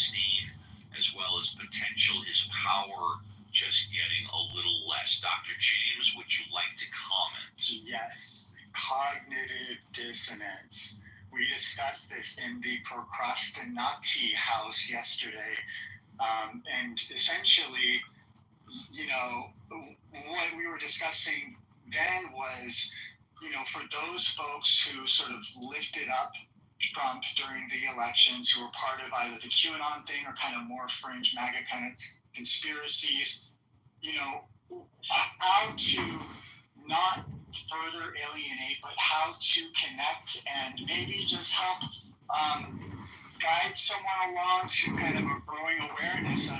Epstein, as well as potential his power just getting a little less. Dr. James, would you like to comment? Yes, cognitive dissonance. We discussed this in the procrastinati house yesterday. And essentially, what we were discussing then was, for those folks who sort of lifted up Trump during the elections, who were part of either the QAnon thing or kind of more fringe MAGA kind of conspiracies, how to not further alienate, but how to connect and maybe just help guide someone along to kind of a growing awareness of,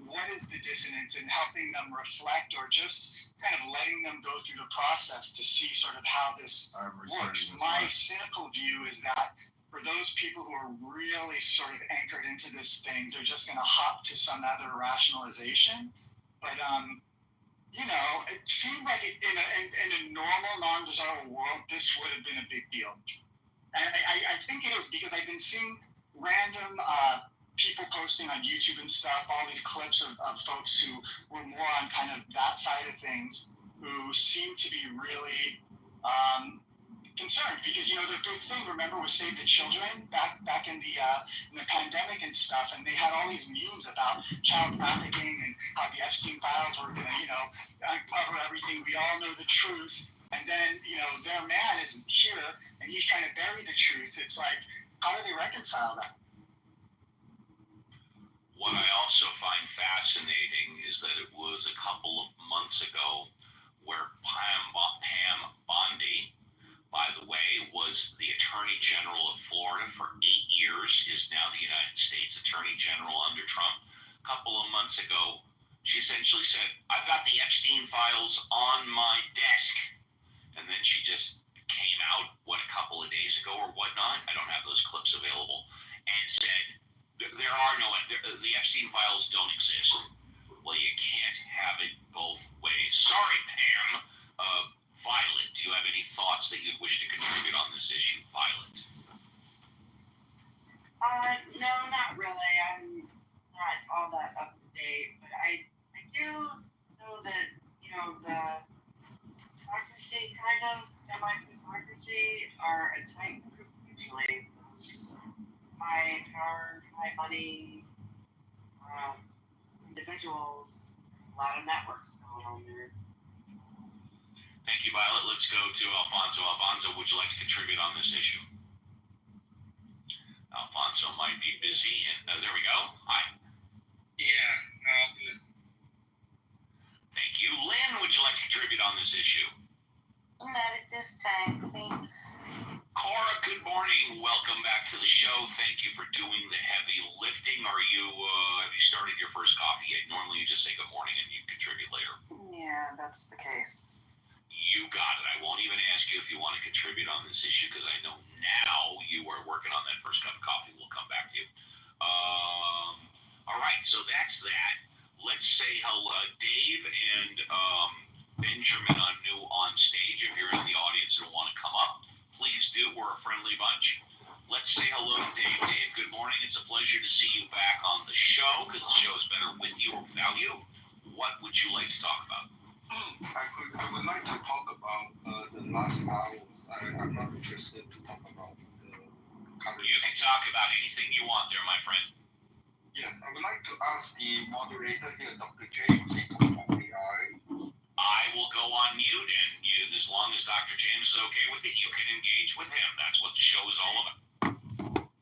what is the dissonance, and helping them reflect, or just kind of letting them go through the process to see sort of how this works. My cynical view is that for those people who are really sort of anchored into this thing, they're just going to hop to some other rationalization. But, it seemed like in a normal, non-desirable world, this would have been a big deal. And I think it is, because I've been seeing random people posting on YouTube and stuff, all these clips of folks who were more on kind of that side of things, who seem to be really concerned, because the big thing, remember, was Save the Children back in the pandemic and stuff, and they had all these memes about child trafficking and how the Epstein files were going to uncover everything. We all know the truth, and then their man isn't here, and he's trying to bury the truth. It's like, how do they reconcile that? What I also find fascinating is that it was a couple of months ago where Pam Bondi, by the way, was the Attorney General of Florida for 8 years, is now the United States Attorney General under Trump. A couple of months ago, she essentially said, I've got the Epstein files on my desk. And then she just came out, a couple of days ago or whatnot, I don't have those clips available, and said, the Epstein files don't exist. Well, you can't have it both ways. Sorry, Pam. Violet, do you have any thoughts that you'd wish to contribute on this issue? Violet? No, not really. I'm not all that up to date, but I do know that, the democracy, kind of, semi-democracy, are a tight group usually. Those high power, high money individuals. There's a lot of networks going on there. Thank you, Violet. Let's go to Alfonso. Alfonso, would you like to contribute on this issue? Alfonso might be busy. And there we go. Hi. Yeah. No, thank you. Lynn, would you like to contribute on this issue? Not at this time, thanks. Cora, good morning. Welcome back to the show. Thank you for doing the heavy lifting. Have you started your first coffee yet? Normally you just say good morning and you contribute later. Yeah, that's the case. You got it. I won't even ask you if you want to contribute on this issue, because I know now you are working on that first cup of coffee. We'll come back to you. All right, so that's that. Let's say hello, Dave and Benjamin are new on stage. If you're in the audience and want to come up, please do. We're a friendly bunch. Let's say hello to Dave. Dave, good morning. It's a pleasure to see you back on the show, because the show is better with you or without you. What would you like to talk about? I would like to talk about the last hours. I'm not interested to talk about the current. You can talk about anything you want there, my friend. Yes, I would like to ask the moderator here, Dr. James, he talked about AI. I will go on mute, and as long as Dr. James is okay with it, you can engage with him. That's what the show is all about.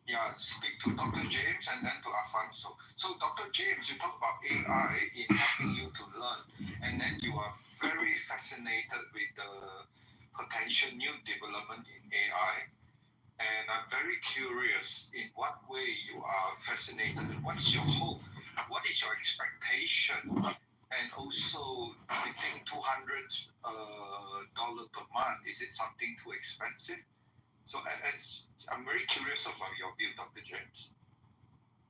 Yeah, speak to Dr. James and then to Alfonso. So, Dr. James, you talk about AI in helping you to learn, and then you are very fascinated with the potential new development in AI. And I'm very curious in what way you are fascinated, and what is your hope? What is your expectation? And also, I think $200 per month, is it something too expensive? So I'm very curious about your view, Dr. James.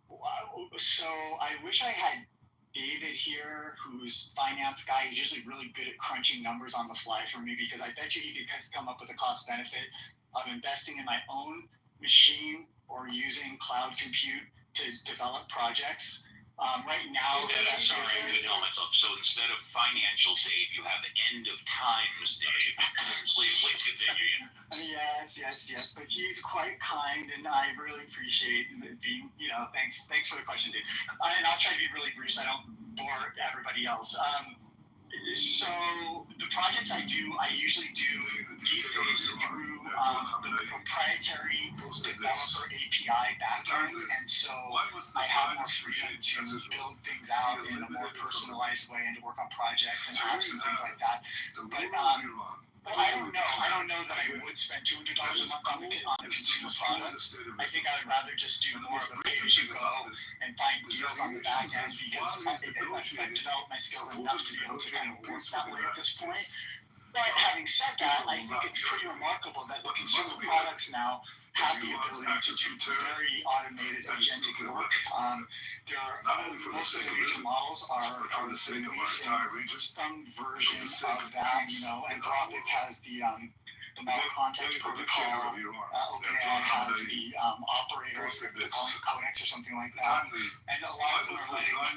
Wow. So I wish I had David here, who's finance guy. He's usually really good at crunching numbers on the fly for me, because I bet you he could come up with a cost benefit of investing in my own machine or using cloud compute to develop projects. Right now, I'm sorry, I couldn't help myself. So instead of financial Dave, you have end of times Dave. Please continue. Yes. But he's quite kind, and I really appreciate being. Thanks for the question, Dave. And I'll try to be really brief, so I don't bore everybody else. So the projects I do, I usually do these days through the proprietary developer API backend, and so I have more freedom to build things out in a more personalized way and to work on projects and apps and things like that. But I don't know that I would spend $200 a month on the consumer product. I think I would rather just do more of a pay-as-you-go and find deals on the back end because I've developed my skills enough to be able to kind of work that way at this point. But having said that, I think it's pretty remarkable that the consumer products now have the ability to do very automated agentic work. Most of the major models are releasing some version of that. Anthropic has the model context protocol. OpenAI has the operator, the codex or something like that. And a lot of them are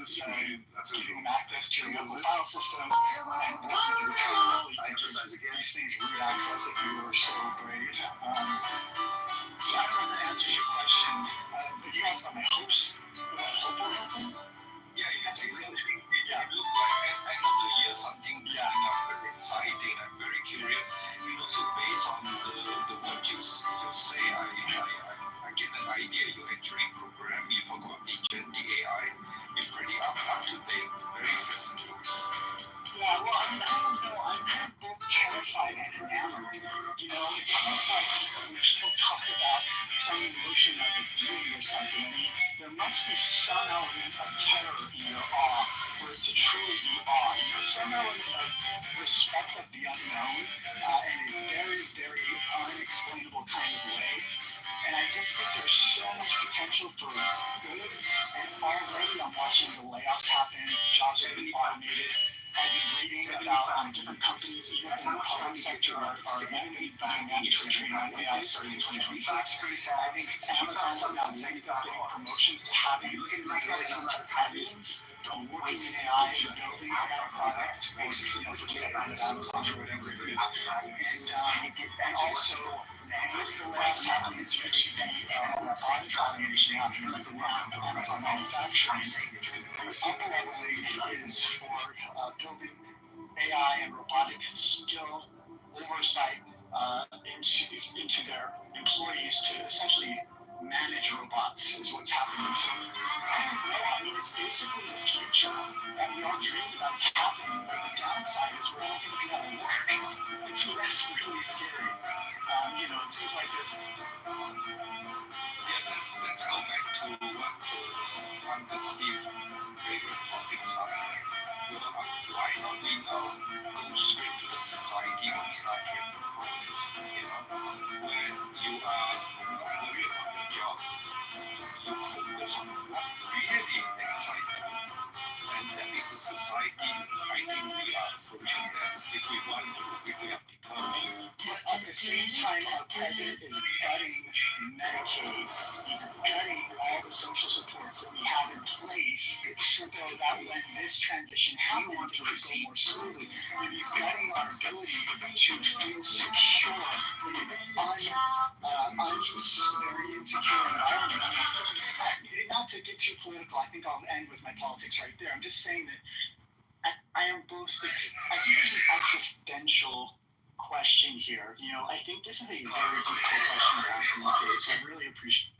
giving them access to your local file system and working with your terminal. You can give these things root access if you were so brave. So I don't know if that answers your question. But you asked about my hopes. What I hope will happen? Yeah, That's a really it looks like at end of the year something very exciting. I'm very curious. And also based on the what you say, I get an idea. You actually program. You talk about agent, the AI. It's pretty up to date. Very fascinating. Yeah, well, I don't know. I'm kind of both terrified and enamored. It's almost like when people talk about some emotion of a duty or something. I mean, there must be some element of terror in your awe for it to truly be awe. Some element of respect of the unknown in a very, very unexplainable kind of way. And I just think there's so much potential for good. And already I'm watching the layoffs happen, jobs are getting automated. I've been reading about different companies, even in the public sector, are mandating mandatory training on AI starting in 2026. I think Amazon is now getting promotions to having ability to admins working in AI and building AI product or for development at Amazon or whatever it is. And also, with the layoffs happening due to the robotic automation happening within Amazon manufacturing, upper leveling is for building AI and robotic skill oversight into their employees to essentially manage robots is what's happening. So, it's basically the future that we all dreamed about is happening, but the downside is we're all going to be out of work. That's really scary. It seems like there's... Yeah, let's go back to what Uncle Steve favorite topics are. Why not we now go straight to the society on Star Trek where you are not worried about the job. You focus on what really excites you. And that is a society I think we are approaching that if we want to, if we are determined. But at the same time, our president is gutting Medicaid, gutting all the social supports that we have in place so that when this transition happens, it could go more smoothly. And he's gutting our ability to feel secure in an very insecure environment. Not to get too political, I think I'll end with my politics right there. I'm just saying that I am both. I think there's an existential question here. I think this is a very difficult question to ask these days. So I really appreciate.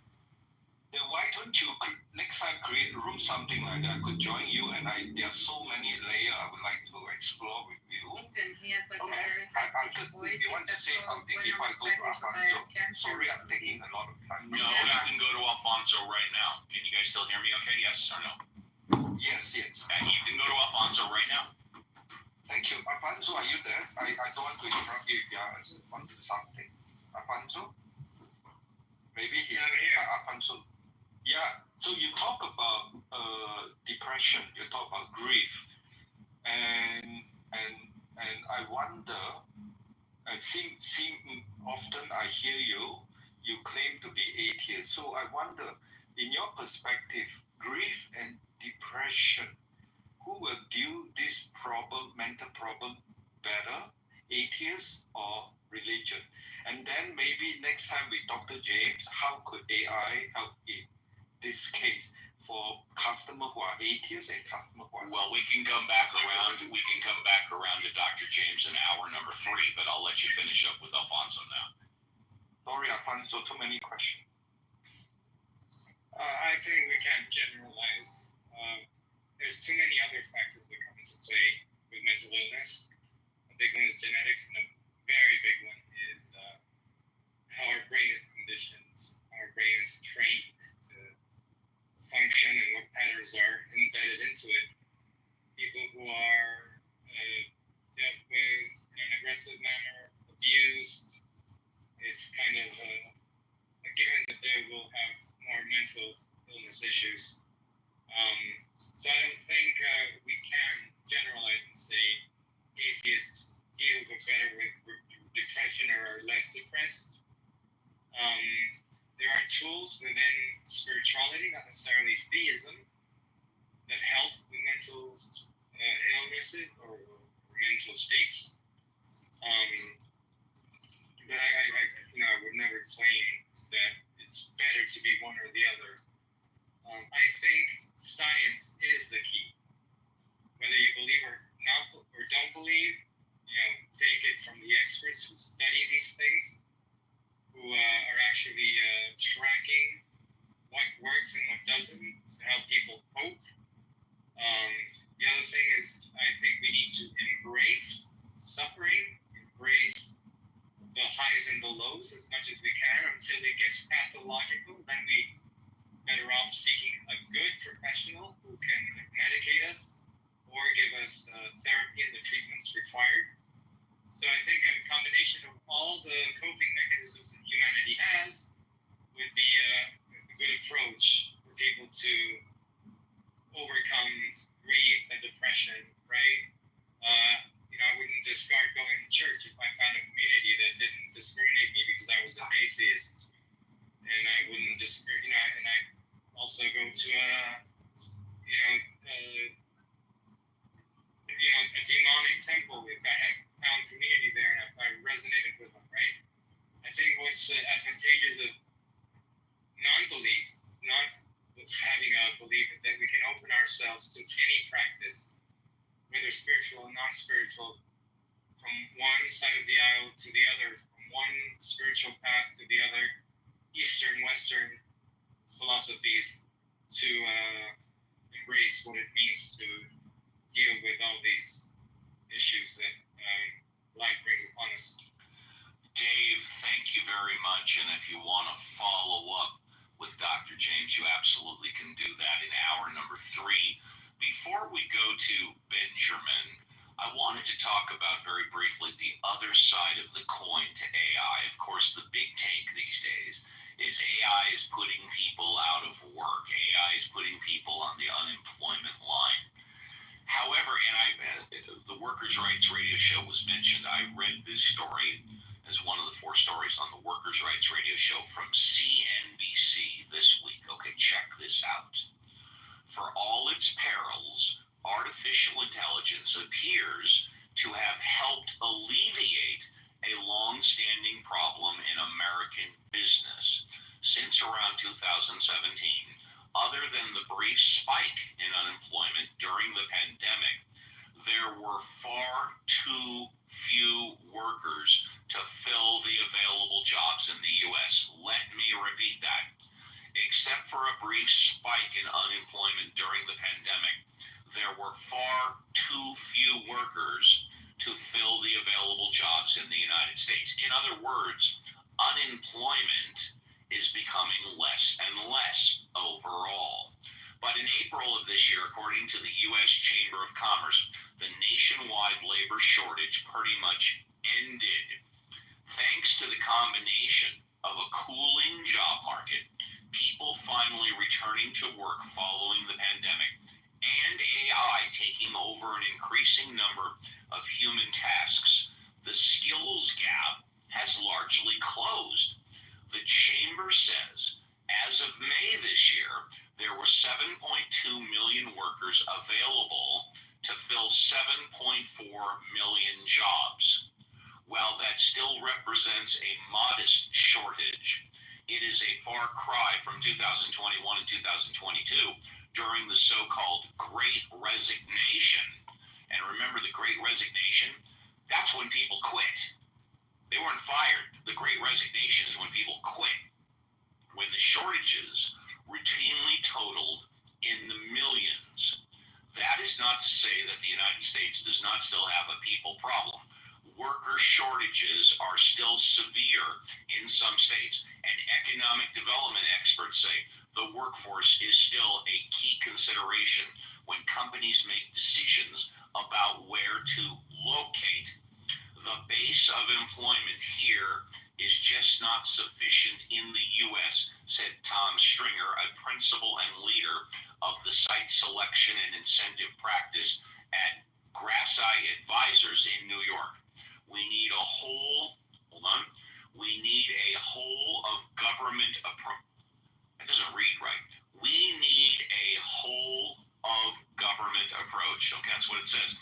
Then why don't you next time create a room something like that? I could join you, and there are so many layers I would like to explore with you. He has like a very I just you want to say something if I go to Alfonso? Sorry, I'm taking a lot of time. No, you can go to Alfonso right now. Can you guys still hear me okay? Yes or no? Yes. And you can go to Alfonso right now. Thank you. Alfonso, are you there? I don't want to interrupt you if you are onto something. Alfonso? Maybe he's here. Alfonso. Yeah. So you talk about depression, you talk about grief. And I wonder, seem often I hear you claim to be atheist. So I wonder, in your perspective, grief and depression, who will deal this mental problem better, atheists or religion? And then maybe next time with Dr. James, how could AI help in this case for customers who are atheists and customers who are... Well, we can come back around. We can come back around to Dr. James in hour number 3, but I'll let you finish up with Alfonso now. Sorry, Alfonso, too many questions. I think we can't generalize. There's too many other factors that come into play with mental illness. A big one is genetics, and a very big one is how our brain is conditioned, how our brain is trained to function, and what patterns are embedded into it. People who are dealt with in an aggressive manner, abused, it's kind of a given that they will have more mental illness issues. So I don't think we can generalize and say atheists deal better with depression or are less depressed. There are tools within spirituality, not necessarily theism, that help with mental illnesses or mental states. But I would never claim that it's better to be one or the other. I think science is the key. Whether you believe or not or don't believe, take it from the experts who study these things, who are actually tracking what works and what doesn't to help people cope. The other thing is, I think we need to embrace suffering, embrace the highs and the lows as much as we can until it gets pathological. Then we better off seeking a good professional who can medicate us or give us therapy and the treatments required. So I think a combination of all the coping mechanisms that humanity has would be a good approach for people to overcome grief and depression, right? I wouldn't discard going to church if I found a community that didn't discriminate me because I was an atheist. And I wouldn't discriminate, and I also go to a demonic temple if I had found community there and if I resonated with them, right? I think what's advantageous of non-belief, not having a belief, is that we can open ourselves to any practice, whether spiritual or non-spiritual, from one side of the aisle to the other, from one spiritual path to the other, Eastern, Western philosophies, to embrace what it means to deal with all these issues that life brings upon us. Dave, thank you very much. And if you want to follow up with Dr. James, you absolutely can do that in hour number 3. Before we go to Benjamin, I wanted to talk about very briefly the other side of the coin to AI. Of course, the big take these days is AI is putting people out of work. AI is putting people on the unemployment line. However, the Workers' Rights Radio show was mentioned. I read this story as one of the 4 stories on the Workers' Rights Radio show from CNBC this week. Okay, check this out. For all its perils, artificial intelligence appears to have helped alleviate a long-standing problem in American business since around 2017. Other than the brief spike in unemployment during the pandemic, there were far too few workers to fill the available jobs in the U.S. Let me repeat that. Except for a brief spike in unemployment during the pandemic, there were far too few workers to fill the available jobs in the United States. In other words, unemployment is becoming less and less overall. But in April of this year, according to the U.S. Chamber of Commerce, the nationwide labor shortage pretty much ended. Thanks to the combination of a cooling job market, people finally returning to work following the pandemic, and AI taking over an increasing number of human tasks, the skills gap has largely closed. The Chamber says As of May this year, there were 7.2 million workers available to fill 7.4 million jobs. While that still represents a modest shortage, it is a far cry from 2021 and 2022 during the so-called Great Resignation. And remember the Great Resignation? That's when people quit. They weren't fired. The Great Resignation is when people quit, when the shortages routinely totaled in the millions. That is not to say that the United States does not still have a people problem. Worker shortages are still severe in some states, and economic development experts say the workforce is still a key consideration when companies make decisions about where to locate. The base of employment here is just not sufficient in the U.S., said Tom Stringer, a principal and leader of the site selection and incentive practice at Grassi Advisors in New York. We need a whole of government approach. It doesn't read right. We need a whole of government approach. Okay, that's what it says.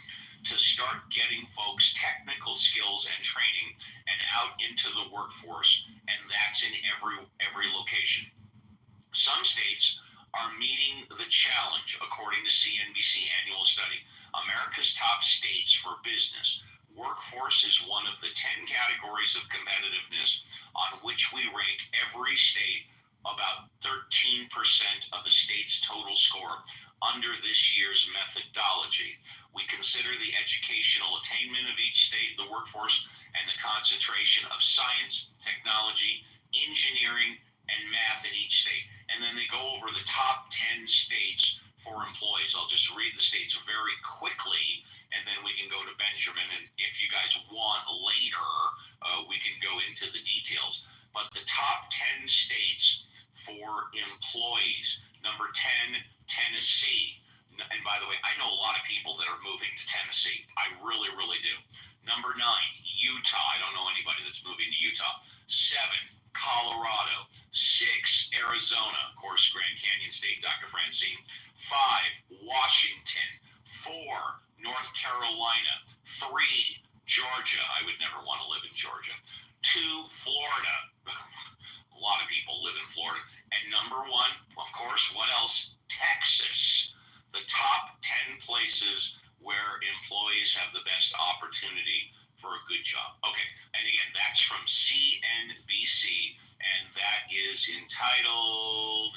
To start getting folks technical skills and training and out into the workforce, and that's in every location. Some states are meeting the challenge, according to CNBC annual study. America's top states for business. Workforce is one of the 10 categories of competitiveness on which we rank every state about 13% of the state's total score under this year's methodology. We consider the educational attainment of each state, the workforce, and the concentration of science, technology, engineering, and math in each state. And then they go over the top 10 states for employees. I'll just read the states very quickly, and then we can go to Benjamin. And if you guys want later, we can go into the details. But the top 10 states for employees: number 10, Tennessee. And by the way, I know a lot of people that are moving to Tennessee. I really, really do. Number 9, Utah. I don't know anybody that's moving to Utah. 7, Colorado. 6, Arizona. Of course, Grand Canyon State, Dr. Francine. 5, Washington. 4, North Carolina. 3, Georgia. I would never want to live in Georgia. 2, Florida. A lot of people live in Florida. And number 1, of course, what else? Texas. The top 10 places where employees have the best opportunity for a good job. Okay, and again, that's from CNBC, and that is entitled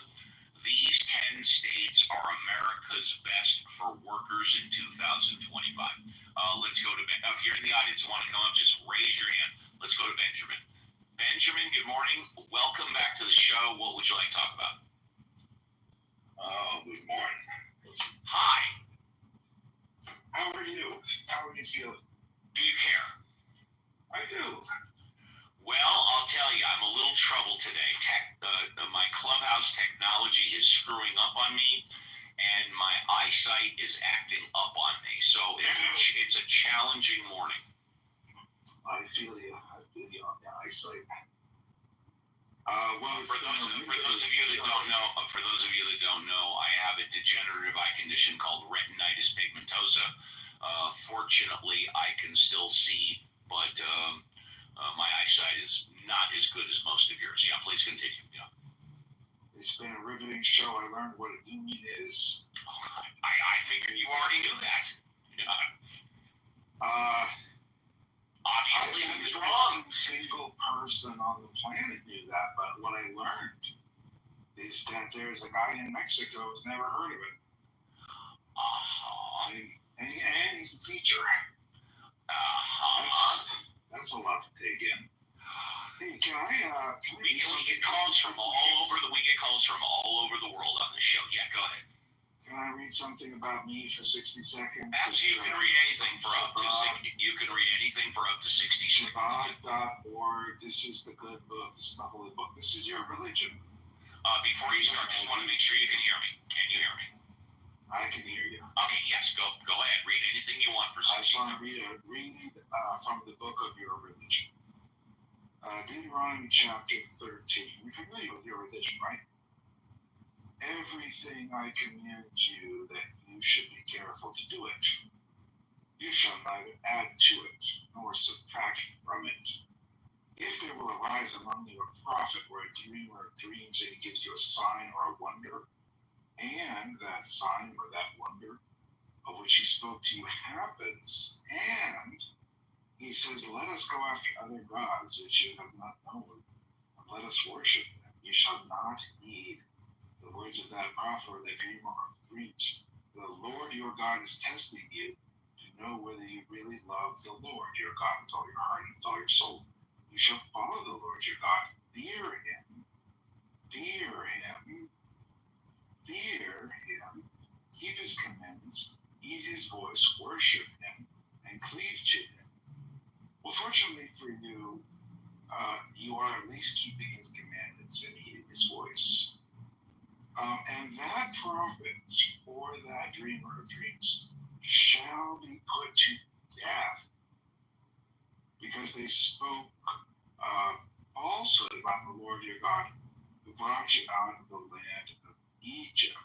"These 10 States Are America's Best for Workers in 2025." Let's go to Ben. If you're in the audience and want to come up, just raise your hand. Let's go to Benjamin. Benjamin, good morning. Welcome back to the show. What would you like to talk about? Good morning. Hi. How are you? How are you feeling? Do you care? I do. Well, I'll tell you, I'm a little trouble today. My Clubhouse technology is screwing up on me, and my eyesight is acting up on me. So it's a challenging morning. I feel you. I feel you on the eyesight. Well, for those of you that don't know, I have a degenerative eye condition called retinitis pigmentosa. Fortunately, I can still see, but my eyesight is not as good as most of yours. Yeah, please continue. Yeah. It's been a riveting show. I learned what a union is. I figured you already knew that. Yeah. Obviously, I was wrong. Every single person on the planet knew that, but what I learned is that there's a guy in Mexico who's never heard of it. And he's a teacher. That's a lot to take in. Hey, we get calls from all over the world on this show. Yeah, go ahead. Can I read something about me for 60 seconds? Absolutely, you can read anything for up to 60 seconds. Shabbat.org. This is the good book. This is the holy book. This is your religion. Before you start, just want to make sure you can hear me. Can you hear me? I can hear you. Okay, yes, go ahead. Read anything you want for 60 seconds. I want to read from the book of your religion. Deuteronomy chapter 13. You're familiar with your religion, right? everything I command you that you should be careful to do it. You shall neither add to it nor subtract from it. If there will arise among you a prophet or a dreamer of dreams, and he gives you a sign or a wonder, and that sign or that wonder of which he spoke to you happens, and he says, let us go after other gods which you have not known, and let us worship them. You shall not heed the words of that prophet or that dreamer of dreams. The Lord your God is testing you to know whether you really love the Lord your God with all your heart and with all your soul. You shall follow the Lord your God. Fear him. Fear him. Fear him. Keep his commandments. Heed his voice. Worship him. And cleave to him. Well, fortunately for you, you are at least keeping his commandments and heeding his voice. And that prophet or that dreamer of dreams shall be put to death because they spoke falsely about the Lord your God who brought you out of the land of Egypt.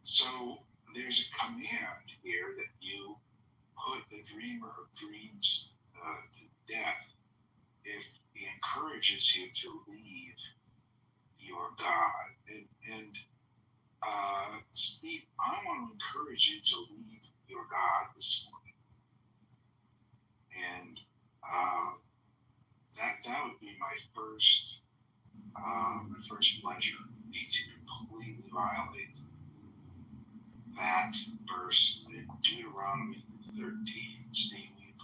So there's a command here that you put the dreamer of dreams to death if he encourages you to leave your God. And Steve, I want to encourage you to leave your God this morning. And that would be my first pleasure, be to completely violate that verse in Deuteronomy 13. Steve, will you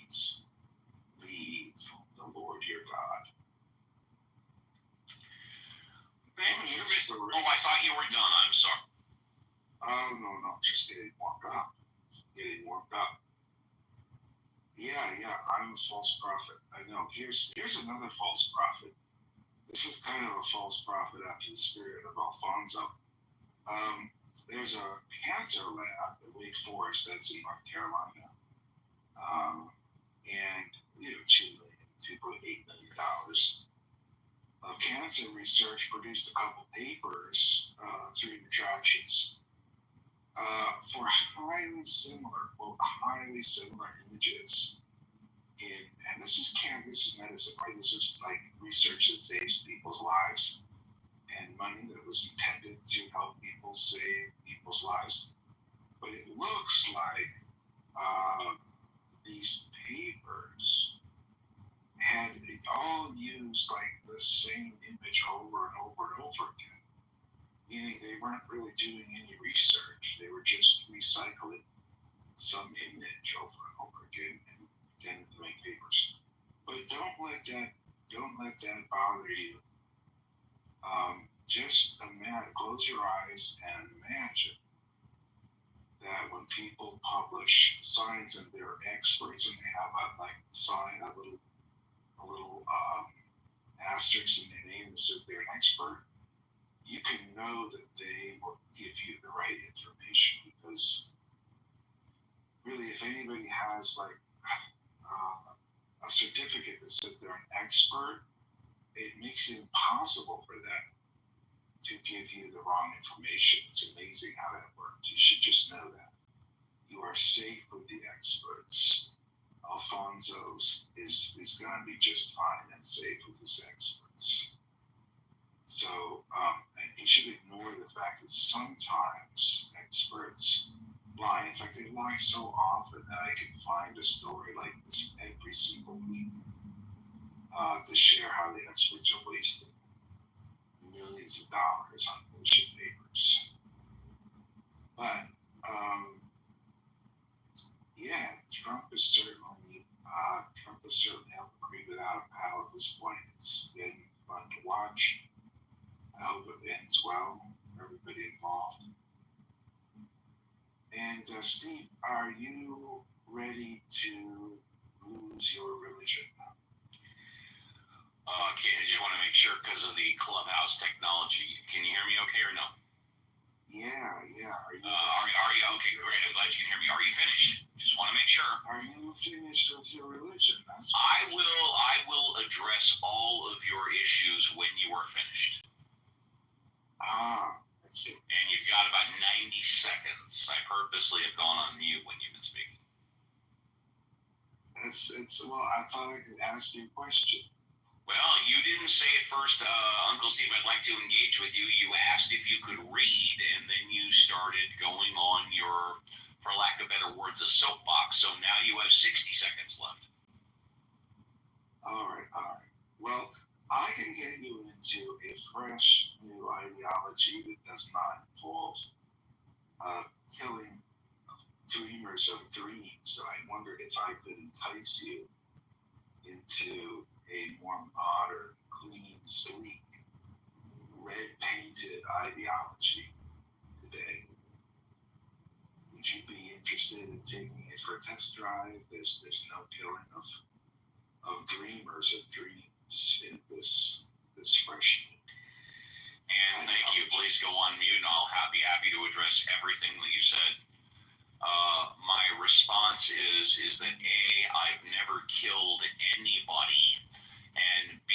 please leave the Lord your God? Oh, I thought you were done. I'm sorry. Oh, no, just getting warmed up. Yeah, I'm a false prophet. I know. Here's another false prophet. This is kind of a false prophet after the spirit of Alfonso. There's a cancer lab at Wake Forest that's in North Carolina. And, $2.8 million. Cancer research produced a couple papers, 3 retractions, for highly similar images. And this is medicine, right? This is like research that saves people's lives and money that was intended to help people save people's lives. But it looks like these papers had all used like the same image over and over and over again. Meaning they weren't really doing any research. They were just recycling some image over and over again and pretending to make papers. But don't let that bother you. Just close your eyes and imagine that when people publish signs and they're experts and they have a little asterisk in their name that says they're an expert, you can know that they will give you the right information, because really, if anybody has a certificate that says they're an expert, it makes it impossible for them to give you the wrong information. It's amazing how that works. You should just know that. You are safe with the experts. Alfonso's is going to be just fine and safe with his experts. So, and you should ignore the fact that sometimes experts lie. In fact, they lie so often that I can find a story like this every single week to share how the experts are wasting millions of dollars on bullshit papers. But, yeah, Trump is certainly helped creep it out of power at this point. It's getting fun to watch. I hope it ends well for everybody involved. And Steve, are you ready to lose your religion? Okay, I just want to make sure because of the clubhouse technology. Can you hear me okay or no? Yeah. Are you okay? Great. I'm glad you can hear me. Are you finished? Just want to make sure. Are you finished with your religion? I will address all of your issues when you are finished. I see. And you've got about 90 seconds. I purposely have gone on mute when you've been speaking. Well, I thought I could ask you a question. Well, you didn't say at first, Uncle Steve, I'd like to engage with you. You asked if you could read, and then you started going on your, for lack of better words, a soapbox. So now you have 60 seconds left. All right. Well, I can get you into a fresh new ideology that does not involve killing dreamers of dreams. So I wondered if I could entice you into a more modern, clean, sleek, red-painted ideology today. Would you be interested in taking it for a test drive? There's no killing of dreamers of dreams in this fresh. And thank you. Please go on mute, and I'll be happy to address everything that you said. My response is that A, I've never killed anybody, and B,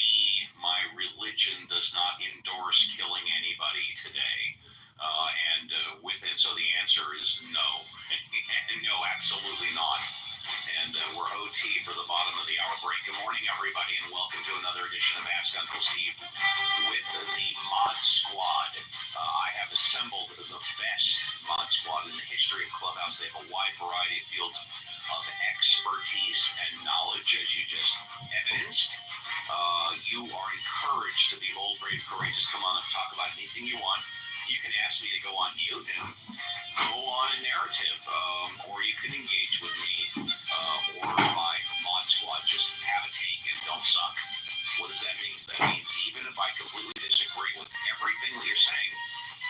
my religion does not endorse killing anybody today. So the answer is no. No, absolutely not. And we're OT for the bottom of the hour break. Good morning, everybody, and welcome to another edition of Ask Uncle Steve with the Mod Squad. I have assembled the best Mod Squad in the history of Clubhouse. They have a wide variety of fields of expertise and knowledge, as you just evidenced. You are encouraged to be bold, brave, courageous. Come on and talk about anything you want. You can ask me to go on mute and go on a narrative, or you can engage with me, or my Mod Squad. Just have a take and don't suck. What does that mean? That means even if I completely disagree with everything that you're saying,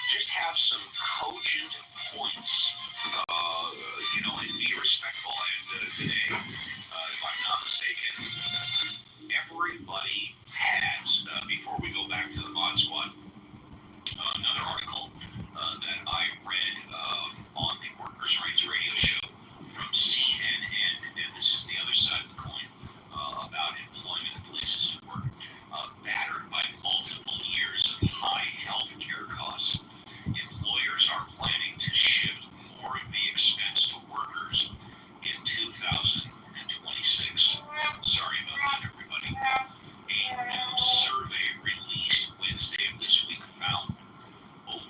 just have some cogent points, and be respectful. And today, if I'm not mistaken, everybody has, before we go back to the Mod Squad, another article that I read on the Workers' Rights Radio show from CNN, and this is the other side of the coin, about employment and places to work. Battered by multiple years of high health care costs, employers are planning to shift more of the expense to workers in 2026. Sorry about that, everybody. A new survey released Wednesday of this week found over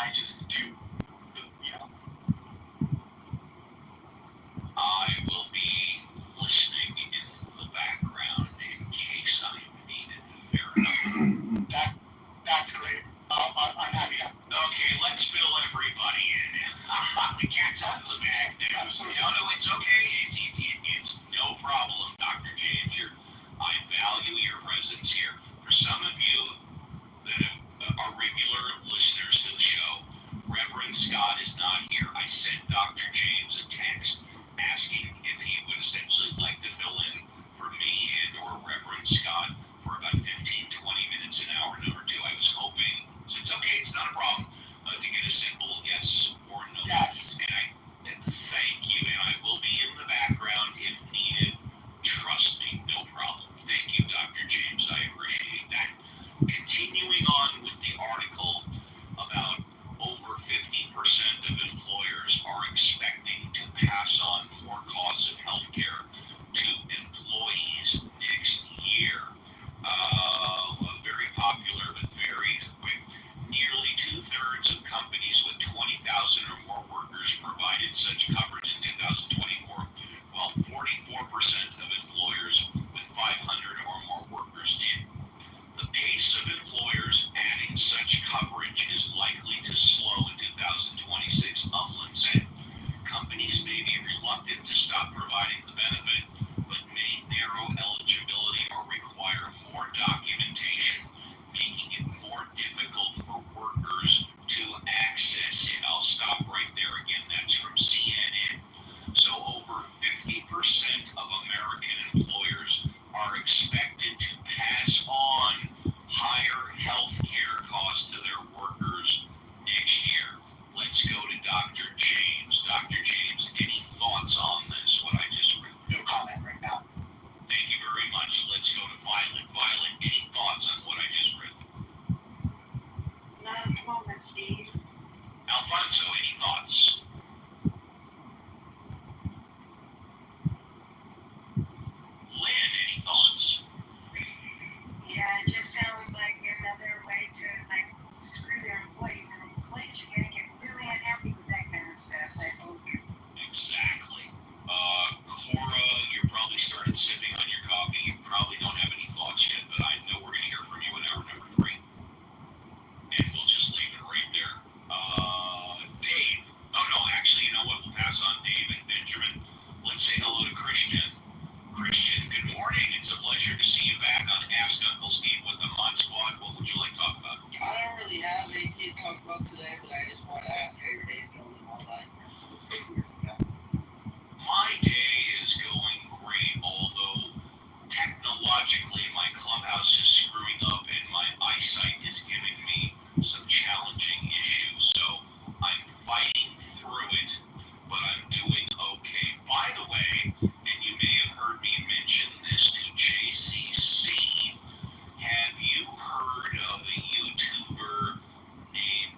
I just do, I will be listening in the background in case I'm needed. Fair enough. That's great. I'm happy to. Okay, let's fill everybody in. The cat's out of the bag now. No, it's okay. It's no problem, Dr. James. I value your presence here. For some of you that are regular listeners to the show, Reverend Scott is not here. I sent Dr. James a text asking if he would essentially like to fill in for me and or Reverend Scott for about 15, 20 minutes, an hour, number two. I was hoping, so it's okay, it's not a problem, to get a simple yes or no. Yes. And thank you, and I will be in the background if needed. Trust me, no problem. Thank you, Dr. James. I appreciate that. Continuing on with the article about over 50% of employers are expecting to pass on more costs of healthcare to employees next year. Very popular, but very quick. Nearly 2/3 of companies with 20,000 or more workers provided such coverage in 2024, while 44% of employers with 500 or more workers did. The pace of employers adding such coverage is likely to slow in 2026, Umland said. Companies may be reluctant to stop providing the benefit, but may narrow eligibility or require more documentation, making it more difficult for workers to access it. I'll stop right there again. That's from CNN. So over 50% of American employers are expected to pass on higher health care costs to their workers next year. Let's go to Dr. James. Dr. James, any thoughts on this, what I just read? No comment right now. Thank you very much. Let's go to Violet. Violet, any thoughts on what I just read? Not at the moment, Steve. Alfonso, any thoughts? Lynn, any thoughts? Yeah, it just sounds like another way to like screw their employees, and employees are gonna get really unhappy with that kind of stuff, I think. Exactly. Cora, you probably started sipping on your coffee. You probably don't have any thoughts yet, but I know we're going to hear from you in hour number 3. And we'll just leave it right there. Dave. Oh, no, actually, you know what? We'll pass on Dave and Benjamin. Let's say hello to Christian. Christian, good morning. It's a pleasure to see you back on Ask Uncle Steve with the Mod Squad. What would you like to talk about? I don't really have anything to talk about today, but I just want to ask how your day's going and all that. My day is going great, although technologically my clubhouse is screwing up and my eyesight is giving me some challenging issues. So I'm fighting through it, but I'm doing okay. By the way, and you may have heard me mention this to JCC, have you heard of a YouTuber named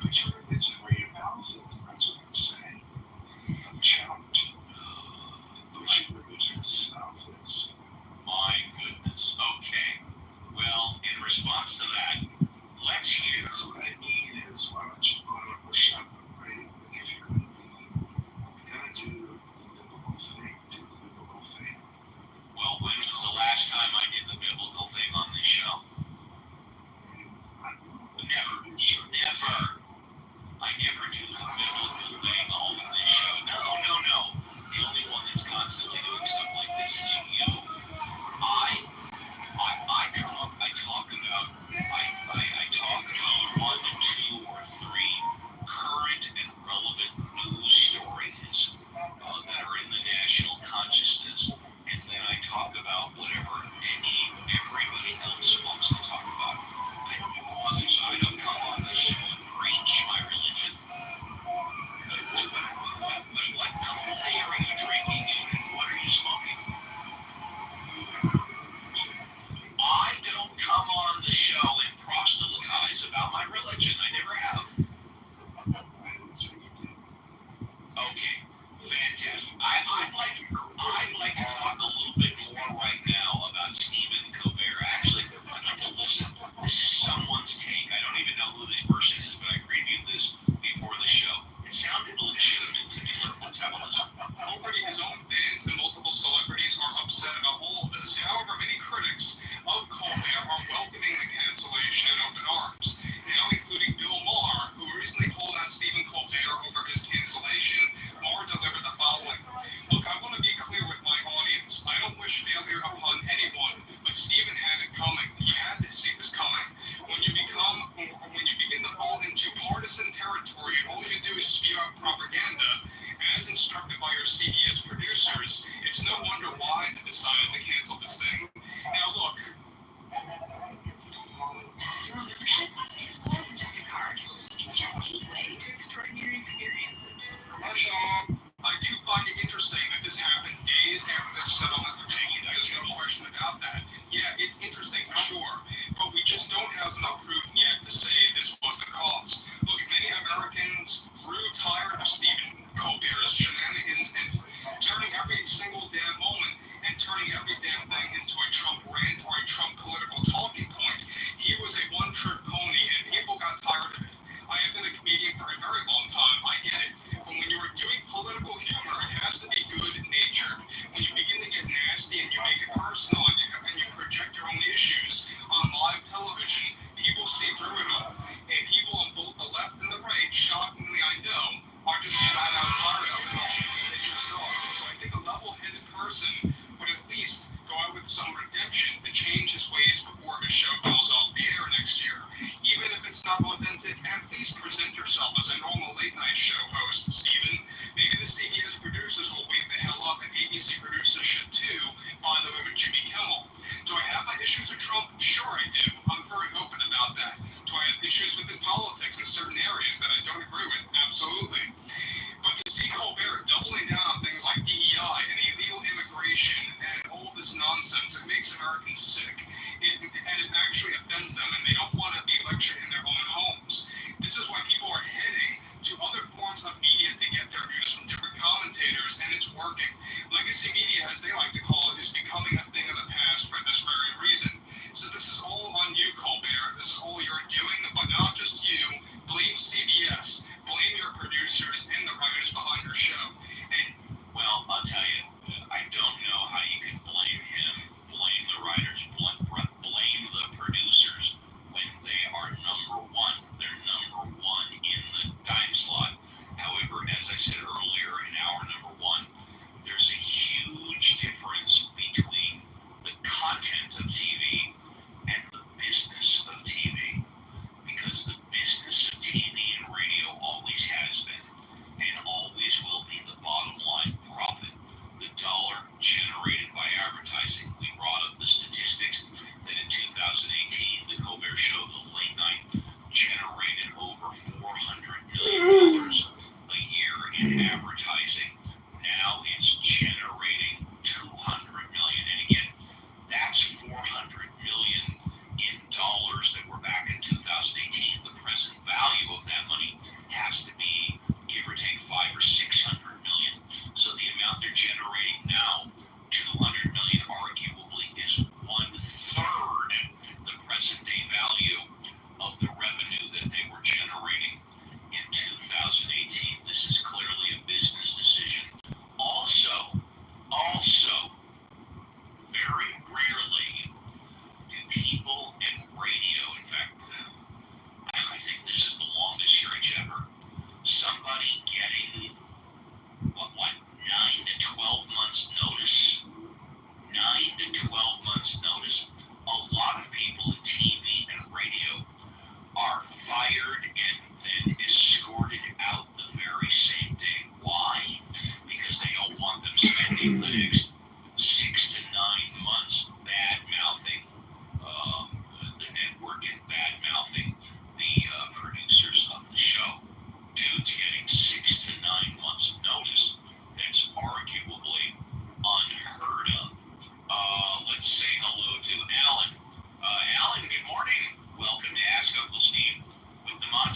put your religion where your mouth is. That's what I'm saying. I'm challenging. Put your religion where your mouth is. My goodness. Okay. Well, in response to that, let's hear. So what I mean is, why don't you put up a shut up, right? If you're gonna do the biblical thing, do the biblical thing. Well, when was the last time I did the biblical thing on this show? Never. Never. I never do the biblical thing on this show. No. The only one that's constantly doing stuff like this is you. I come up, I talk about one, two, or three current and relevant news stories that are in the national consciousness, and then I talk about whatever everybody else wants to talk about. I don't come on this show and preach my religion. What Kool-Aid are you drinking, and what are you smoking? I don't come on the show and proselytize about my religion. I never have. Okay, fantastic. I'd like to talk a little bit more right now about Stephen Colbert. Actually, I'd like to listen. This is someone's take. I don't even know who this person is, but I previewed this before the show. It sounded legitimate to me. Let's have a listen. Already his own fans and multiple celebrities are upset about all of this. However, many critics of Colbert are welcoming the cancellation in open arms, now including Bill Maher, who recently called out Stephen Colbert over his cancellation. Maher delivered the following. Look, I want to be clear with my audience. I don't wish failure upon anyone, but Stephen had it coming. He had to see this coming. When you begin to fall into partisan territory, all you do is spew out propaganda. As instructed by your CBS producers, it's no wonder why they decided to cancel this thing. Now look. Your membership is more than just a card. It's your gateway to extraordinary experiences. Commercial. I do find it interesting that this happened days after their settlement with Cheney. There's no question about that. Yeah, it's interesting for sure, but we just don't have enough proof yet to say this was the cause. Look, many Americans grew tired of Stephen Colbert's shenanigans and turning every single damn moment and turning every damn thing into a Trump rant or a Trump political talking point. He was a one-trick pony, and people got tired of it. I have been a comedian for a very long time. I get it. But when you are doing political humor, it has to be good-natured. When you begin to get nasty and you make it personal and you project your own issues on live television, people see through it all. And people on both the left and the right, shockingly I know, are just flat out tired of it. It's just so. So I think a level-headed person would at least go out with some redemption and change his ways before his show goes off the air next year. Even if it's not authentic, at least present yourself as a normal late-night show host, Stephen. Maybe the CBS producers will wake the hell up, and ABC producers should too, by the way, with Jimmy Kimmel. Do I have my issues with Trump? Sure I do. I'm very open about that. Do I have issues with his politics in certain areas that I don't agree with? Absolutely. But to see Colbert doubling down on things like DEI and illegal immigration and all this nonsense, it makes Americans sick. And it actually offends them, and they don't want to be lectured in their own homes. This is why people are heading to other forms of media to get their news from different commentators, and it's working. Legacy media, as they like to call it, is becoming a thing of the past for this very reason. So this is all on you, Colbert. This is all you're doing, but not just you. Blame CBS. Blame your producers and the writers behind your show. And, well, I'll tell you, I don't know how you can blame him, blame the writers, blame the producers when they are number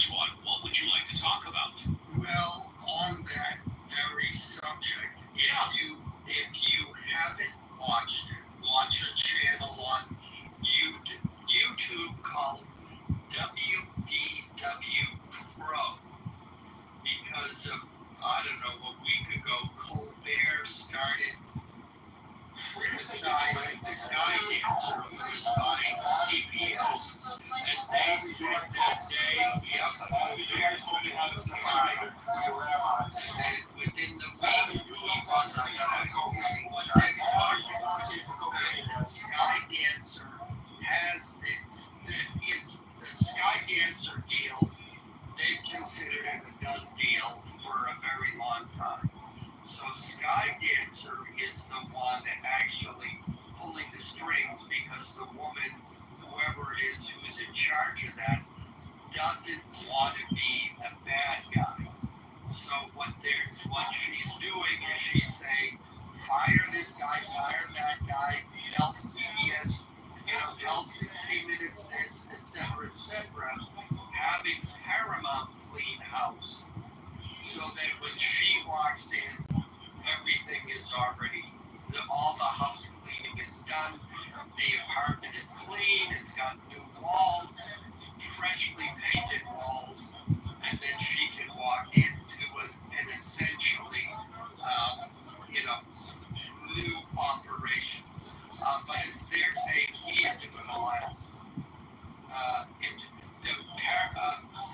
Squad. What would you like to talk about? Well, on that very subject, if you haven't watched it, watch a channel on YouTube called WDW Pro. Because of, I don't know, a week ago, Colbert started criticizing Skydancer who was buying CBS. And they said that Colbert's putting out the time. And within the week, he wasn't back. What they talked about is that Skydancer has it's the Skydancer deal. They've considered it a done deal for a very long time. So Skydancer is the one that actually pulling the strings because the woman, whoever it is who is in charge of that, doesn't want to be a bad guy. So what she's doing is she's saying, fire this guy, fire that guy, tell CBS, tell 60 Minutes this, etc., having Paramount clean house so that when she walks in, everything is already, all the house cleaning is done, the apartment is clean, it's got new walls, freshly painted walls, and then she can walk into an essentially, new operation. But it's their take, he isn't going to last.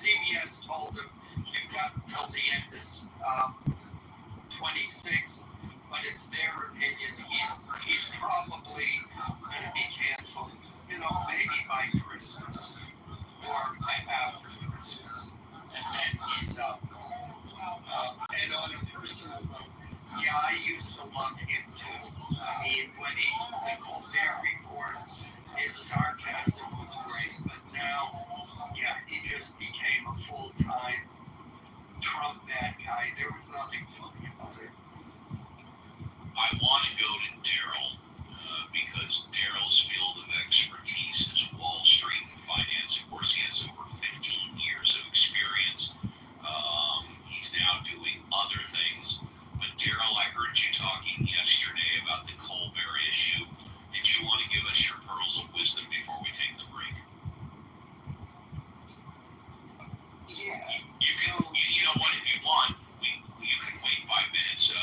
CBS told him, you've got until the end of 26, but it's their opinion. He's probably going to be canceled, maybe by Christmas or after Christmas, and then he's up. And on a personal note, yeah, I used to love him too. I mean, when the Colbert Report, his sarcasm was great, but now, yeah, he just became a full-time Trump bad guy. There was nothing funny about it. I want to go to Daryl because Daryl's field of expertise is Wall Street and finance. Of course, he has over 15 years of experience. He's now doing other things. But Daryl, I heard you talking yesterday about the Colbert issue. Did you want to give us your pearls of wisdom before we take the break? Yeah. You know what? If you want, you can wait 5 minutes.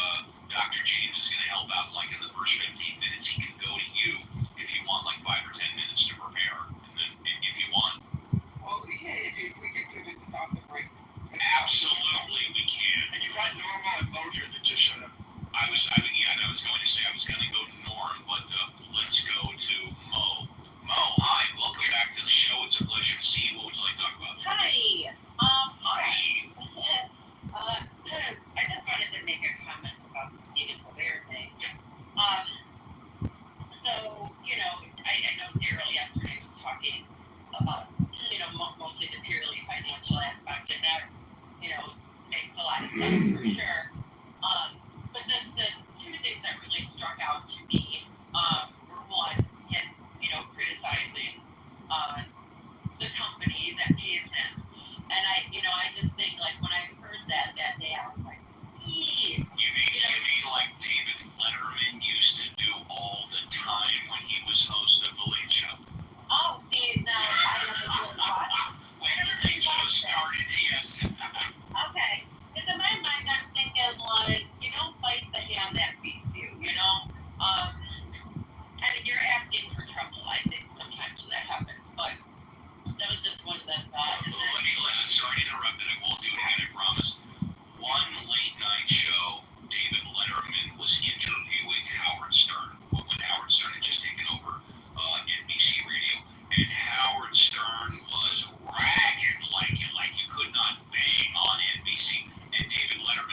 Dr. James is going to help out. Like in the first 15 minutes, he can go to you if you want, like 5 or 10 minutes to prepare. And then, if you want. Well, yeah, if we could do it without the break. Absolutely, we can. And you got Norma and Mojo that just showed up. I was going to say I was going to go to Norm, but let's go to Mo. Mo, hi, welcome back to the show. It's a pleasure to see you. What would you like to talk about? Hi. Hi. I just wanted to make a comment about the Stephen Colbert thing. So, I know Daryl yesterday was talking about, mostly the purely financial aspect, and that, makes a lot of sense for sure. But the two things that really struck out to me were one, him, criticizing the company that pays him. And I just think, like, when I heard that day, I was like, You mean like David Letterman used to do all the time when he was host of The Late Show? Oh, see, now I never watched. When the Late Show started, yes. Okay. Because in my mind, I'm thinking, like, you don't bite the hand that feeds you, I mean, you're asking for trouble, I think, sometimes that happens, but that was just one of the thoughts. I'm sorry to interrupt, and I won't do it again, I promise. One late night show, David Letterman was interviewing Howard Stern when Howard Stern had just taken over NBC Radio, and Howard Stern was ragging like you could not bang on NBC, and David Letterman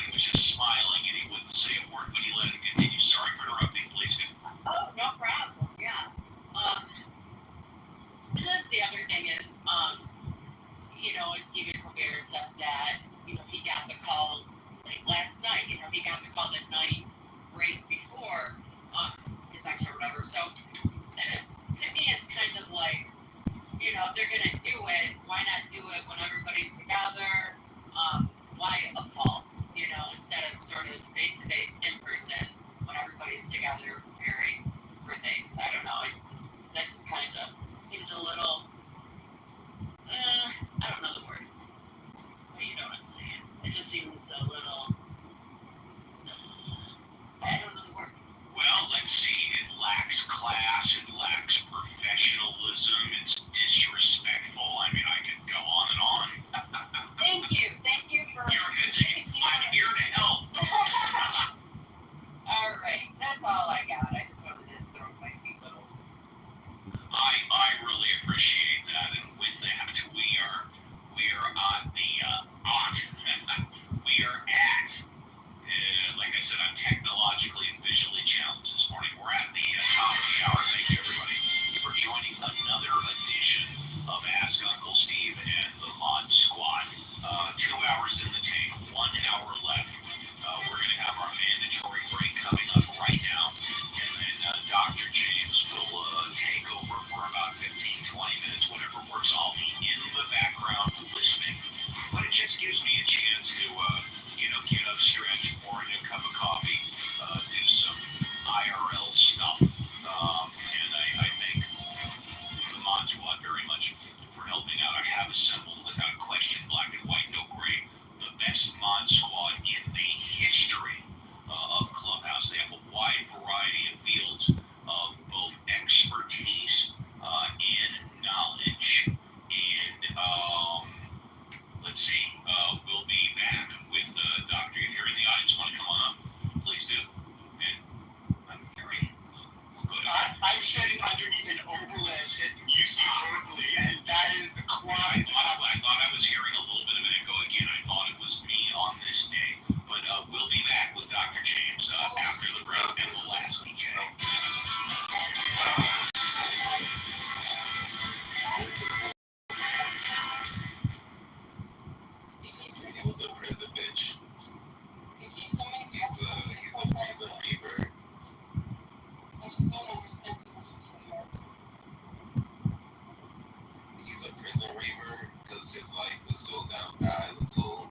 until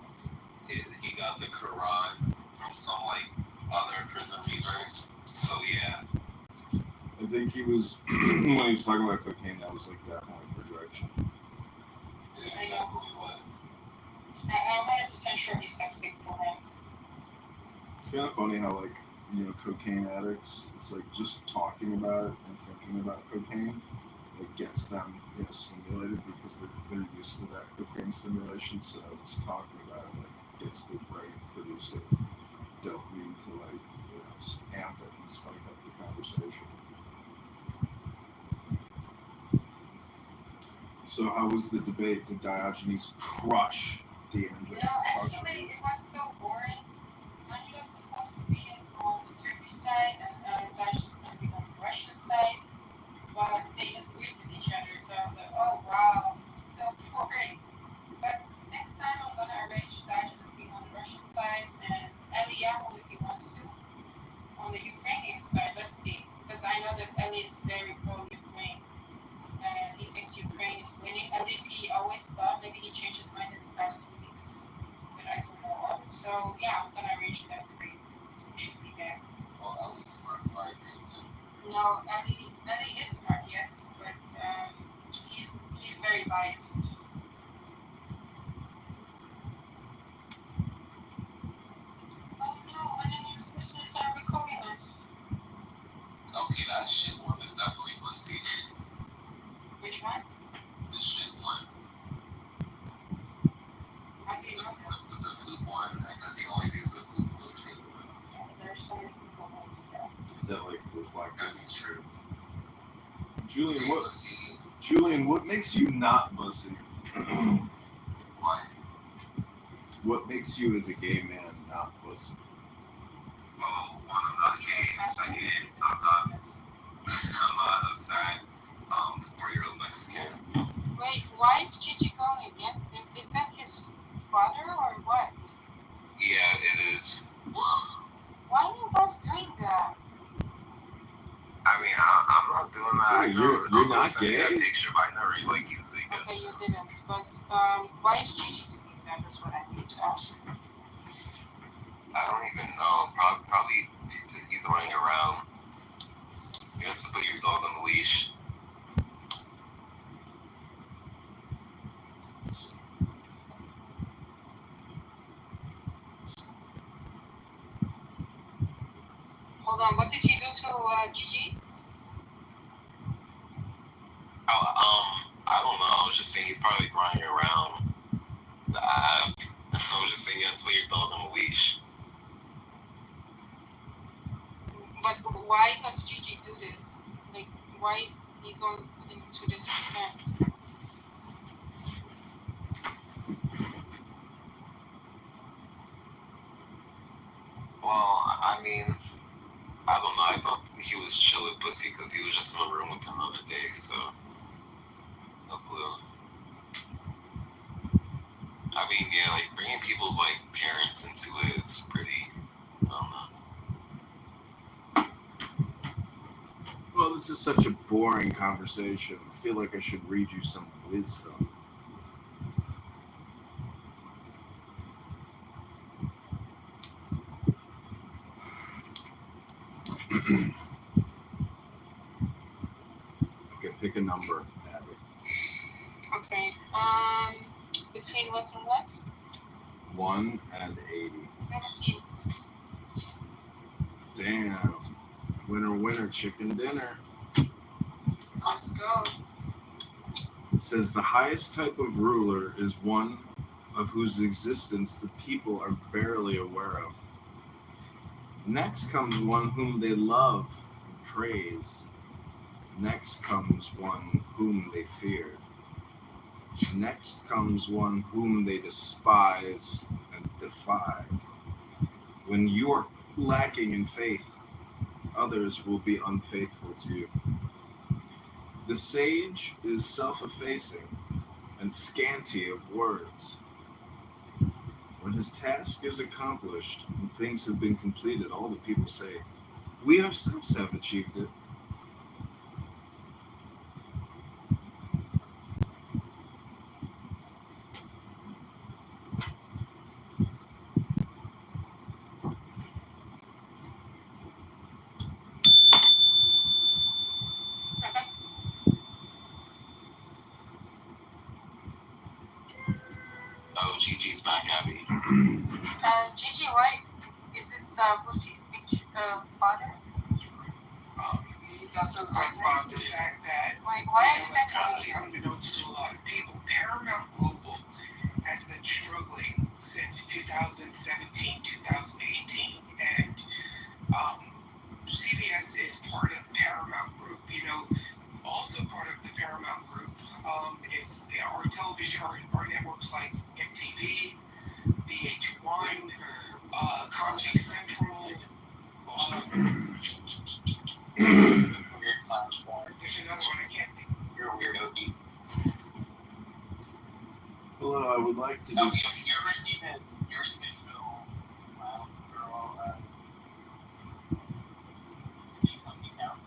he got the Quran from some like other prison fever. So yeah. I think he was when he was talking about cocaine. That was like definitely projection. It I know. definitely was. I'm 100% sure he's sexting for it. It's kind of funny how like cocaine addicts. It's like just talking about it and thinking about cocaine like gets them stimulated because they're used to that cocaine stimulation. So just talking about it like gets their brain producing dopamine to like amp it and spike up the conversation. So how was the debate? Did Diogenes crush D'Angelo? Actually, it was so boring. He was supposed to be on the Turkish side, and Diogenes was going to be on the Russian side, but they agreed with each other. So I was like, oh wow, this is so boring. But next time I'm going to arrange Diogenes being on the Russian side and Eliyahu, if he wants to, on the Ukrainian side. Let's see, because I know that Eli is very pro-Ukraine. And he thinks Ukraine is winning. At least he always thought. Maybe he changed his mind in the past 2 weeks, but I don't know of. So yeah, I'm gonna arrange that debate. He should be there. Well, Ellie's smart, so I agree with him. No, Ellie is smart, yes, but he's very biased. Oh no, and then your listeners are recording us. Okay, that shit one is definitely pussy. Which one? This shit one. How do you know that? The poop one, because he always uses the poop motion. Yeah, there's so many people who do that. Is that like reflective? That means true. Julian, what makes you not pussy? Why? What makes you as a gay man not pussy? Well, one, I'm not gay. Second, I'm not a fat 4-year-old Mexican. Wait, why is Gigi going against him? Is that his father or what? Yeah, it is. Why are you guys doing that? I mean, I'm not doing that. Hey, you're not gay? That picture, but I never really used it. Okay, you didn't. But why is Gigi doing that? That's what I need to ask. I don't even know. Probably he's running around. You have to put your dog on the leash. Hold on, what did he do to Gigi? I don't know. I was just saying he's probably running around the app. I was just saying you have to put your dog on the leash. But why does Gigi do this? Like, why is he going into this extent? Well, I mean, I don't know. I thought he was chill with pussy because he was just in the room with him the other day, so no clue. I mean, yeah, like bringing people's like parents into it is pretty. I don't know. Well, this is such a boring conversation. I feel like I should read you some wisdom. Okay, pick a number, Abby. Okay. Between what and what? 1 and 80. 17. Damn. Winner, winner, chicken dinner. Let's go. It says the highest type of ruler is one of whose existence the people are barely aware of. Next comes one whom they love and praise. Next comes one whom they fear. Next comes one whom they despise and defy. When you are lacking in faith, others will be unfaithful to you. The sage is self-effacing and scanty of words. When his task is accomplished and things have been completed, all the people say, "We ourselves have achieved it." He's back, Abby. Gigi, why is this Lucy's big father? That's to talk about the fact that, Wait, why you are know, you like mentioning? unbeknownst to a lot of people, Paramount Global has been struggling since 2017, 2018, and CBS is part of Paramount Group. You know, also part of the Paramount Group is our television, our networks like MTV, VH1, Comedy Central. Weird platform. There's another one I can't think. You're a weirdo. Hello, I would like to No, you just. ever seen it? You ever seen it film? Girl, something else?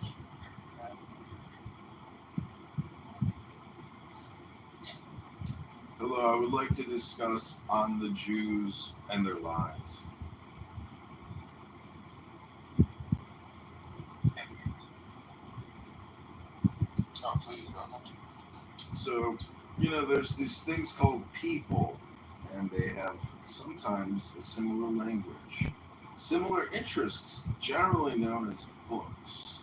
Hello, I would like to discuss on the Jews and their lives. Oh, please go ahead. So, there's these things called people, and they have sometimes a similar language, similar interests, generally known as books.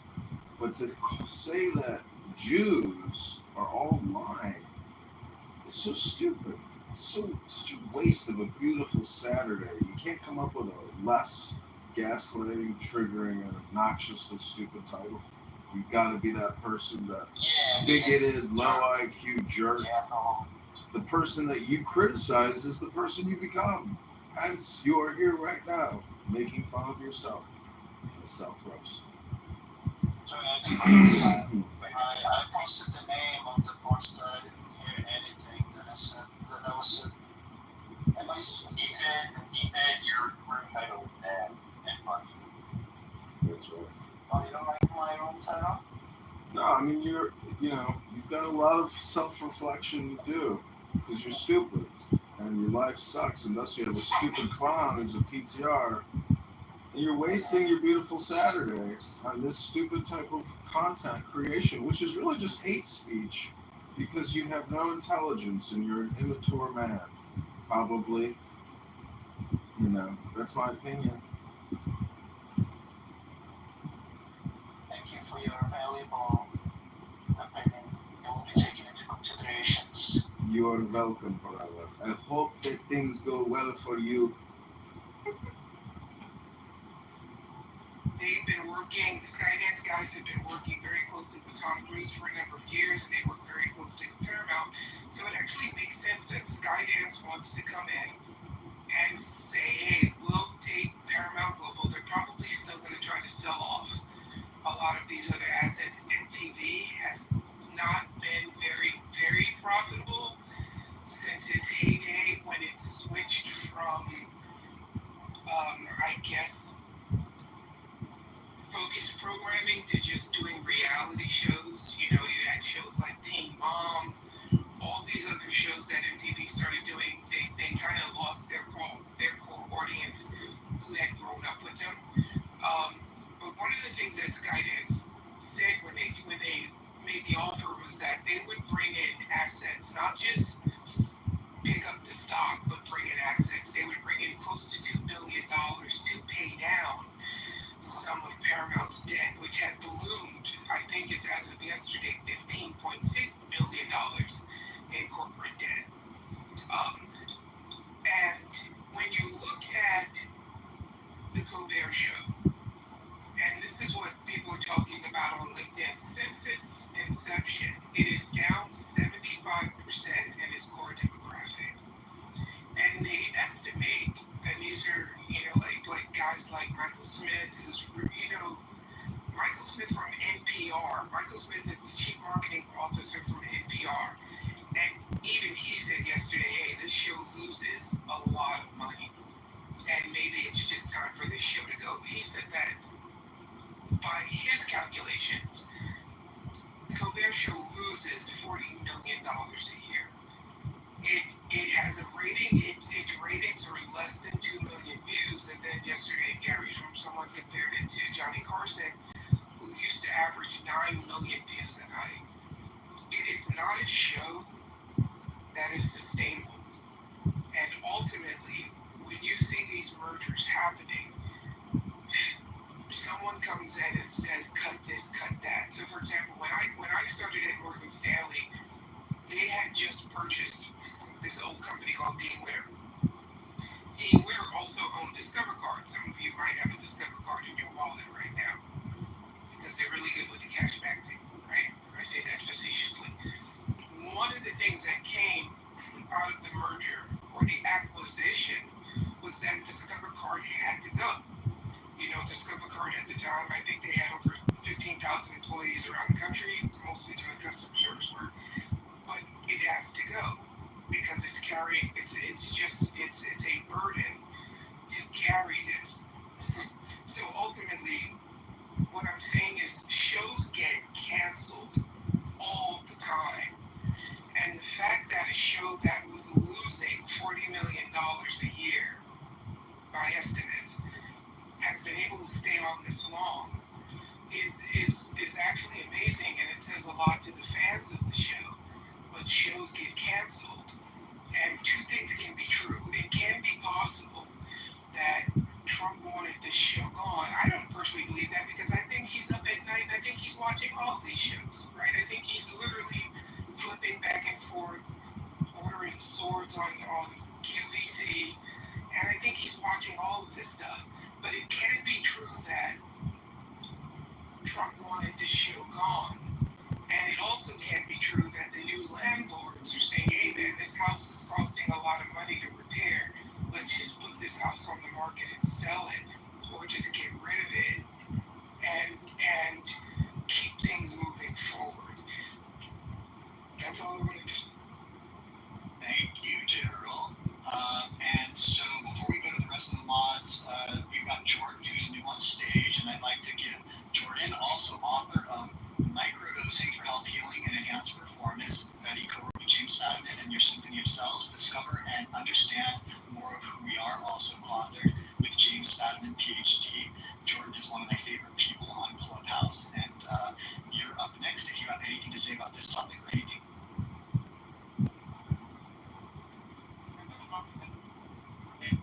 But to say that Jews are all lying is so stupid. It's such a waste of a beautiful Saturday. You can't come up with a less gaslighting, triggering, and obnoxiously stupid title. You've got to be that person, that Yeah, bigoted, low IQ jerk. yeah, no. The person that you criticize is the person you become. Hence, you are here right now, making fun of yourself. A self-roast. So I posted the name of the post that I didn't hear anything that I said. That was it. And he said your title was bad and funny. That's right. Oh, you don't like my own title? No, I mean, you've got a lot of self-reflection to do because you're stupid and your life sucks, and thus you have a stupid clown as a PTR, and you're wasting your beautiful Saturday on this stupid type of content creation, which is really just hate speech because you have no intelligence and you're an immature man. Probably, that's my opinion. Thank you for your valuable opinion. It will be taken into considerations. You are welcome, brother. I hope that things go well for you. They've been working, the Skydance guys have been working very closely with Tom Cruise for a number of years, and they work very closely with Paramount. So it actually makes sense that Skydance wants to come in and say, hey, we'll take Paramount Global. They're probably still going to try to sell off a lot of these other assets. MTV has not been very, very profitable since its heyday when it switched from, I guess, focused programming to just doing reality shows. You had shows like Teen Mom, all these other shows that MTV started doing. They kind of lost their core audience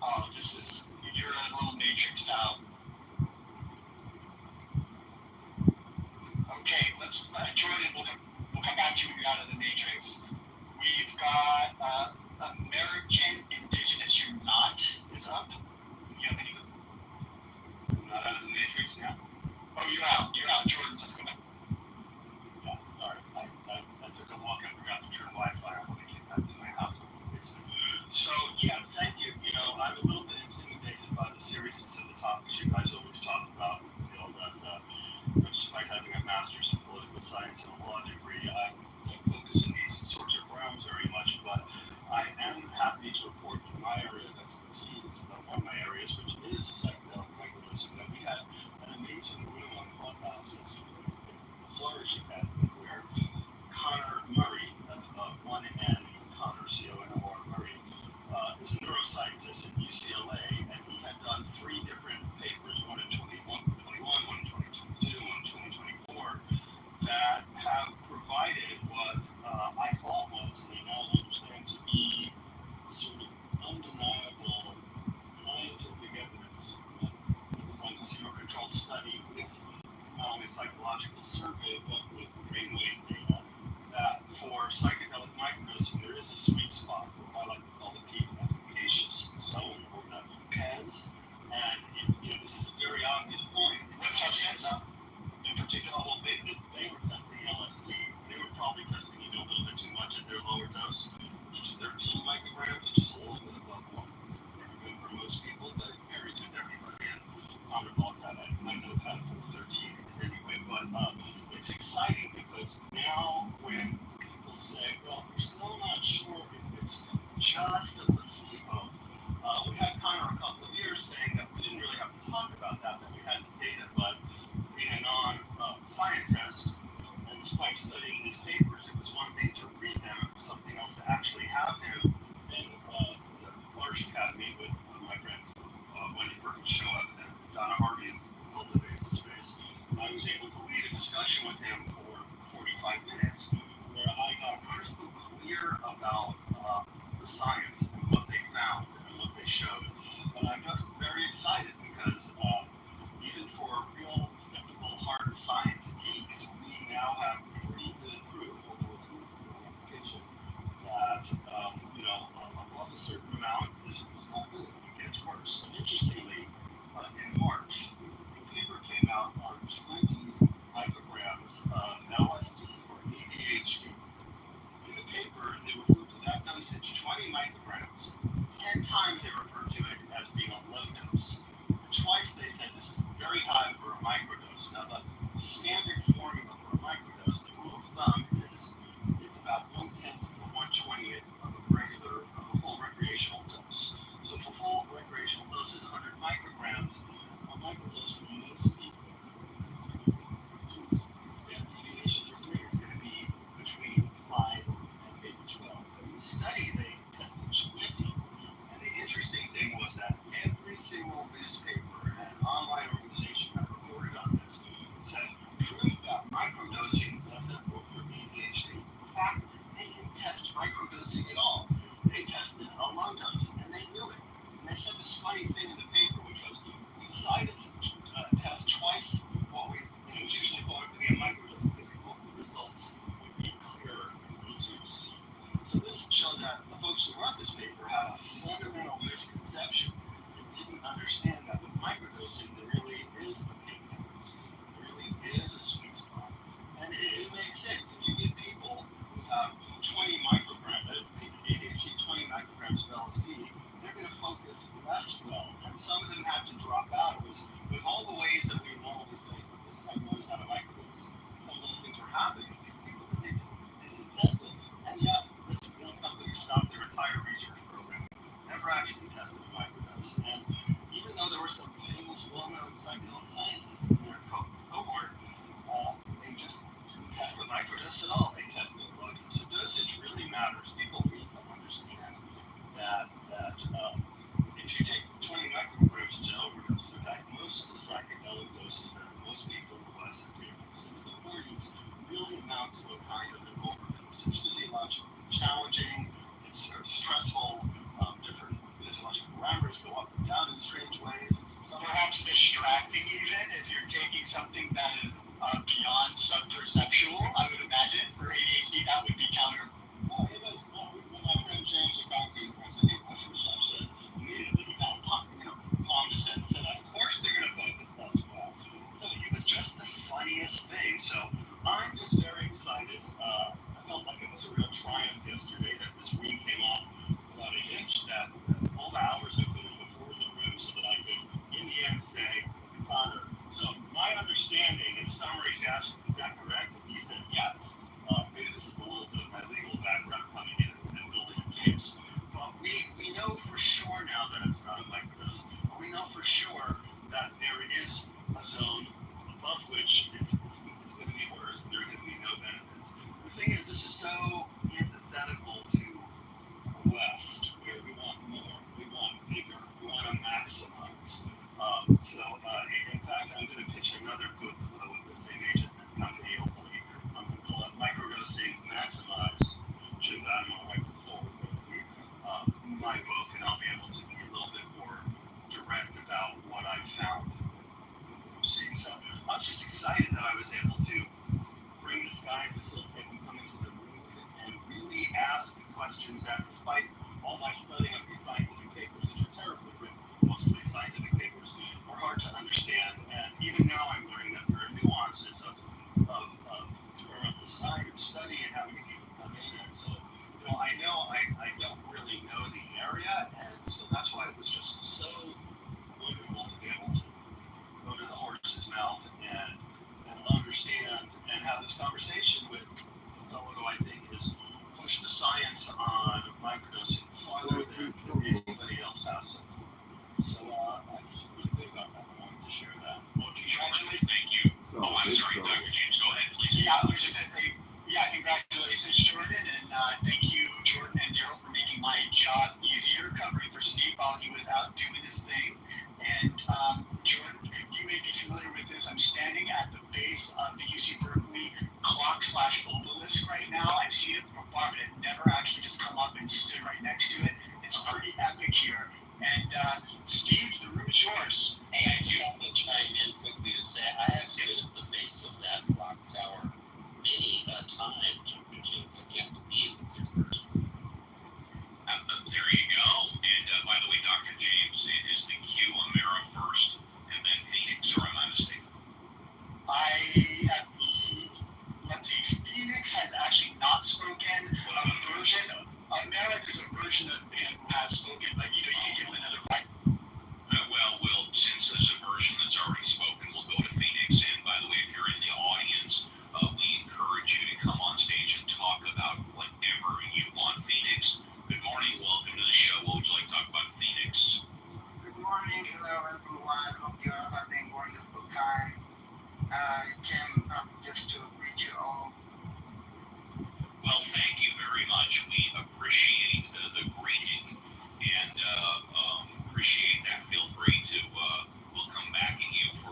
Oh, you're a little matrixed out. Okay, Jordan, we'll come back to you when you're out of the matrix. We've got American Indigenous You're Not is up. You have any? I'm not out of the matrix now. Oh, you're out. Jordan, let's go back. Yeah, sorry. I took a walk and forgot to turn Wi-Fi on when I came back to my house. So, yeah, thank you. You know, I'm a little bit intimidated by the seriousness of the topics you guys always talk about. You know, that despite having a master's in political science and a law degree, I don't focus in these sorts of realms very much, but I am happy to report in my area of expertise, one of my areas, which is psychedelic microdosing, that we had an amazing room on Clubhouse, Flourish Academy, where Connor Murray, that's one N, Connor, C-O-N-O-R Murray, is a neuroscientist at UCLA, and he had done 3 different papers, one in 2021, one in 2022, one in 2024, that have provided what I thought was, and we now understand to be, sort of undeniable scientific evidence. It was on a zero-controlled study with not only psychological survey, but with brainwave data, that for psychedelic microdosing, there is a sweet spot for what I like to call the peak efficacious zone, or the PEZ. And this is a very obvious point. What substance? In particular, well, they were testing LSD. They were probably testing a little bit too much at their lower dose, which is 13 micrograms, which is a little bit above what never good for most people, but it varies with everybody. And I'm about that. I know that for 13 anyway, but it's exciting because now when people say, well, we're still not sure if it's just a placebo. We had Connor a couple of years saying that we didn't really have to talk about that we had the data, but being a non-scientist, and despite studying his papers, it was one thing to read them, it was something else to actually have him in the Flourish Academy with my friends Wendy Perkins show up and Donna Harvey in Cultivate the Space. I was able to lead a discussion with him for 45 minutes where I got crystal clear about the science and what they found and what they showed. And I'm just very excited because even for real skeptical hard science geeks, we now have pretty good proof of verification that above a certain amount, this is not good. It gets worse. And interestingly, in March, a paper came out on 20 micrograms of LSD for ADHD. In the paper, they referred to that dosage, 20 micrograms. 10 times they referred to it as being a low dose. Twice they said this is very high for a microdose. Now, the standard formula for a microdose, the rule of thumb, is it's about 1/10 to 1/20 of a full recreational dose. So for full recreational dose is 100 micrograms. A microdose for most people, standard deviation for 3 is going to be between 5 and maybe 12. In the study, they tested 20. And the interesting thing was that every single newspaper and online organization that reported on this said proof that microdosing doesn't work for ADHD. In fact, they didn't test microdosing at all. They tested a low dose, and they knew it. And they said this funny thing in the paper, which was we decided to test twice what we usually thought it to be a microdose because we thought the results would be clearer and easier to see. So this showed that the folks who wrote this paper had a fundamental misconception and didn't understand that with microdosing there really is a peak difference. There really is a sweet spot. And it makes sense. If you get people who have 20 micrograms, ADHD 20 micrograms of LSD, they're going to focus less well. And some of them have to drop out. It was with all the ways that we normally think this guy knows how to microdose. Some of those things were happening. These people that they didn't test it. And yet, this company stopped their entire research program. Never actually tested a microdose. And even though there were some famous, well-known psychedelic scientists in their cohort, they just didn't test the microdose at all. They tested the low dose. So dosage really matters. People need to understand that if you take 20 micrograms, it's an overdose. In fact, most of the psychedelic doses that most people in the West have taken since the 40s really amount to a kind of an overdose. It's physiologically challenging, it's very stressful, different physiological numbers go up and down in strange ways. Perhaps distracting even if you're taking something that is beyond subperceptual. I would imagine for ADHD that would be counter. Well, it is. When my friend James was talking, I said, "Hey, what's your son said?" Immediately he kind of calmed his head and said, "Of course they're going to focus us well." So it was just the funniest thing. So I'm just very excited. I felt like it was a real triumph yesterday that this room came off without a hitch. That all the hours I put in before the room so that I could, in the end, say Connor. So my understanding, in summary, Josh, is that correct? He said yes. Maybe this is a little bit of my legal background coming in and building a case. But we know for sure now that it's not a microdose. We know for sure that there is a zone above which it's going to be worse. There are going to be no benefits. The thing is, this is so antithetical to the West, where we want more, we want bigger, we want to maximize. In fact, I'm going to pitch another book with the same agent company, hopefully. I'm going to call it Microdosing Maximized. Should that on my forward my book, and I'll be able to be a little bit more direct about what I found. So I was just excited that I was able to bring this guy, facilitate him coming to the room, and really ask questions that, despite all my studying of these scientific papers, which are terribly written, mostly scientific papers, are hard to understand. And even now I'm learning that there are nuances of experimental science study and having people come in. And so, I know I don't really know the area, and so that's why it was just so wonderful to be able to go to the horse's mouth and understand and have this conversation with a fellow who I think has pushed the science on microdosing farther than anybody else has. So I just really think about that. I wanted to share that. Well, congratulations. Thank you. So, Oh, I'm sorry, Dr. James. Go ahead, please. Congratulations, Jordan, and thank you, Jordan and Daryl, for making my job easier covering for Steve while he was out doing his thing. And Jordan, you may be familiar with this. I'm standing at the base of the UC Berkeley clock/obelisk right now. I've seen it from afar, but I've never actually just come up and stood right next to it. It's pretty epic here. And Steve, the room is yours. Hey, I just want to chime in quickly to say I have stood at the base of that clock tower many times, Dr. James. I can't believe it's in person. There you go. And by the way, Dr. James, it is the Q Amera first, and then Phoenix, or am I mistaken? Let's see, Phoenix has actually not spoken. A version of Amera, there's a version of him who has spoken, but you can give him another right. Since there's a version that's already spoken, we'll go to Phoenix. And by the way, if you're in the audience, we encourage you to come on stage and talk about whatever you want. Phoenix, good morning. Welcome to the show. What would you like to talk about, Phoenix? Good morning. Hello, everyone. Hope you're having a wonderful time. I came up just to greet you all. Well, thank you very much. We appreciate the greeting and appreciate that. Feel free to, we'll come back at you for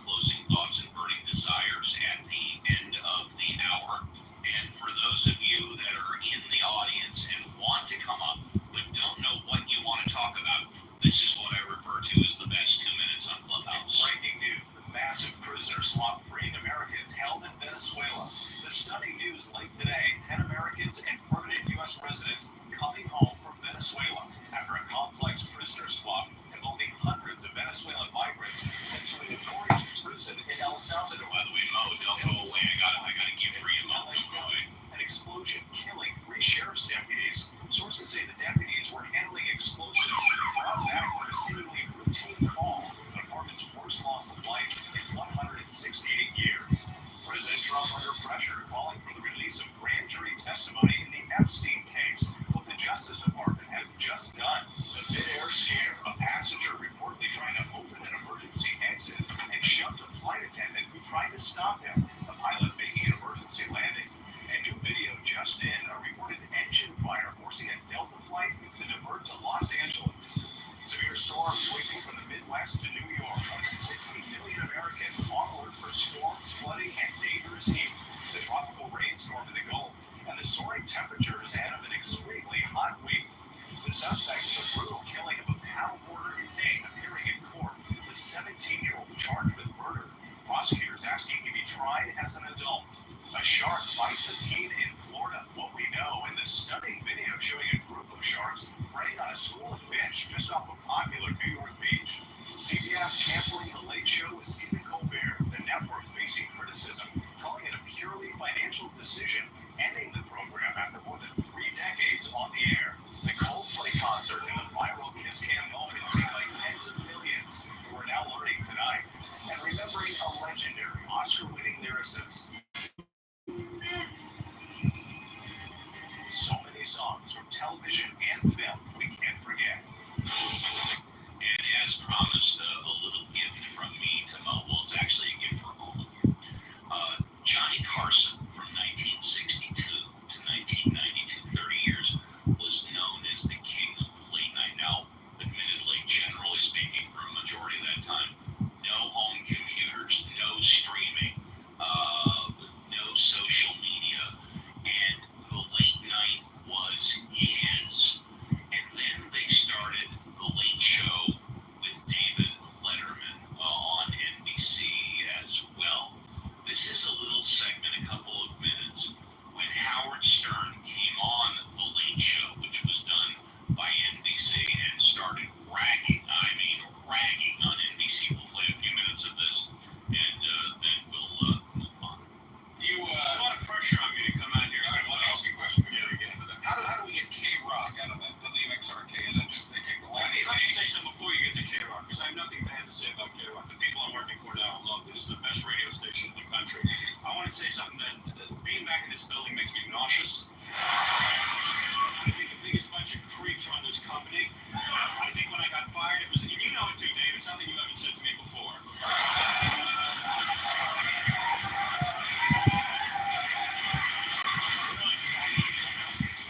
closing thoughts and burning desires at the end of the hour. And for those of you that are in the audience and want to come up but don't know what you want to talk about, this is what I refer to as the best 2 minutes on Clubhouse. Breaking news: the massive prisoner swap freeing Americans held in Venezuela. The stunning news late today: 10 Americans and permanent U.S. residents coming home from Venezuela after a complex prisoner swap involving hundreds of Venezuelan migrants sent to a notorious prison in El Salvador. By the way, Mo, don't go away. I gotta give for you, Mo. Don't go away. An explosion killing 3 sheriff's deputies. Sources say the deputies were handling explosives brought back from a Ranch, just off of popular New York Beach. CBS canceling The Late Show with Stephen Colbert, the network facing criticism, calling it a purely financial decision, ending the program after more than 3 decades on the air. The Coldplay concert and the viral Kiss Cam moment seemed like tens of millions who are now learning tonight. And remembering a legendary Oscar-winning lyricist. So many songs from television and film we can't forget. And as promised, a little gift from me to Mo. Well, it's actually a gift for all of you. Johnny Carson from 1962 to 1992, 30 years, was known as the king of late night. Now, admittedly, generally speaking, for a majority of that time, no home computers, no streaming, no social media, and the late night was his. And then they started the Late Show with David Letterman on NBC as well. This is a little segment, a couple of minutes, when Howard Stern came on the Late Show, which was done by NBC, and started ragging on NBC. We'll play a few minutes of this, and then we'll move on. You, a lot of pressure on me to come out here. I want to ask you a question before we get into that. How do we get K-Rock out of that WXRK? Is that just they take the line? Let me say something before you get to K-Rock, because I have nothing bad to say about K-Rock. The people I'm working for now love this. This is the best radio station in the country. I want to say something that being back in this building makes me nauseous. I think the biggest bunch of creeps run this company. I think when I got fired, it was, and you know it too, Dave, it's something you haven't said to me before.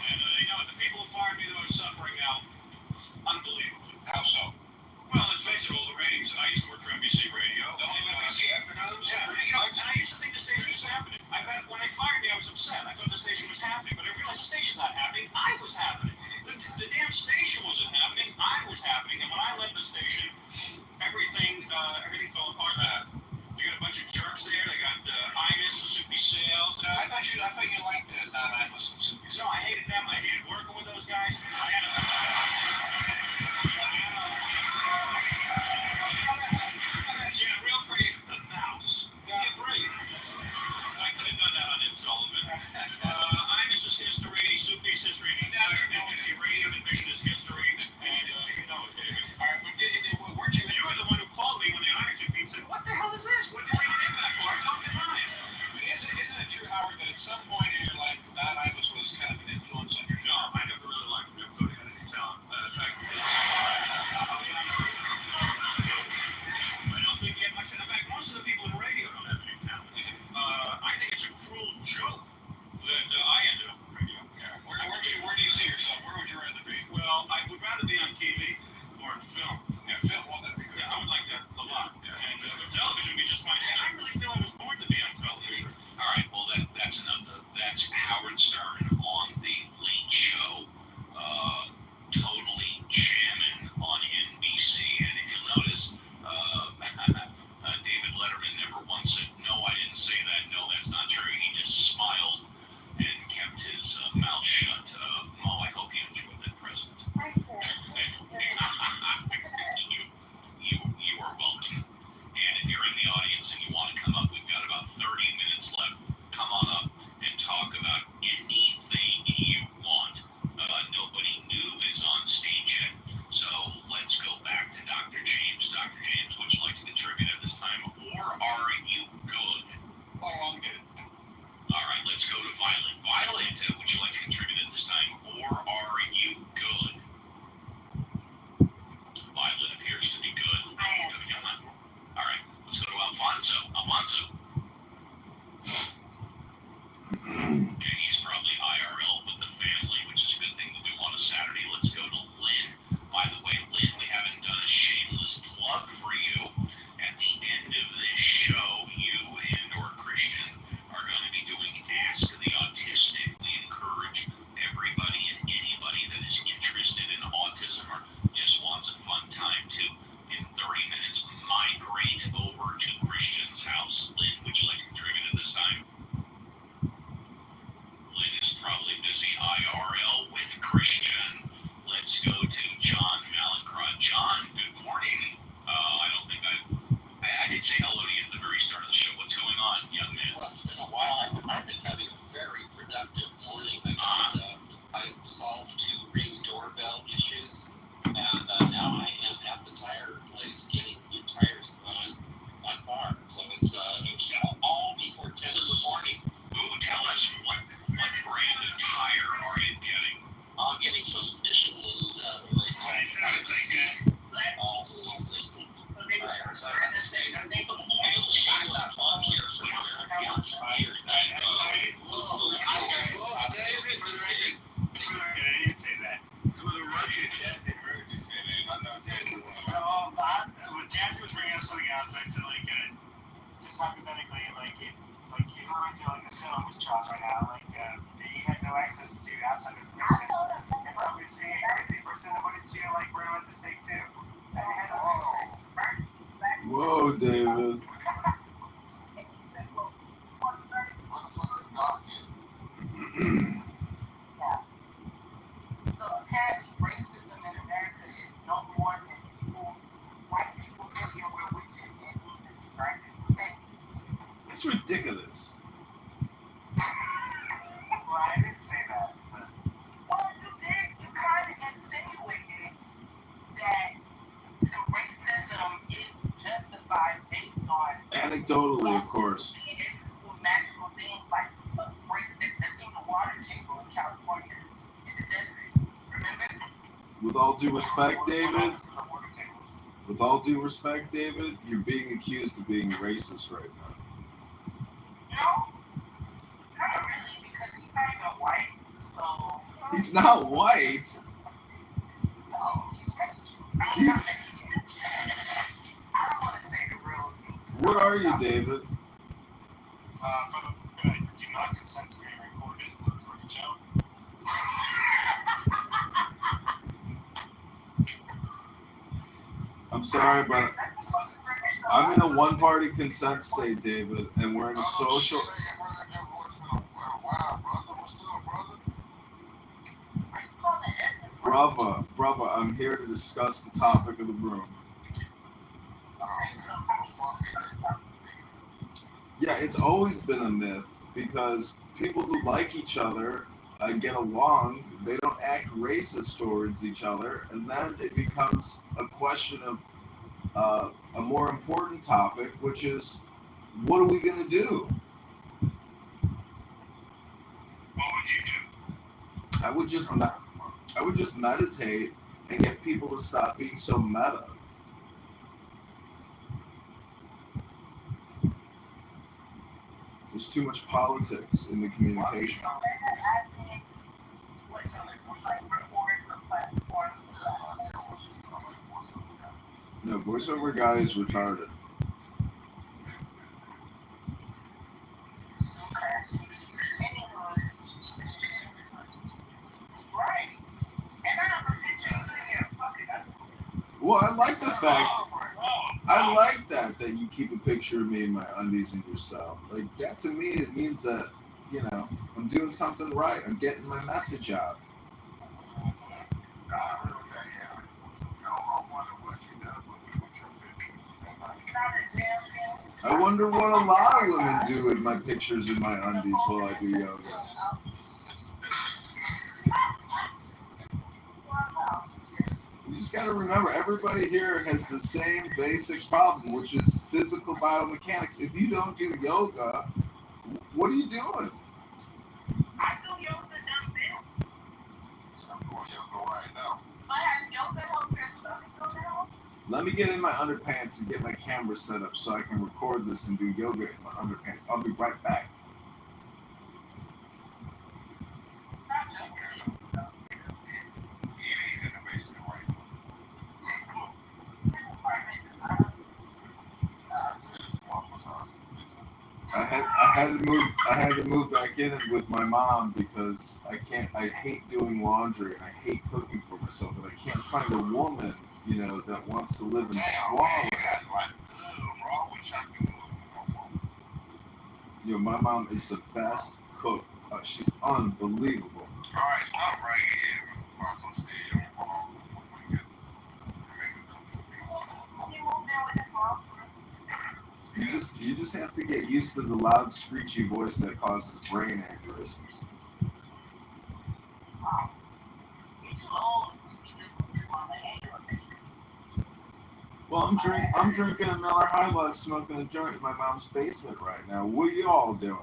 And they know it. The people who fired me, though, are suffering now unbelievably. How so? Well, let's face it, all the ratings. I used to work for NBC Radio. The only NBC afternoons? Yeah, and I used to think the station was happening. When they fired me, I was upset. I thought the station was happening. like you were into like a cinema trials right now, like you had no access to outside information. And so we're seeing 50% of what it's like around the state too. And we had Whoa, David. So apparently racism in America is no more than white people live here where we live in England, right? It's ridiculous. well, I didn't say that. But... Well, you did. You kind of insinuated that the racism is justified based on Anecdotally, of course. magical things like the water table in California is a desert. Remember? With all due respect, David. With all due respect, David, you're being accused of being racist right now. No, not really, because he's not even white. So He's not white. no, he's Mexican. I mean, not Mexican. I don't want to say the real thing. What are you, David? For the good, do not consent to being recorded for the show. I'm sorry, but I'm in a one-party consent state, David, and we're in a social... Brother, I'm here to discuss the topic of the room. Yeah, it's always been a myth because people who like each other get along, they don't act racist towards each other, and then it becomes a question of a more important topic, which is, what are we going to do? What would you do? I would just meditate and get people to stop being so meta. There's too much politics in the communication. No, voiceover guy is retarded. Well, I like the fact. I like that you keep a picture of me in my undies in your cell. Like that to me, it means that I'm doing something right. I'm getting my message out. I wonder what a lot of women do with my pictures in my undies while I do yoga. You just got to remember, everybody here has the same basic problem, which is physical biomechanics. If you don't do yoga, what are you doing? I do yoga down there. I'm doing yoga right now. I have yoga help your stomach go down. Let me get in my underpants and get my camera set up so I can record this and do yoga in my underpants. I'll be right back. I had to move back in with my mom because I hate doing laundry and I hate cooking for myself, and I can't find a woman, that wants to live in squalor. My mom is the best cook. She's unbelievable. Alright, stop right here. You just have to get used to the loud, screechy voice that causes brain aneurysms. Well, I'm drinking a Miller High Life, smoking a joint in my mom's basement right now. What are you all doing?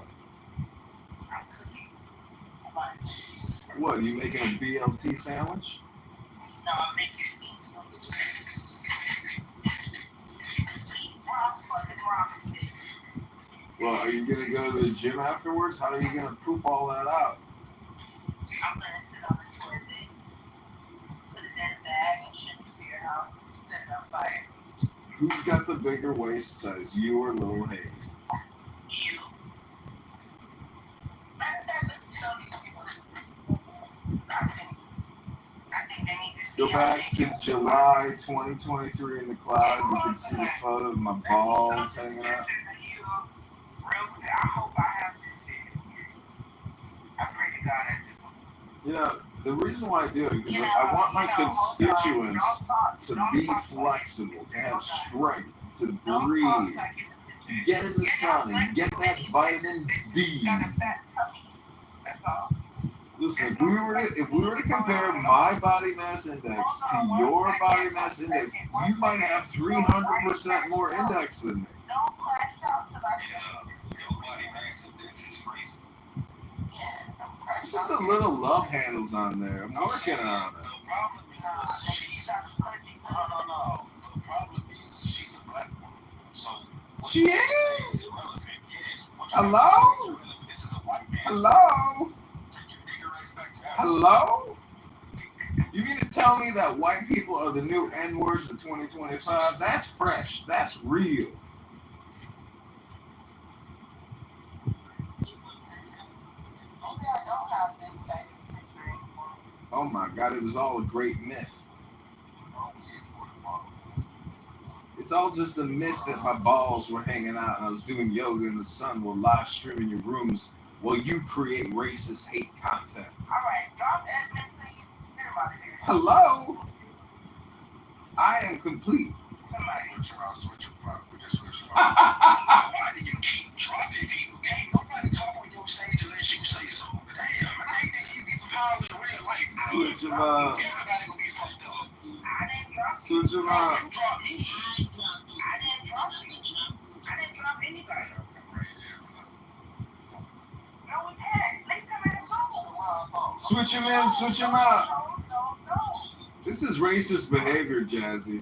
What, are you making a BLT sandwich? No, I'm making Well, are you going to go to the gym afterwards? How are you going to poop all that out? I'm going to sit on the toilet, put it in a bag, and ship it to your house, set it on fire. Who's got the bigger waist size, you or Lil Hayes? You. go back to July 2023 in the cloud, you can see the photo of my balls hanging out. I hope I have this shit. I pray to God I do. You know, the reason why I do it is because I want my constituents to be flexible, to have strength, to breathe, to get in the sun and get that vitamin D. Listen, if we were to compare my body mass index to your body mass index, you might have 300% more index than me. There's just a little love handles on there. I'm working on it. The problem is she's no. The problem is she's a black woman. So She is. is irrelevant. Yes. Hello? This is a white man. Hello? Take your nigger ass back to Africa. Hello? You mean to tell me that white people are the new N-words of 2025? That's fresh. That's real. Oh my God, it was all a great myth. It's all just a myth that my balls were hanging out and I was doing yoga in the sun while live streaming your rooms while you create racist hate content. Alright, drop that myth thing. Get him out of here. Hello? I am complete. Why do you keep dropping people? Can't nobody talk on your stage unless you say so. Damn, I hate this. You be some power in real life. Switch them up. Everybody gonna be fucked up. I didn't drop Switch them up. You drop me. I didn't drop anybody. No, we didn't. Leave them in the room. Switch them in, switch them up. No. This is racist behavior, Jazzy.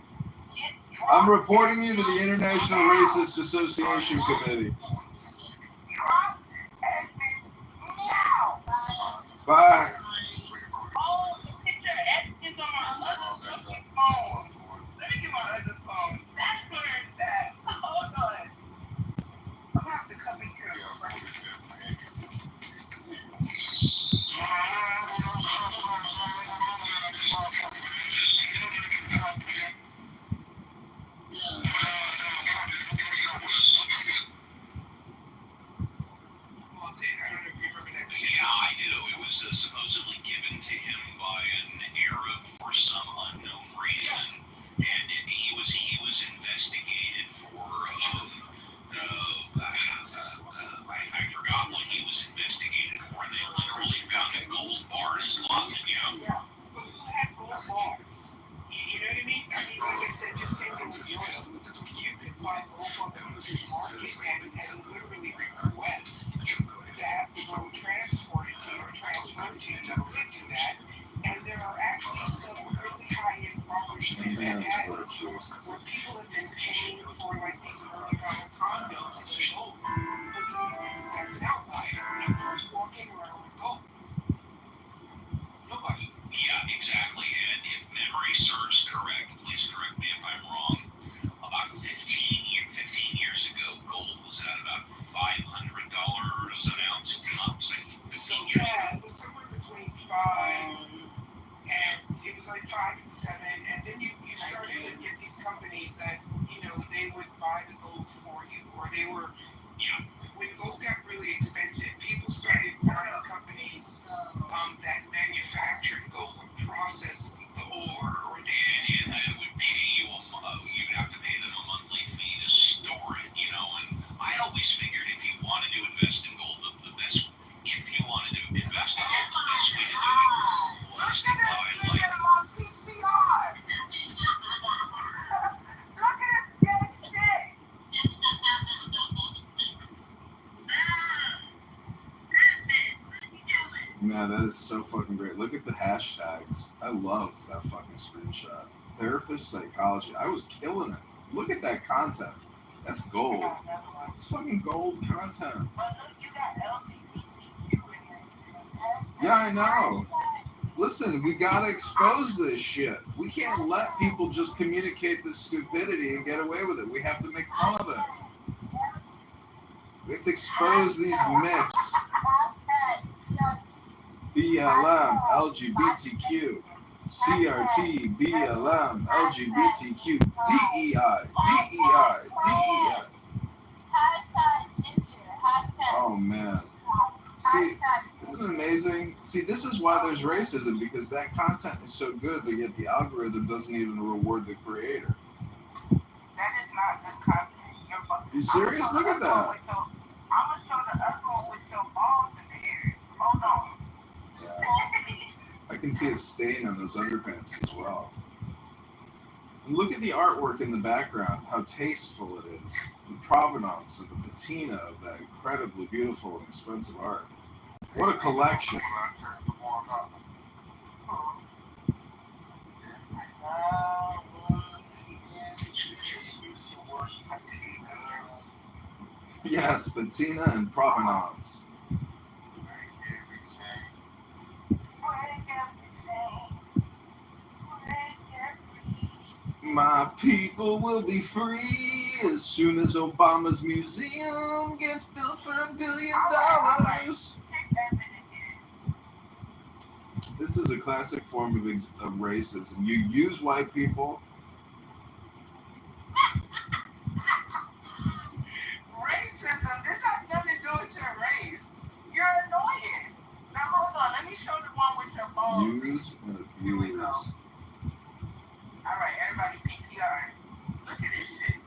I'm reporting you to the International Racist Association Committee. Bye. Oh, the picture of X is on my other fucking phone. Let me get my other phone. That's where it's at. Hold on. I'm gonna have to come in here. Yeah, I do. It was supposedly given to him by an Arab for some unknown reason, and he was investigated for. I forgot what he was investigated for. They literally found a gold bar in his closet. Yeah. But who has gold bars? You know what I mean? Like I said, just same thing with yours. You could buy gold on the market and literally request to have the gold transported to you or transferred to you. You could do that. And there are actually some really high-end properties in Manhattan where people have been paying for like these $1,000,000 condos and gold. That's an outlier. Who's walking around with gold? Nobody. Yeah, exactly. And if memory serves correct, please correct me if I'm wrong. About 15 years ago, gold was at about $500 an ounce tops. I think 15 years ago. Yeah, it was somewhere between 5 and it was like 5 and 7, and then you started to get these companies that they would buy the gold for you, or they were when gold got really expensive, people started buying companies that manufactured gold and processed the ore, or And it would pay you you'd have to pay them a monthly fee to store it, and I always figured if you wanted to invest in gold, the best, if you wanted to invest in gold, the best way to do it was to buy like. Man, that is so fucking great. Look at the hashtags. I love that fucking screenshot. Therapist psychology. I was killing it. Look at that content. That's gold. It's fucking gold content. Yeah, I know. Listen, we gotta expose this shit. We can't let people just communicate this stupidity and get away with it. We have to make fun of it. We have to expose these myths. BLM, LGBTQ. CRT, BLM, LGBTQ, DEI, DEI, DEI. Oh man. See, isn't it amazing? See, this is why there's racism, because that content is so good, but yet the algorithm doesn't even reward the creator. That is not good content. You serious? Look at that. I'm gonna show the other one with your balls in the air. Hold on. Yeah. I can see a stain on those underpants as well. And look at the artwork in the background, how tasteful it is. The provenance and the patina of that incredibly beautiful and expensive art. What a collection. Yes, patina and provenance. My people will be free as soon as Obama's museum gets built for $1 billion. This is a classic form of racism. You use white people. Racism? This has nothing to do with your race. You're annoying. Now hold on. Let me show the one with your balls. Use and abuse. Here we go. All right, everybody, PTR. Look at this shit.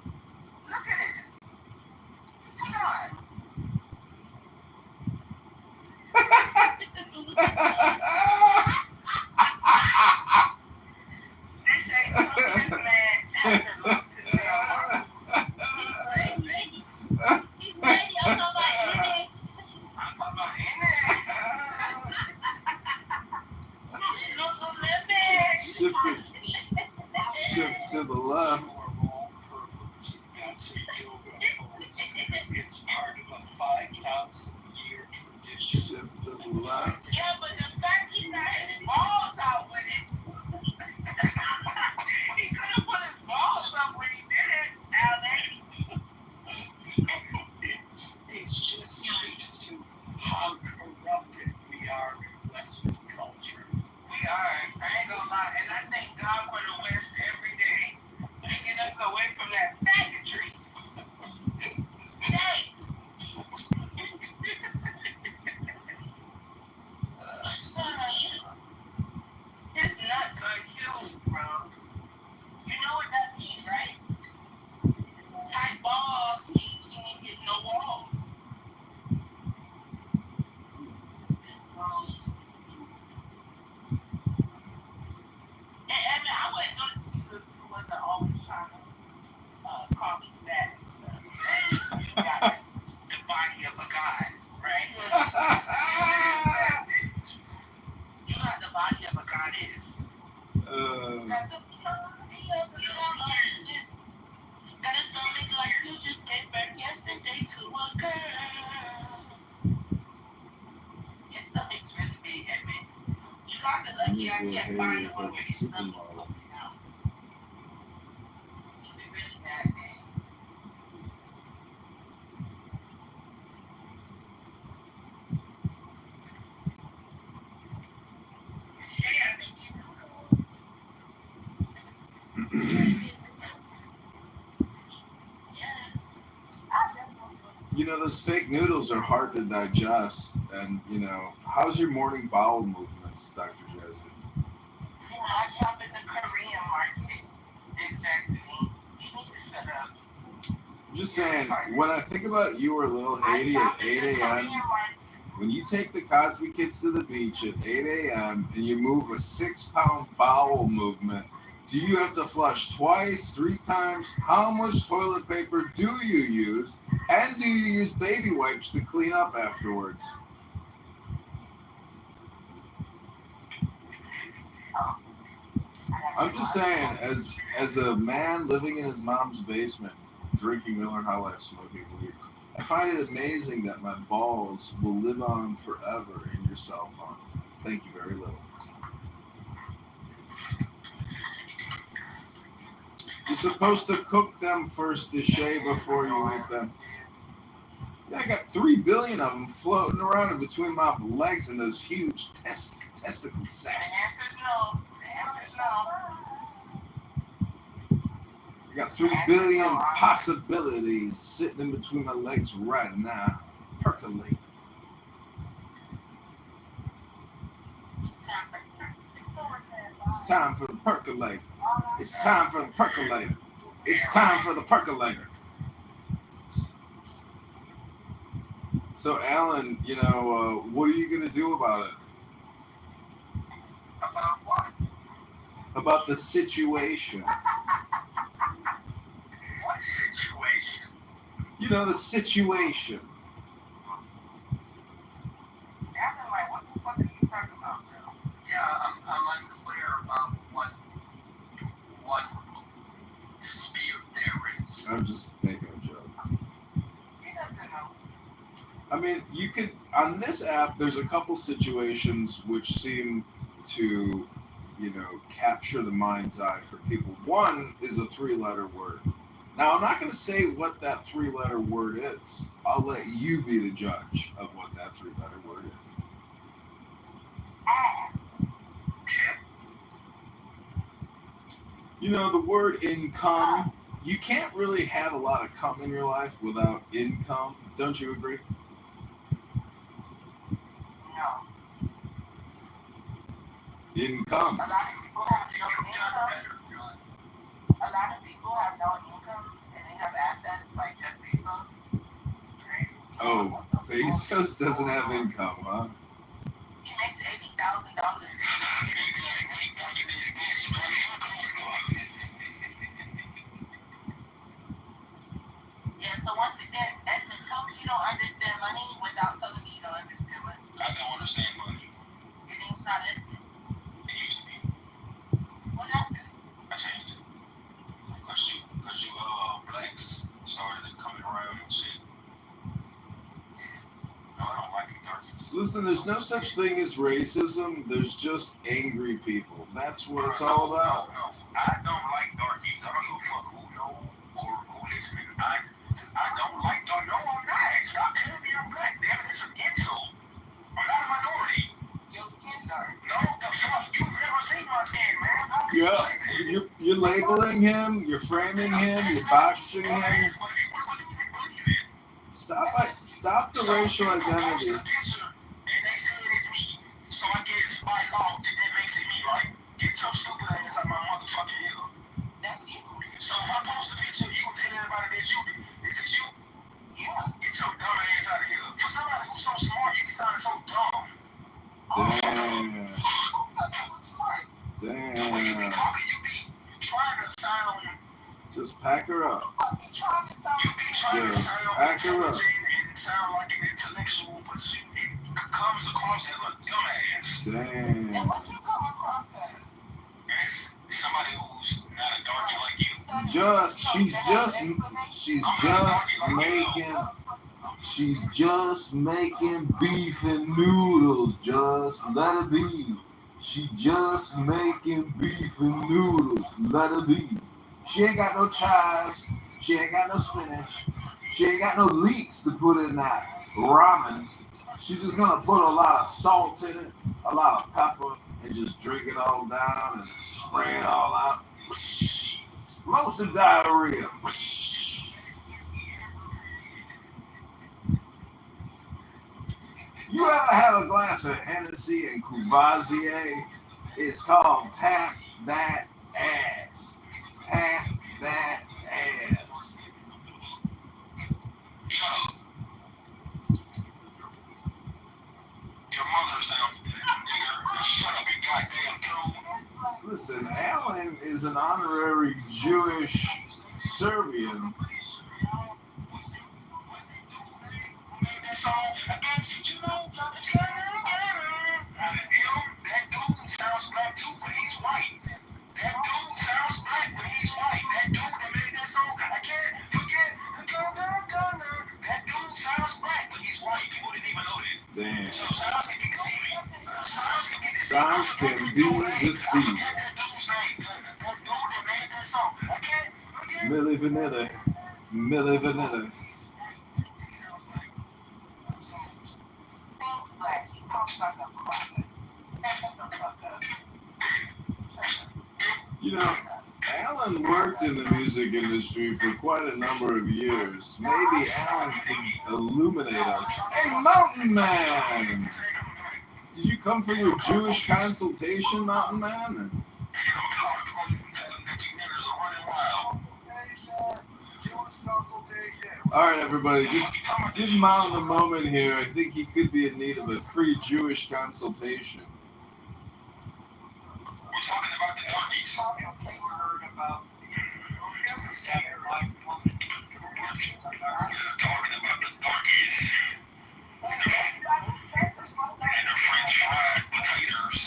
Look at this. PTR. This ain't this man after look to them. He's ready. I'm talking about eating. I'm talking about in it. Lululemon. Shift to the left. It's part of a 5,000-year tradition. Shift to the left. Yeah, but the fact he got his balls out with it. He could have put his balls up when he did it, Alex. It just speaks to how corrupted we are in Western culture. We are. I ain't gonna lie. And I thank God for the West every day. Taking us away from that faggotry. Hey! His nuts are huge, bro. You know what that means, right? Tight balls means he ain't get no walls. And I mean, I wouldn't go to you wasn't always trying to call me back. You got the body of a god, right? You got the body of a goddess. Got the body of a goddess. Got a stomach like you just gave birth yesterday to a girl. Your stomach's really big, admit. You got the lucky I can't find the one where your stomach's poking out. You be really bad, man. You know, those fake noodles are hard to digest. And, you know, how's your morning bowel movements, Dr. Jazzy? I shop in the Korean market. Exactly. You need to shut up. I'm just saying, when I think about you or little Haiti at 8 a.m., when you take the Cosby kids to the beach at 8 a.m. and you move a 6-pound bowel movement, do you have to flush twice, 3 times? How much toilet paper do you use? And do you use baby wipes to clean up afterwards? I'm just saying, as a man living in his mom's basement, drinking Miller High Life, smoking weed, I find it amazing that my balls will live on forever in your cell phone. Thank you very little. You're supposed to cook them first to shave before you eat them. Yeah, I got 3 billion of them floating around in between my legs and those huge testicle sacks. The answer is no. The answer I got 3 billion possibilities sitting in between my legs right now. Percolate. It's time for the percolate. It's time for the percolator. It's time for the percolator. So, Alan, what are you going to do about it? About what? About the situation. What situation? The situation. After, like, what the fuck are you talking about, bro? Yeah, I'm unclear about what dispute there is. I'm just making a joke. He doesn't know. I mean, you could, on this app, there's a couple situations which seem to, capture the mind's eye for people. One is a 3-letter word. Now, I'm not going to say what that 3-letter word is. I'll let you be the judge of what that 3-letter word is. The word income, you can't really have a lot of cum in your life without income. Don't you agree? No. Income. A lot of people have no income. A lot of people have no income and they have assets like Jeff Bezos. Oh, Bezos doesn't have income, huh? He makes $80,000. Yeah, so once again, Edmund, tell me you don't understand money without telling me you don't understand money. I don't understand money. Your name's not Edmund. It used to be. What happened? I changed it. Because you blacks started coming around and shit. No, I don't like it, darkies. Listen, there's no such thing as racism. There's just angry people. That's what it's all about. No. I don't like darkies. I don't give a fuck who know or who listen. I don't like dark. No, I'm not. Stop telling me I'm black. Damn it, it's an insult. I'm not a minority. Your skin dark. No, the fuck? You've never seen my skin, man. How can Yeah, you say that? you're labeling him. You're framing him. You're boxing him. What do you believe in? Stop the racial identity. And they say it is me. So I guess by law, that makes it me, right? Get your stupid ass out my motherfucking ear. That's you. So if I post a picture, you can tell everybody that you. Is it you? Yeah. Get your dumb ass out of here. For somebody who's so smart, you be sounding so dumb. Damn. The way you be talking, you be trying to sound. Just pack her up. You be trying to Just sound pack her up. intelligent and sound like an intellectual, but it comes across as a dumbass. Damn. And what you come across as? As somebody who's not a darky like you. She's just making beef and noodles. Just let it be. She just making beef and noodles. Let it be. She ain't got no chives. She ain't got no spinach. She ain't got no leeks to put in that ramen. She's just gonna put a lot of salt in it, a lot of pepper, and just drink it all down and spray it all out. Explosive diarrhea. You ever have a glass of Hennessy and Courvoisier? It's called Tap That Ass. Tap that ass. Your mother sound nigga. Shut up, you goddamn dude. Listen, Alan is an honorary Jewish Serbian. That song, you know, that dude sounds black too, but he's white. That dude sounds black, but he's white. That dude that made that song, I can't forget. That dude sounds black, but he's white. People didn't even know that. Damn. So sounds can be deceiving. Sounds can be deceiving. That dude that made that song, I can't forget. Milli Vanilli. Milli Vanilli. You know, Alan worked in the music industry for quite a number of years. Maybe Alan could illuminate us. Hey, Mountain Man! Did you come for your Jewish consultation, Mountain Man? All right, everybody, just give Mountain a moment here. I think he could be in need of a free Jewish consultation. We're talking about the darkies. Heard about Talking about the darkies. And their French fried potatoes.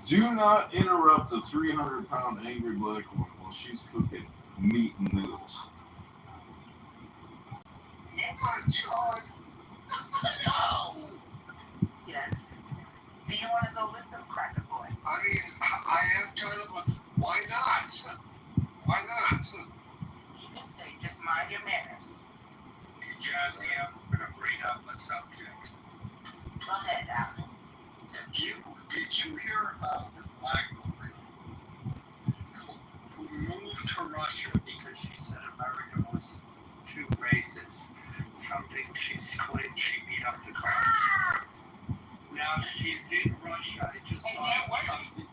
Do not interrupt a 300-pound angry black woman while she's cooking meat and noodles. Yes. Do you want to go with them, Cracker Boy? I mean, I am kind of a. Why not? Why not? You just say, just mind your manners. Jazzy, I'm gonna bring up a subject. Go ahead, Alan. Did you hear about the black woman who moved to Russia because she said America was too racist? Something she claimed she beat up the Kurds. Now she's in Russia. I just saw something.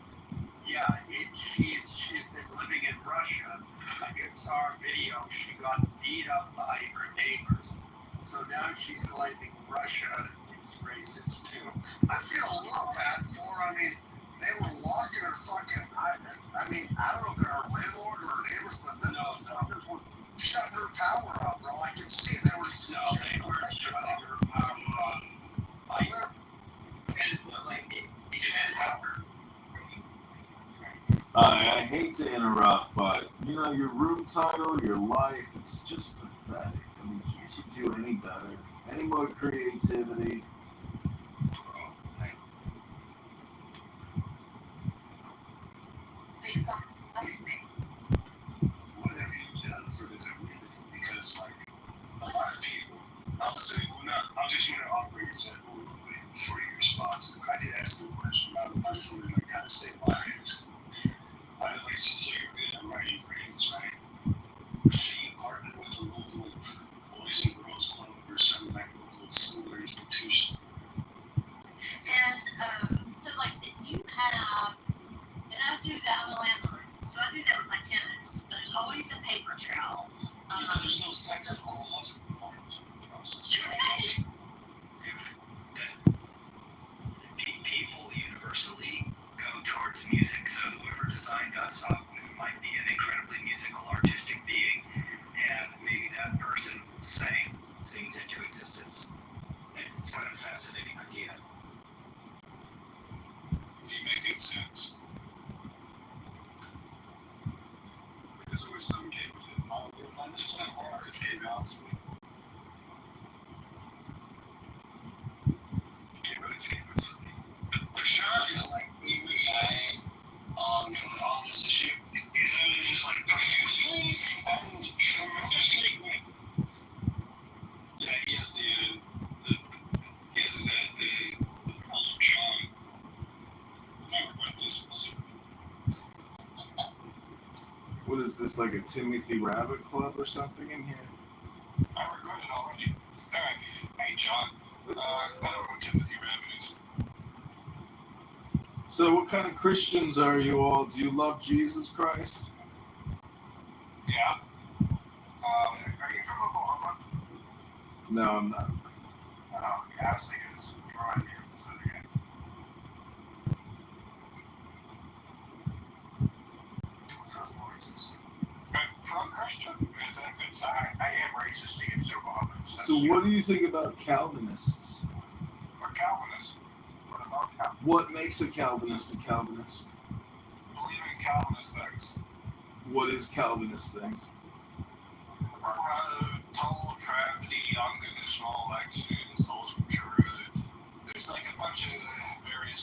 Yeah, she's been living in Russia. I just saw a video. She got beat up by her neighbors. So now she's claiming Russia is racist too. I feel a little bad more. I mean, they were locking her fucking. I mean, I don't know if they're her landlord or her neighbors, but then the fuckers were shutting her power off, bro. I can see they were. No, they were shutting her power off. I hate to interrupt, but you know your room title, your life, it's just pathetic. I mean, can't you do any better? Any more creativity? Based on everything. What have you done for the community? Because, like, a lot of people, I'll say, well, not, I'll just want to offer you a sample before you respond to it. I did ask you a question. I just want to kind of say why I asked. I like to say you're good at writing grants, right? She partnered with a local Boys and Girls Club or some like local school or institution. And so like you have, and I do that, I'm a landlord, so I do that with my tenants. There's always a paper trail. There's no sex in all process. People universally go towards music, so whoever designed us might be an incredibly musical, artistic being, and maybe that person sang things into existence. And it's kind of a fascinating idea. You make good sense. There's always some game with it. It's not hard. It's game out. The shot is like on this issue. Is it just like profusely and tremendously? Yeah, he has his Elton John. I regret this. What is this, like a Timothy Rabbit Club or something in here? I regret it already. Alright. Hey, John. I don't know what Timothy Rabbit is. So what kind of Christians are you all? Do you love Jesus Christ? Yeah. Are you from Oklahoma? No, I'm not. Oh, yeah, I was thinking it's right here. So, yeah. Sounds racist. But from Christian, is that a good sign? I am racist against Oklahomans. So what do you think about Calvinists? We're Calvinists. What about Calvinists? What makes a Calvinist a Calvinist? Believe in Calvinist things. What is Calvinist things? Total depravity, unconditional election, social truth. There's like a bunch of various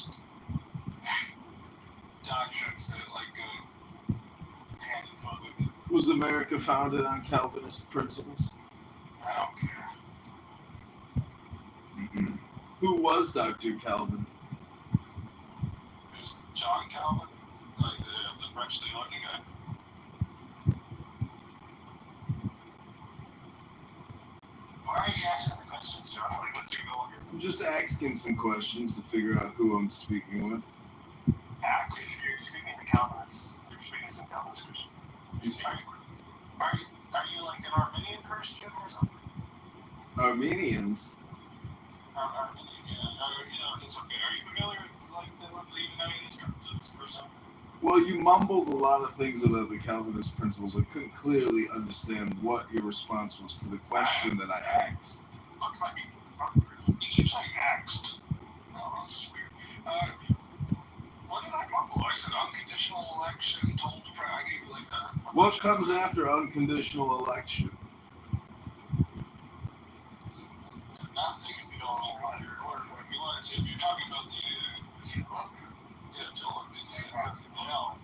doctrines that like go hand in foot with it. Was America America founded on Calvinist principles? I don't care. Who was Dr. Calvin? There's John Calvin, like the French theologian guy. Why are you asking the questions, John? Like, what's your goal here? I'm just asking some questions to figure out who I'm speaking with. If you're speaking to Calvinists, you're speaking to some Calvinist Christian. Are you like an Arminian Christian or something? Armenians? Arminian, yeah. It's okay. Are you familiar with like the believing any of these concepts or something? Well, you mumbled a lot of things about the Calvinist principles. I couldn't clearly understand what your response was to the question that I asked. You keep saying asked. Oh, this is weird. What did I mumble? I said unconditional election, told to pray. I gave you like that. What comes after unconditional election? Nothing if you don't want your order. If you want to, if you're talking about tell me.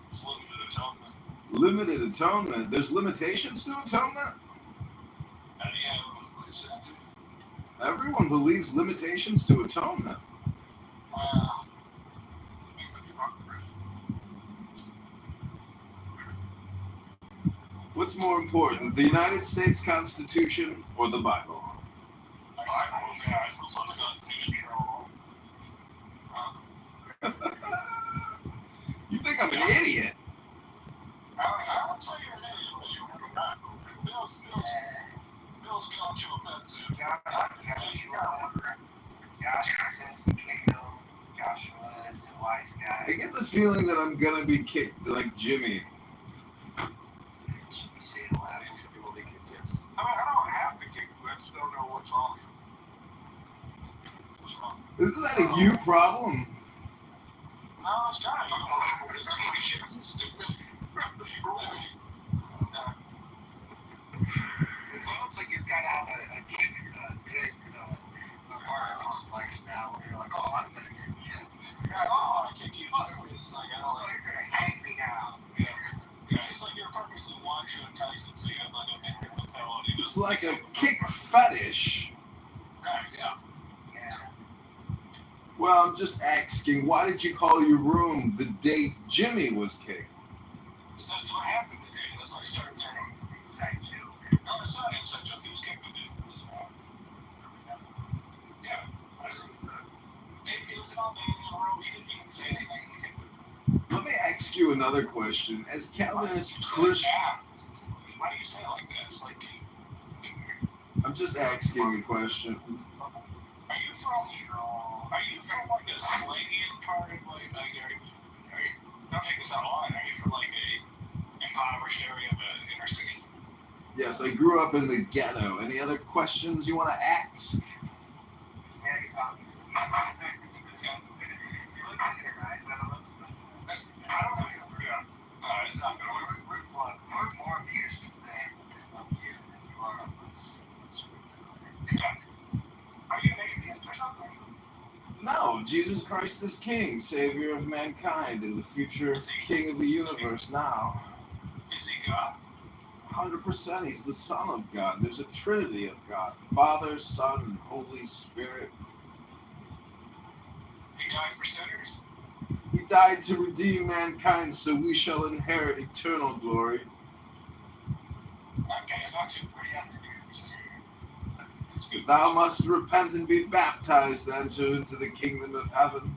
It's limited atonement. Limited atonement? There's limitations to atonement? Everyone believes limitations to atonement. What's more important, the United States Constitution or the Bible? You think I'm an idiot? I would say you're an idiot, but you can go back. Bill's got you offensive. Joshua is a wise guy. I get the feeling that I'm gonna be kicked like Jimmy. You say it loud, people think it is. I don't have to kick you, I just don't know what's wrong. Isn't that a you problem? No, it's kind of you. This TV shit is stupid. It sounds like you've got to have a big life now where you're like, oh, I'm going to get you. Oh, I kick you. It's like, I don't like, you're going to hang me now. Yeah, it's like you're purposely watching Tyson, so you have like a big mentality. It's like a kick fetish. Right, yeah. Well, I'm just asking, why did you call your room the day Jimmy was kicked? That's what happened today. That's why I started saying inside joke. No, it's not an inside joke. He was kicked today. Yeah. It was all day in a row. He didn't even say anything. Let me ask you another question. As Calvinist Christian, Why do you say it like that? It's like, I'm just asking a question. Are you from like a Slavian part of like don't take this out a lot. Are you from like a impoverished area of an inner city? Yes, I grew up in the ghetto. Any other questions you want to ask? Yeah, he's obviously. I don't know. Yeah. It's not going to work. We're more abused of you than you are of us. Are you an atheist or something? No, Jesus Christ is King, Savior of mankind, and the future King of the universe now. Is he God? 100%, he's the Son of God. There's a Trinity of God, Father, Son, and Holy Spirit. He died for sinners? He died to redeem mankind so we shall inherit eternal glory. Okay, it's not too pretty after Thou must repent and be baptized to enter into the kingdom of heaven.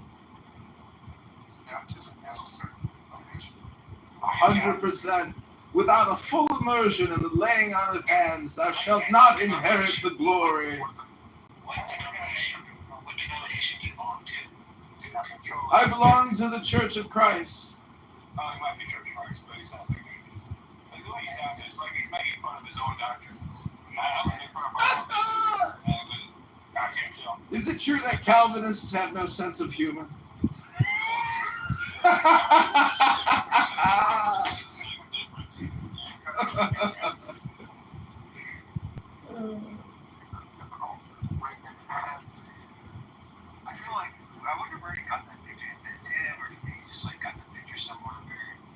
100%. Without a full immersion in the laying on of hands, thou shalt not inherit the glory. I belong to the Church of Christ. Oh, he might be Church of Christ, but he sounds like the way he sounds, it's like he's making fun of his own doctrine. Is it true that Calvinists have no sense of humor?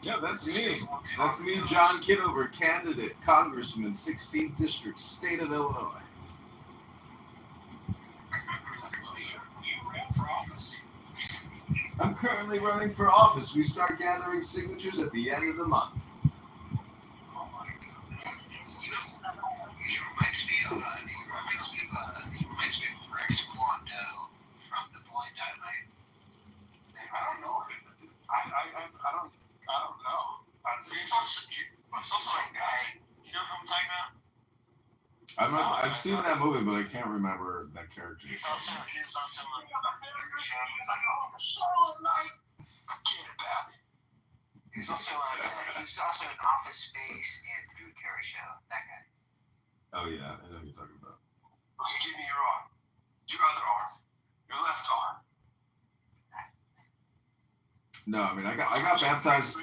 Yeah, That's me. That's me, John Kitover, candidate, Congressman, 16th District, State of Illinois. You ran for office? I'm currently running for office. We start gathering signatures at the end of the month. Oh my God. He reminds me of Rex Mondo from The Blind Dynamite. I don't know him. I don't know. He's also a guy. You know who I'm talking about? I've seen that movie, but I can't remember that character. He was also like, he's like, oh, the Starlit Night. Forget about it. He's also in Office Space and the Drew Carey Show. That guy. Oh yeah, I know who you're talking about. Okay, give me your arm. Your other arm. Your left arm. No, I mean I got baptized.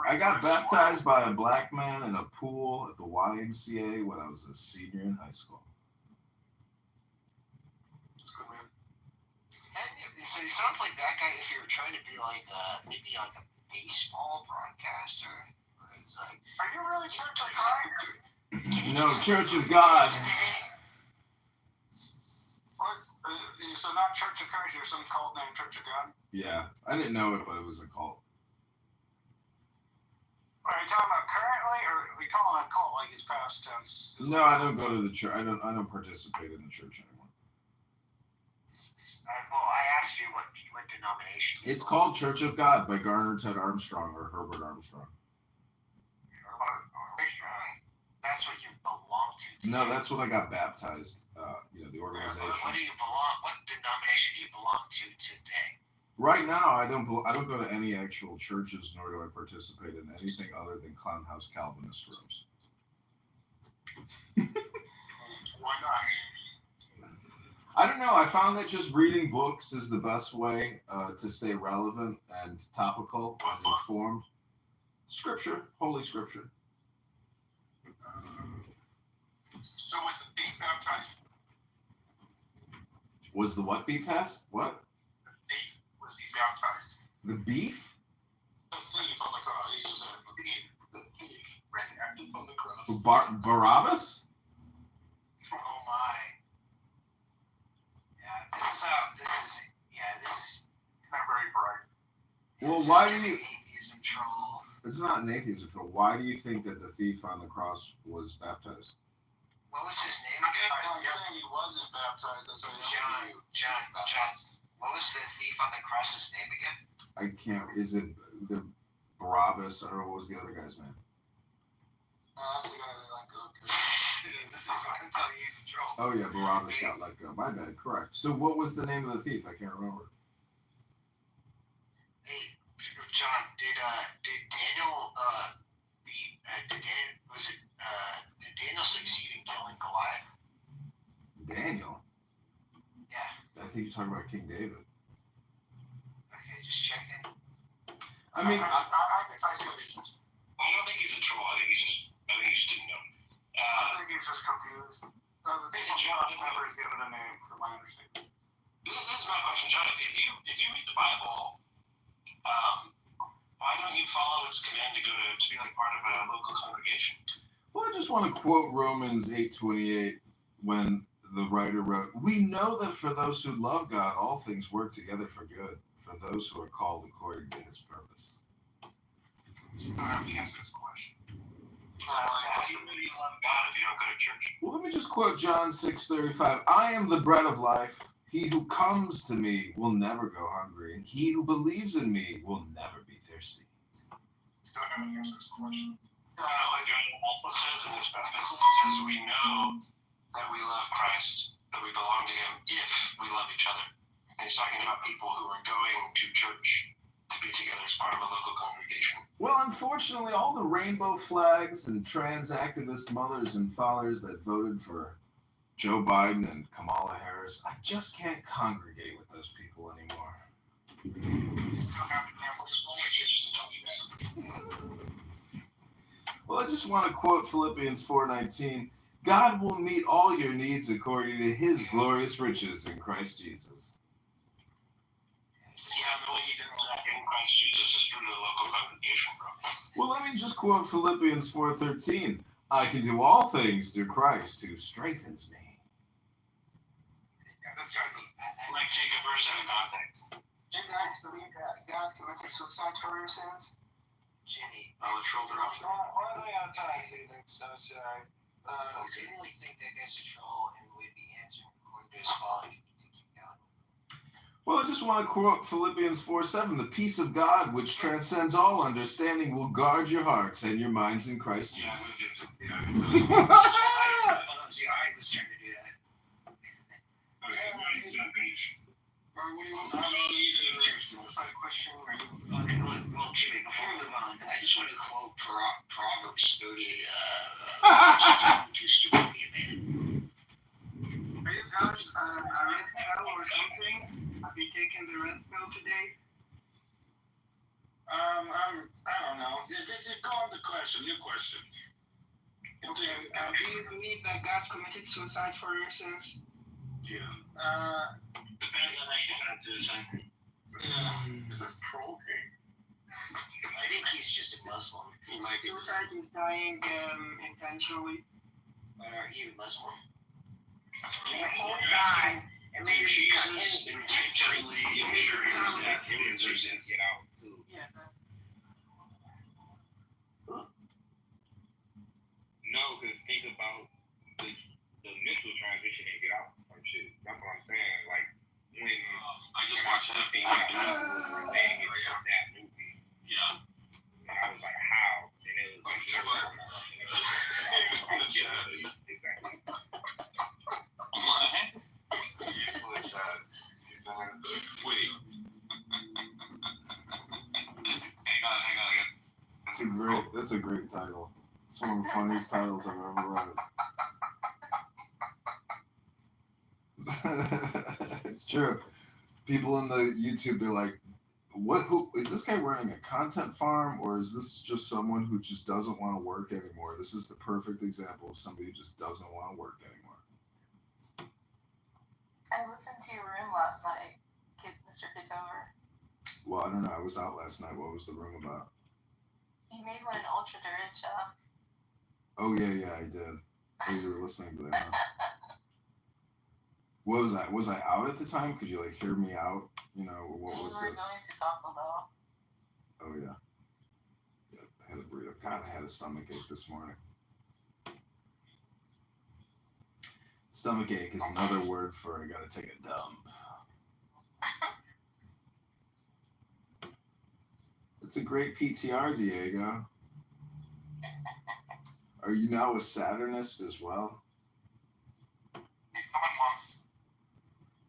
I got baptized by a black man in a pool at the YMCA when I was a senior in high school. That's good, man. And so he sounds like that guy if you were trying to be like maybe like a baseball broadcaster. Where it's like, Are you really Church of God? No, Church of God. So not Church of Christ, there's some cult named Church of God? Yeah, I didn't know it, but it was a cult. Are you talking about currently, or are we calling it a cult like it's past tense? No, I don't go to the church. I don't participate in the church anymore. well, I asked you what denomination. It's called Church of God by Garner Ted Armstrong or Herbert Armstrong. That's what you belong to. No, that's when I got baptized. The organization. What do you belong? What denomination do you belong to today? Right now, I don't go to any actual churches, nor do I participate in anything other than Clown House Calvinist rooms. Why not? I don't know. I found that just reading books is the best way to stay relevant and topical and informed. Scripture, Holy Scripture. So was the thief baptized? Was the what beef passed? What? The thief. Was he baptized? The beef? The thief on the cross. He just said, the thief ran on the cross. Barabbas? Oh my. It's not very bright. Well, why do you... Atheism troll. It's not an atheism troll. Why do you think that the thief on the cross was baptized? What was his name again? I'm saying he wasn't baptized. That's what John. What was the thief on the cross's name again? I can't... Is it the Barabbas? I don't know. What was the other guy's name? That's the guy that like This is what I'm telling you, he's a troll. Oh, yeah. Barabbas got let go. My bad. Correct. So what was the name of the thief? I can't remember. Hey, John, did Daniel did Daniel succeed in killing Goliath? Daniel? Yeah. I think you're talking about King David. Okay, just checking. I mean, I don't think he's a troll. I think he just didn't know. I think he's just confused. The thing is, John never is given a name, from my understanding. This is my question, John. If you read the Bible, why don't you follow its command to go to be like part of a local congregation? well, I just want to quote Romans 8:28 when the writer wrote, "We know that for those who love God, all things work together for good, for those who are called according to his purpose." So how do you answer this question? How do you really love God if you don't go to church? Well, let me just quote John 6:35. "I am the bread of life. He who comes to me will never go hungry, and he who believes in me will never be thirsty." Still haven't answered this question. Like John also says in his baptism, he says we know that we love Christ, that we belong to him if we love each other. And he's talking about people who are going to church to be together as part of a local congregation. Well, unfortunately, all the rainbow flags and trans activist mothers and fathers that voted for Joe Biden and Kamala Harris, I just can't congregate with those people anymore. Still haven't answered this question. Well, I just want to quote Philippians 4:19. "God will meet all your needs according to his glorious riches in Christ Jesus." Yeah, the way he did that in Christ Jesus is true to the local congregation, bro. Well, let me just quote Philippians 4:13. I can do all things through Christ who strengthens me. Yeah, this guy's like take a verse out of context. Do you guys believe that God committed suicide for your sins? Jimmy, I'll let Schroeder off. Why are they out of time, Felix? So sorry. I really think that guy's a troll and would be answering according to his quality to keep going. Well, I just want to quote Philippians 4:7. The peace of God, which transcends all understanding, will guard your hearts and your minds in Christ Yeah, Jesus. yeah. I was trying to do that. Or what do you want? Suicide question? Well, Jimmy, before we move on, I just want to quote Proverbs 30. Too stupid to be a man. Are you guys a red pill or something? Have you taken the red pill today? I don't know. Go on the question. New question. Okay. Do you believe that God committed suicide for your sins? Yeah. Depends on how you define suicide. Yeah. Is this troll king? I think he's just a Muslim. Suicide is dying intentionally. But are you Muslim? You won't die. And Did Jesus intentionally ensure his death and so sins get out? Yeah. No, because think about the mental transition and get out from shit. That's what I'm saying. Like, when I just watched that thing film. that movie. Yeah. And I was like, how? And it was exactly. Wait. Hang on again. That's a great title. It's one of the funniest titles I've ever read. It's true. People in the YouTube, they're like, who is this guy running a content farm, or is this just someone who just doesn't want to work anymore? This is the perfect example of somebody who just doesn't want to work anymore. I listened to your room last night, Mr. Kitover. Well, I don't know. I was out last night. What was the room about? You made one in ultra derecha. Oh, yeah, I did. Oh, you were listening to that, huh? What was I? Was I out at the time? Could you, like, hear me out? You know, what was We it? were going to Taco Bell. Oh, yeah. Yeah, I had a burrito. God, I had a stomach ache this morning. Stomach ache is another word for I gotta take a dump. It's a great PTR, Diego. Are you now a Saturnist as well?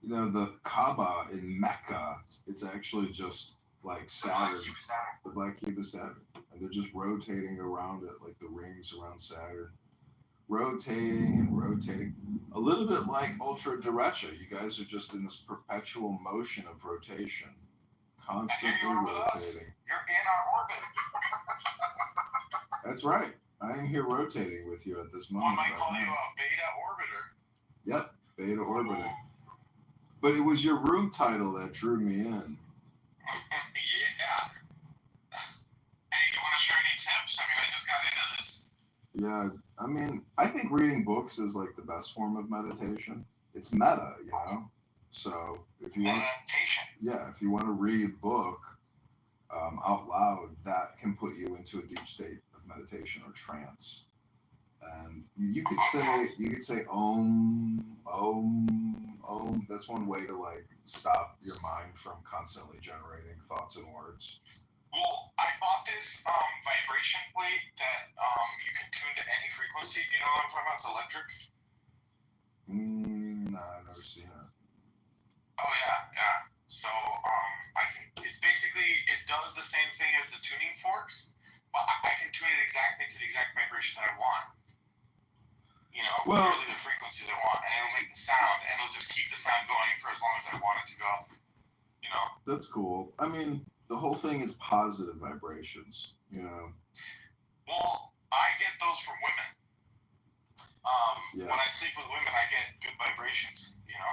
You know, the Kaaba in Mecca, it's actually just like Saturn, the black cube of Saturn. And they're just rotating around it like the rings around Saturn. Rotating and rotating. A little bit like ultra derecha. You guys are just in this perpetual motion of rotation. Constantly rotating. You're in our orbit. That's right. I am here rotating with you at this moment. One might right call now. you a beta orbiter. Yep, beta orbiting. But it was your room title that drew me in. Yeah. Hey, you want to share any tips? I mean, I just got into this. Yeah, I mean, I think reading books is like the best form of meditation. It's meta, you know? So if you want, if you want to read a book out loud, that can put you into a deep state of meditation or trance. And you could say om, om, om. That's one way to like stop your mind from constantly generating thoughts and words. Well, I bought this vibration plate that you can tune to any frequency. You know what I'm talking about? It's electric. No, I've never seen it. Oh yeah. So it's basically, it does the same thing as the tuning forks, but I can tune it exactly to the exact vibration that I want. You know, literally the frequency that I want, and it'll make the sound, and it'll just keep the sound going for as long as I want it to go. You know. That's cool. I mean, the whole thing is positive vibrations. You know. Well, I get those from women. When I sleep with women, I get good vibrations. You know.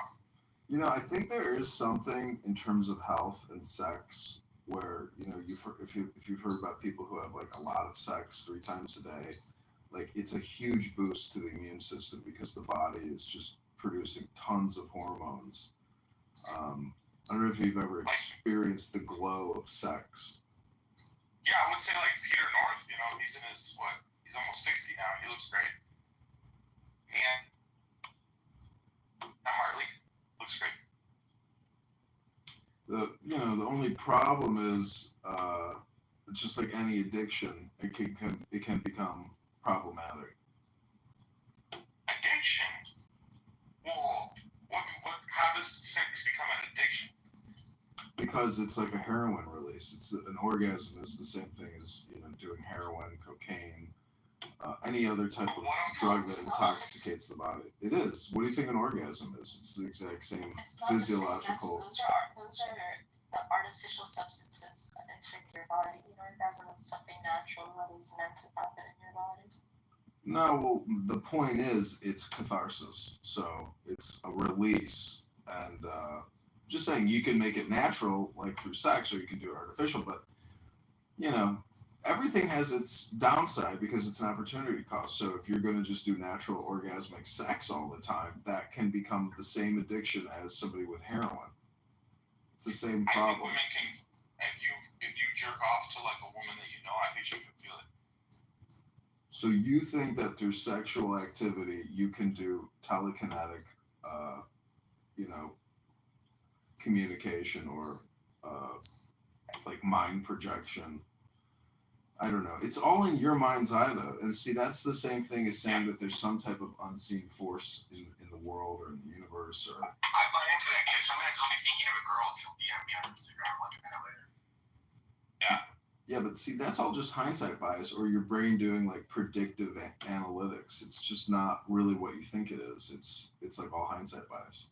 You know, I think there is something in terms of health and sex where if you've heard about people who have like a lot of sex 3 times a day, like it's a huge boost to the immune system because the body is just producing tons of hormones. I don't know if you've ever experienced the glow of sex. Yeah, I would say like Peter North. He's in his He's almost 60 now. He looks great. And Hartley looks great. The only problem is it's just like any addiction, it can become problematic. Addiction? Well, how does sex become an addiction? Because it's like a heroin release. An orgasm is the same thing as doing heroin, cocaine, any other type of drug that intoxicates the body. It is. What do you think an orgasm is? It's the exact same physiological. Those are the artificial substances that enter your body. Orgasm is something natural that is meant to happen in your body. No, well, the point is it's catharsis. So it's a release. And just saying you can make it natural, like through sex, or you can do it artificial. But, everything has its downside because it's an opportunity cost. So if you're going to just do natural orgasmic sex all the time, that can become the same addiction as somebody with heroin. It's the same problem. I think women can, if you jerk off to like a woman that I think she can feel it. So you think that through sexual activity, you can do telekinetic, communication or like mind projection. I don't know. It's all in your mind's eye, though. And see, that's the same thing as saying that there's some type of unseen force in the world or in the universe. Or I buy into that because sometimes only thinking of a girl can DM me on Instagram like an hour later. Yeah. Yeah, but see, that's all just hindsight bias or your brain doing like predictive analytics. It's just not really what you think it is. It's like all hindsight bias.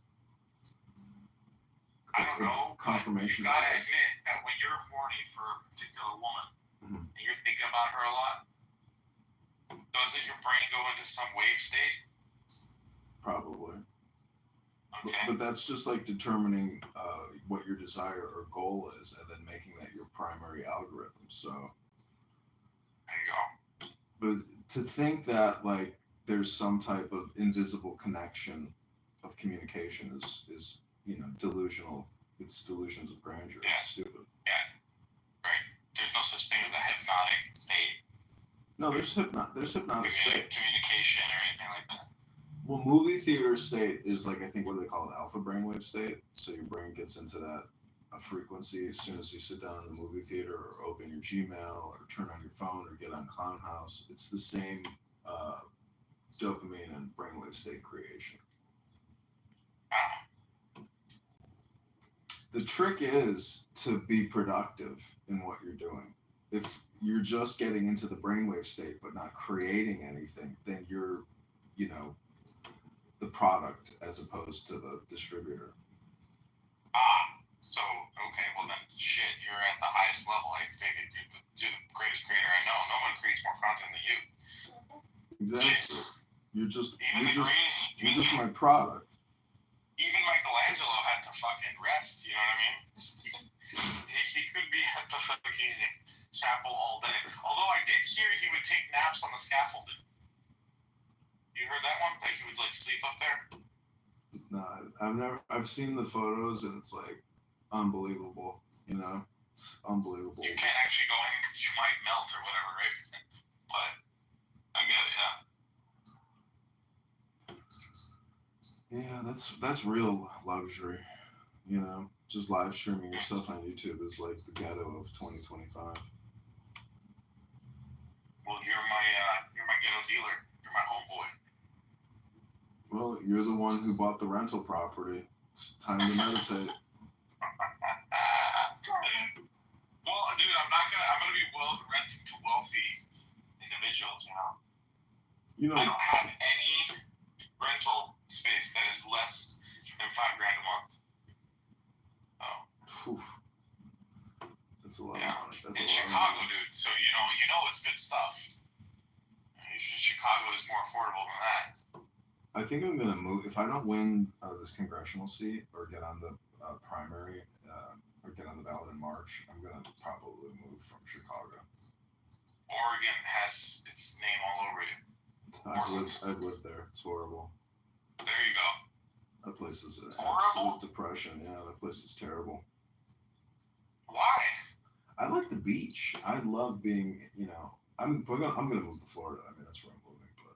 I don't know. Confirmation You gotta bias. admit that when you're horny for a particular woman Mhm. and you're thinking about her a lot, doesn't your brain go into some wave state? Probably. Okay. But that's just like determining what your desire or goal is and then making that your primary algorithm. So. There you go. But to think that like there's some type of invisible connection of communication is delusional. It's delusions of grandeur. Yeah. It's stupid. Yeah. Right. There's no such thing as a hypnotic state. No, there's hypnotic state. Communication or anything like that. Well, movie theater state is like, I think, what do they call it? Alpha brainwave state. So your brain gets into that frequency as soon as you sit down in the movie theater or open your Gmail or turn on your phone or get on Clown House. It's the same dopamine and brainwave state creation. The trick is to be productive in what you're doing. If you're just getting into the brainwave state but not creating anything, then you're, the product as opposed to the distributor. So, okay, well then, shit, you're at the highest level. I can take it. You're the greatest creator I know. No one creates more content than you. Exactly. You're just my Even product. Michelangelo had to fucking rest, you know what I mean? He could be at the fucking chapel all day. Although I did hear he would take naps on the scaffolding. You heard that one? Like he would like sleep up there? No, I've seen the photos and it's like unbelievable, It's unbelievable. You can't actually go in because you might melt or whatever, right? But I get it, yeah. Yeah, that's real luxury, Just live streaming yourself on YouTube is like the ghetto of 2025. Well, you're my ghetto dealer. You're my homeboy. Well, you're the one who bought the rental property. It's time to meditate. Well, dude, I'm gonna be renting to wealthy individuals, I don't have any rental space that is less than $5,000 a month. Oh. Oof. That's a lot of money. That's in Chicago, dude. So it's good stuff. Chicago is more affordable than that. I think I'm gonna move if I don't win this congressional seat or get on the primary. or get on the ballot in March, I'm gonna probably move from Chicago. Oregon has its name all over it. I've lived there. It's horrible. There you go. That place is an Horrible? absolute depression. Yeah, that place is terrible. Why? I like the beach. I love being, I'm gonna move to Florida. I mean, that's where I'm moving. But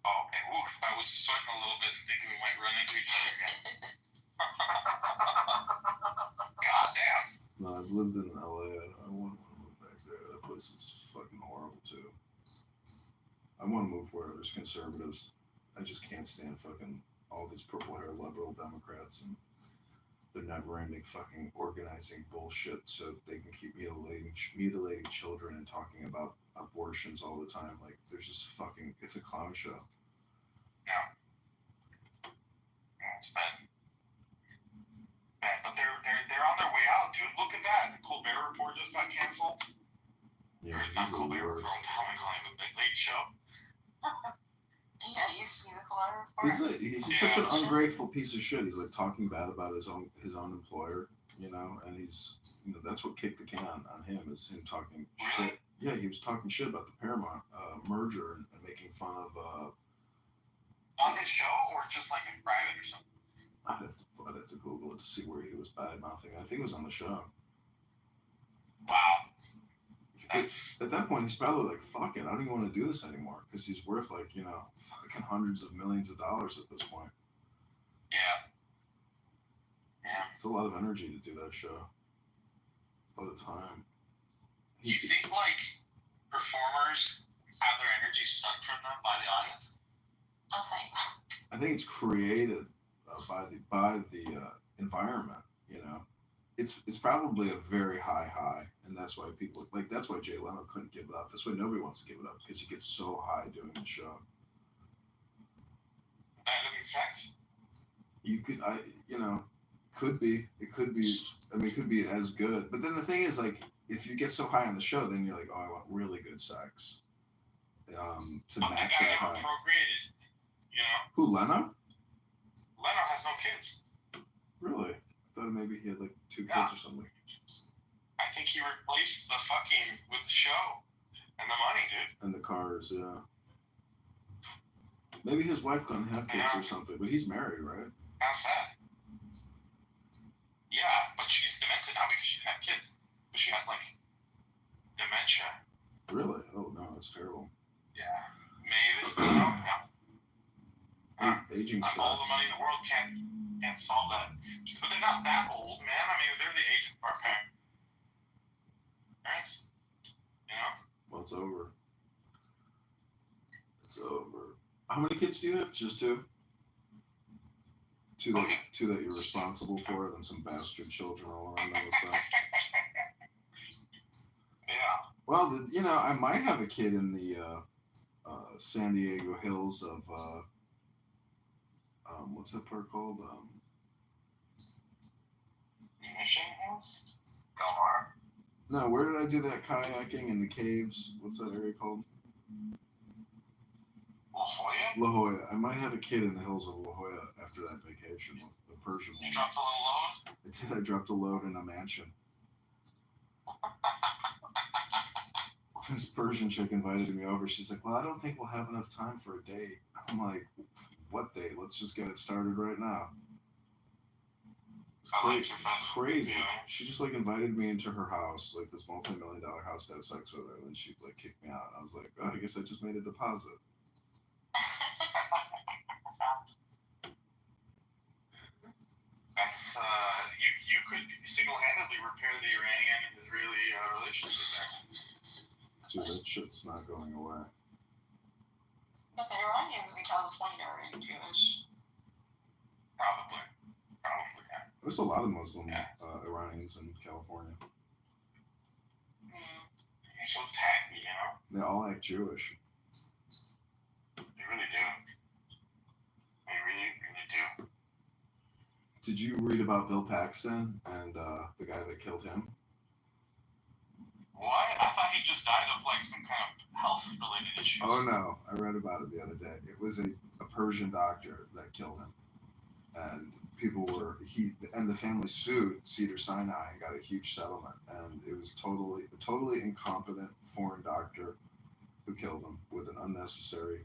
Oh, okay. Oof. I was sweating a little bit and thinking we might run into each other again. Goddamn. no, I've lived in LA. I wouldn't want to move back there. That place is fucking horrible too. I want to move where there's conservatives. I just can't stand fucking all these purple hair liberal Democrats and their never-ending fucking organizing bullshit so they can keep mutilating children and talking about abortions all the time. Like, there's just fucking, it's a clown show. Yeah. Yeah, it's bad. Bad, but they're on their way out, dude. Look at that. The Colbert Report just got canceled. Yeah, Or he's not the Colbert Report. worst. How am I calling it? The Late Show. Yeah, it used to be the Color Report. He's such an ungrateful piece of shit. He's like talking bad about his own employer, and he's that's what kicked the can on him is him talking shit. Yeah, he was talking shit about the Paramount merger and making fun of. On his show or just like in private or something? I'd have to Google it to see where he was bad mouthing. I think it was on the show. Wow. At that point, he's probably like, fuck it, I don't even want to do this anymore because he's worth like, fucking hundreds of millions of dollars at this point. Yeah. Yeah. It's a lot of energy to do that show. A lot of time. Do you think like performers have their energy sucked from them by the audience? Nothing. I think it's created by the environment, It's probably a very high, and that's why people that's why Jay Leno couldn't give it up. That's why nobody wants to give it up because you get so high doing the show. That makes sense. You could, could be. It could be. I mean, it could be as good. But then the thing is, like, if you get so high on the show, then you're like, oh, I want really good sex. To match that high. Procreated. Who, Leno? Leno has no kids. Really? I thought maybe he had like 2 kids or something. I think he replaced the fucking with the show and the money, dude. And the cars, yeah. Maybe his wife couldn't have kids or something, but he's married, right? How's that? Yeah, but she's demented now because she didn't have kids. But she has like dementia. Really? Oh no, that's terrible. Yeah. Maybe. Aging sucks. All the money in the world can't solve that. But they're not that old, man. I mean, they're the age of our parents. Well, it's over. It's over. How many kids do you have? Just 2? Two that you're responsible for, and then some bastard children all around on the side. Yeah. Well, I might have a kid in the San Diego hills of what's that part called? Mission Hills? Del Mar? No, where did I do that kayaking in the caves? What's that area called? La Jolla? La Jolla. I might have a kid in the hills of La Jolla after that vacation with the Persian woman. You dropped a little load? I did. I dropped a load in a mansion. This Persian chick invited me over. She's like, well, I don't think we'll have enough time for a date. I'm like, what date? Let's just get it started right now. It's crazy. Yeah. She just like invited me into her house, like this multi-million-dollar house to have sex with her, and then she like kicked me out. I was like, oh, I guess I just made a deposit. That's you could single-handedly repair the Iranian and Israeli relationship there. Dude, that shit's not going away. But the Iranians in California are Jewish. Probably, yeah. There's a lot of Muslim Iranians in California. You're so tacky, They all act Jewish. They really do. They really, really do. Did you read about Bill Paxton and the guy that killed him? What? I thought he just died of like some kind of health-related issues. Oh no, I read about it the other day. It was a Persian doctor that killed him. and the family sued Cedars-Sinai and got a huge settlement, and it was totally incompetent foreign doctor who killed him with an unnecessary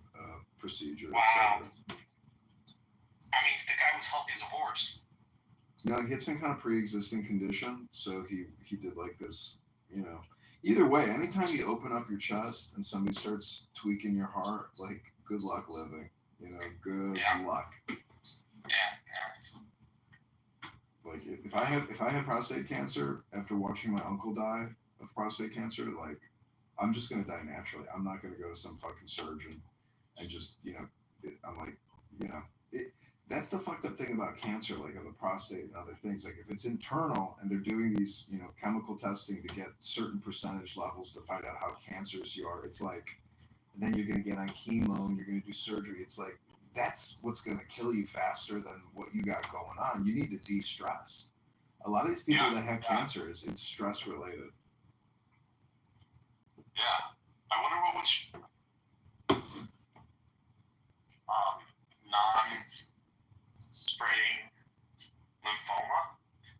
procedure. Wow. I mean, the guy was healthy as a horse. No, he had some kind of pre-existing condition, so he did like this, Either way, anytime you open up your chest and somebody starts tweaking your heart, like, good luck living. Good luck. Yeah. Like, if I had prostate cancer after watching my uncle die of prostate cancer, like, I'm just gonna die naturally. I'm not gonna go to some fucking surgeon and just, I'm like, that's the fucked up thing about cancer, like of the prostate and other things. Like, if it's internal and they're doing these, chemical testing to get certain percentage levels to find out how cancerous you are, it's like, and then you're gonna get on chemo and you're gonna do surgery. It's like, that's what's gonna kill you faster than what you got going on. You need to de-stress. A lot of these people that have cancer, it's stress related. Yeah. I wonder what would non-spreading lymphoma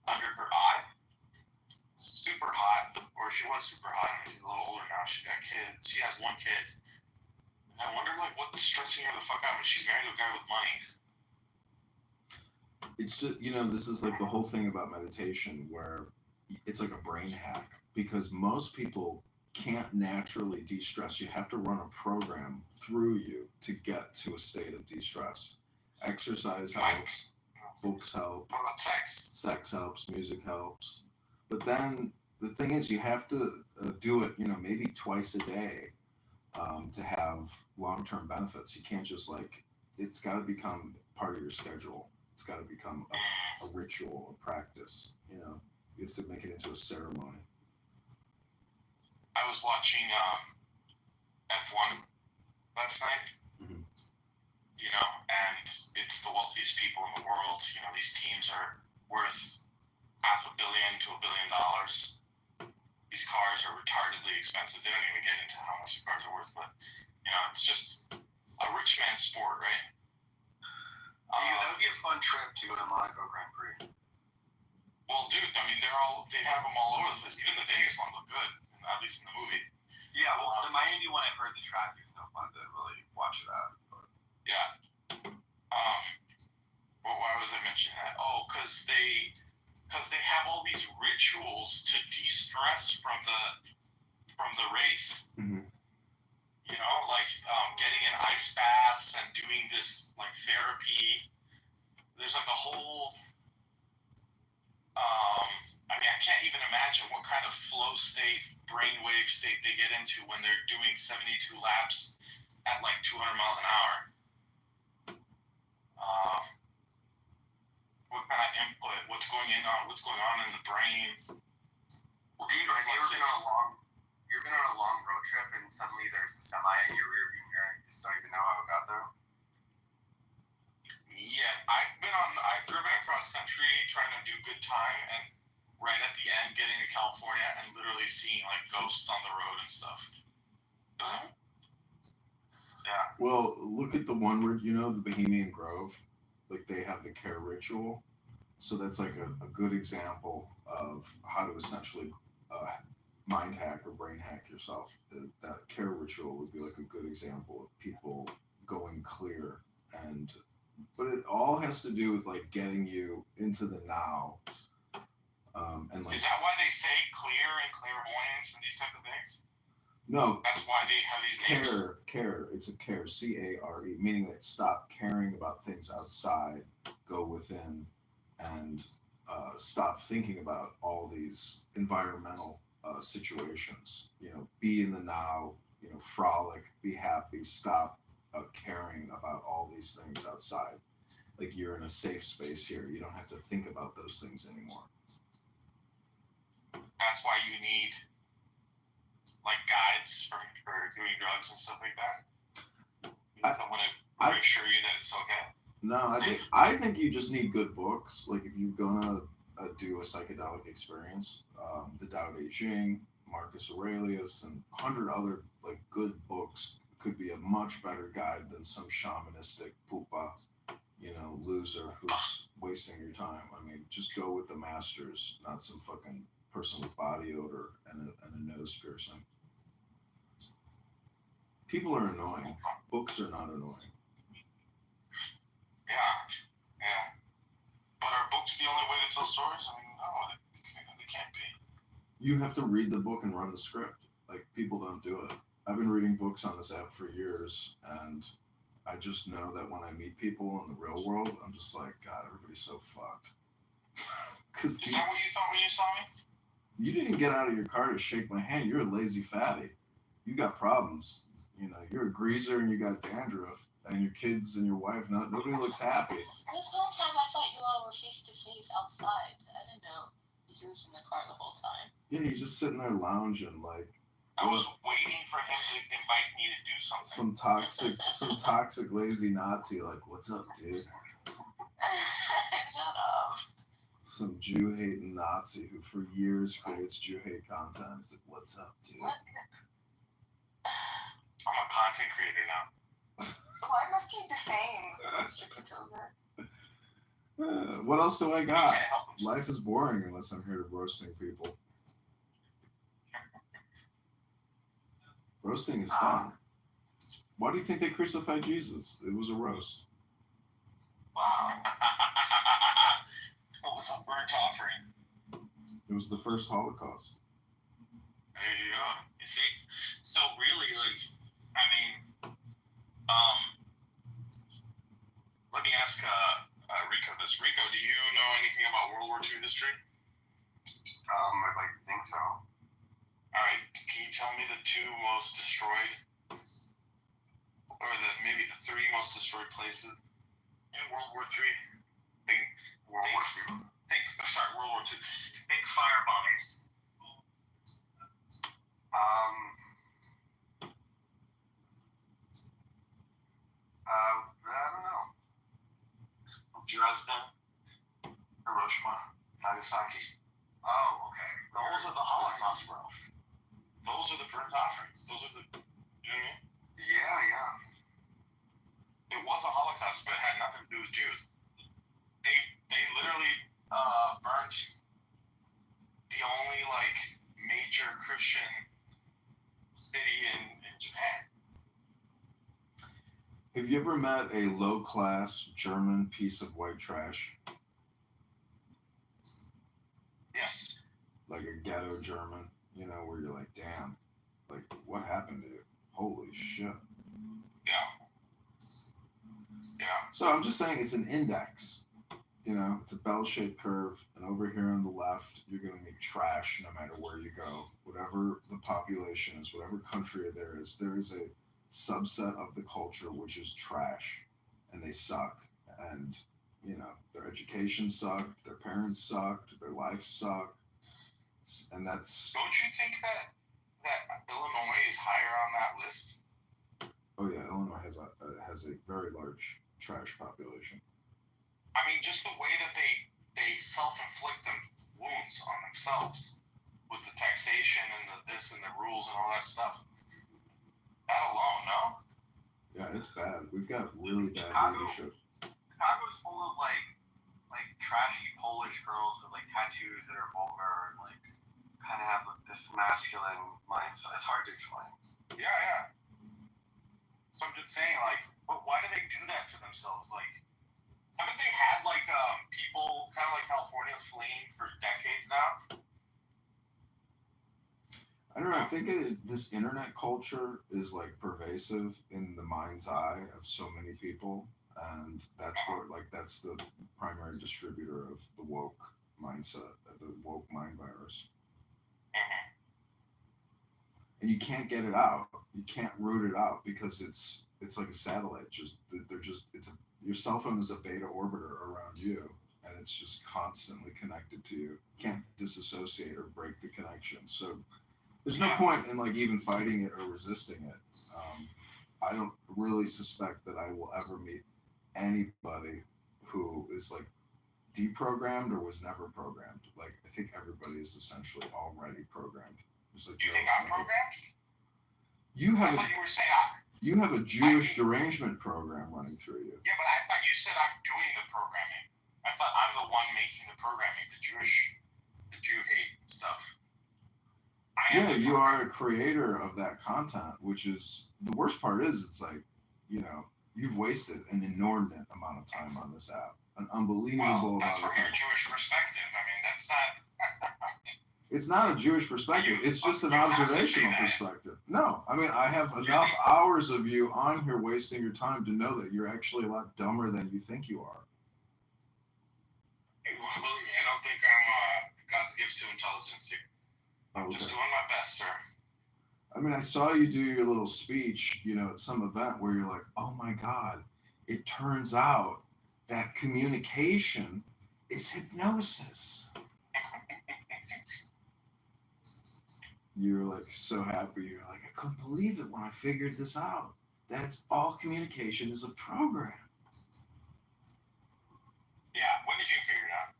under her eye. Super hot, or she was super hot. I mean, she's a little older now. She got kids. She has one kid. And I wonder, like, what's stressing her the fuck out when she's married to a guy with money. It's just, this is like the whole thing about meditation, where it's like a brain hack, because most people can't naturally de-stress. You have to run a program through you to get to a state of de-stress. Exercise helps, books help, What about sex? Sex helps, music helps. But then the thing is, you have to do it, maybe twice a day to have long-term benefits. You can't just it's got to become part of your schedule. It's got to become a ritual, a practice. You have to make it into a ceremony. I was watching F1 last night, mm-hmm. And it's the wealthiest people in the world. These teams are worth $500 million to $1 billion. These cars are retardedly expensive. They don't even get into how much the cars are worth, but it's just a rich man's sport, right? That would be a fun trip to go to Monaco Grand Prix. Well, dude, I mean, they have them all over the place. Even the Vegas one looked good, at least in the movie. Yeah, well, the Miami one, I've heard the track is no fun to really watch it out. But. Yeah. Well, why was I mentioning that? Oh, because they have all these rituals to de-stress from the race. Mm-hmm. Getting in ice baths and doing this therapy. There's a whole. I can't even imagine what kind of flow state, brainwave state they get into when they're doing 72 laps at 200 miles an hour. What kind of input? What's going on in the brain? Well, dude, have you ever been on a long road trip and suddenly there's a semi in your rearview mirror and you just don't even know how it got there? Yeah, I've driven across country trying to do good time, and right at the end getting to California and literally seeing ghosts on the road and stuff. Yeah. Well, look at the one where, the Bohemian Grove, they have the care ritual. So that's a good example of how to essentially mind hack or brain hack yourself. That care ritual would be a good example of people going clear, but it all has to do with getting you into the now. Is that why they say clear and clairvoyance and these type of things? No. That's why they have these names. Care. It's a care, C-A-R-E, meaning that stop caring about things outside, go within, and stop thinking about all these environmental situations. Be in the now, frolic, be happy, stop caring about all these things outside. You're in a safe space here. You don't have to think about those things anymore. That's why you need guides for doing drugs and stuff like that. You need someone to reassure you that it's okay. No, I think you just need good books. If you're gonna do a psychedelic experience, the Tao Te Ching, Marcus Aurelius, and 100 other good books could be a much better guide than some shamanistic pupa. loser who's wasting your time. I mean, just go with the masters, not some fucking person with body odor and a nose piercing. People are annoying. Books are not annoying. Yeah. But are books the only way to tell stories? I mean, no, they can't be. You have to read the book and run the script. Like, people don't do it. I've been reading books on this app for years, and I just know that when I meet people in the real world, I'm just like, God, everybody's so fucked. Is that what you thought when you saw me? You didn't get out of your car to shake my hand. You're a lazy fatty. You got problems. You're a greaser and you got dandruff, and your kids and your wife. Nobody looks happy. This whole time, I thought you all were face to face outside. I didn't know he was in the car the whole time. Yeah, he's just sitting there lounging, like. I was waiting for him to invite me to do something. Some toxic lazy Nazi, like, what's up, dude? Shut up. Some Jew hating Nazi who for years creates Jew hate content. He's like, what's up, dude? What? I'm a content creator now. Why must you defame Mr. Kitover? What else do I got? Life is boring unless I'm here roasting people. Roasting is fun. Why do you think they crucified Jesus? It was a roast. Wow. It was a burnt offering. It was the first Holocaust. There you go. You see? So really, let me ask Rico this. Rico, do you know anything about World War II history? I'd like to think so. All right. Can you tell me the two most destroyed, or maybe the three most destroyed places in World War III? World War II. World War II. Big fire bombings. I don't know. Dresden, Hiroshima, Nagasaki. Oh, okay. Those are the Holocaust, bro. Those are the burnt offerings. Those are the, you know what I mean? Yeah. It was a Holocaust, but it had nothing to do with Jews. They literally burnt the only major Christian city in Japan. Have you ever met a low-class German piece of white trash? Yes. Like a ghetto German, where you're like, damn, like, what happened to you? Holy shit. Yeah. So I'm just saying it's an index. It's a bell-shaped curve, and over here on the left, you're going to meet trash no matter where you go. Whatever the population is, whatever country there is a subset of the culture which is trash, and they suck. And, their education sucked, their parents sucked, their life sucked. And that's... Don't you think that Illinois is higher on that list? Oh, yeah, Illinois has a very large trash population. I mean, just the way that they self-inflict them wounds on themselves with the taxation and the this and the rules and all that stuff. That alone, no? Yeah, it's bad. We've got really bad leadership. Chicago's full of trashy Polish girls with tattoos that are vulgar and kind of have this masculine mindset. It's hard to explain. Yeah. So I'm just saying, but why do they do that to themselves? Haven't they had people kind of like California fleeing for decades now? I don't know. I think this internet culture is pervasive in the mind's eye of so many people, and that's where that's the primary distributor of the woke mindset, the woke mind virus. And you can't get it out. You can't root it out because it's like a satellite. Your cell phone is a beta orbiter around you, and it's just constantly connected to you. You can't disassociate or break the connection. So there's no point in even fighting it or resisting it. I don't really suspect that I will ever meet anybody who is deprogrammed or was never programmed. I think everybody is essentially already programmed. Do you think I'm programmed? You have. I thought you were saying You have a Jewish derangement program running through you. Yeah, but I thought you said I'm doing the programming. I thought I'm the one making the programming, the Jew hate stuff. Yeah, you are a creator of that content, which is the worst part is it's like, you know, you've wasted an inordinate amount of time on this app. An unbelievable amount of time. That's from your Jewish perspective. I mean, that's not. It's not a Jewish perspective. It's just an observational perspective. No, I mean, I have enough hours of you on here wasting your time to know that you're actually a lot dumber than you think you are. Well, believe me, I don't think I'm God's gift to intelligence here. I'm just doing my best, sir. I mean, I saw you do your little speech, you know, at some event where you're like, oh my God, it turns out that communication is hypnosis. You were like so happy. You're like, I couldn't believe it when I figured this out. That's all communication is a program. Yeah, when did you figure it out?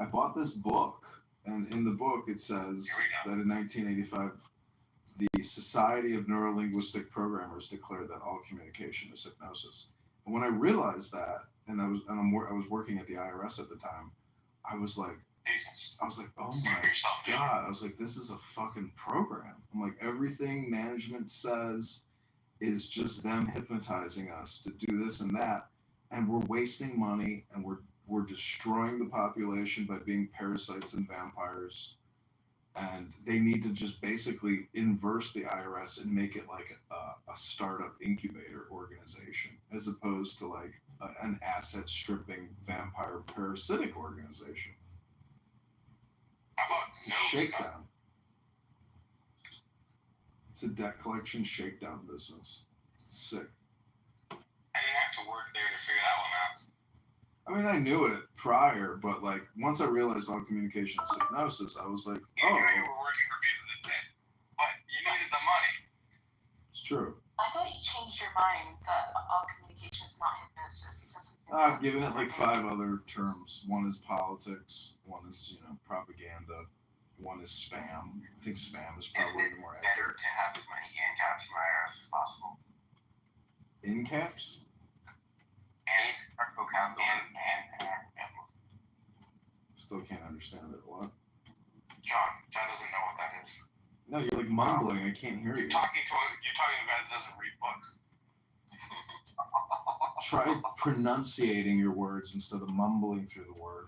I bought this book, and in the book it says that in 1985, the Society of Neurolinguistic Programmers declared that all communication is hypnosis. And when I realized that, and I was working at the IRS at the time, I was like, oh my God. I was like, this is a fucking program. I'm like, everything management says is just them hypnotizing us to do this and that. And we're wasting money, and we're destroying the population by being parasites and vampires. And they need to just basically inverse the IRS and make it like a startup incubator organization, as opposed to like an asset stripping vampire parasitic organization. It's a shakedown. It's a debt collection shakedown business. It's sick. I didn't have to work there to figure that one out. I mean, I knew it prior, but like once I realized all communication is hypnosis, I was like, oh. You were working for people that did, but you needed the money. It's true. I thought you changed your mind that all communication is not hypnosis. I've given it like 5 other terms. One is politics. One is, you know, propaganda. One is spam. I think spam is probably the more accurate. Better to have as many in caps in IRS as possible. In caps? And vocabulary and Still can't understand it. What? John doesn't know what that is. No, you're like mumbling. I can't hear you. You're talking about it doesn't read books. Try pronunciating your words instead of mumbling through the word.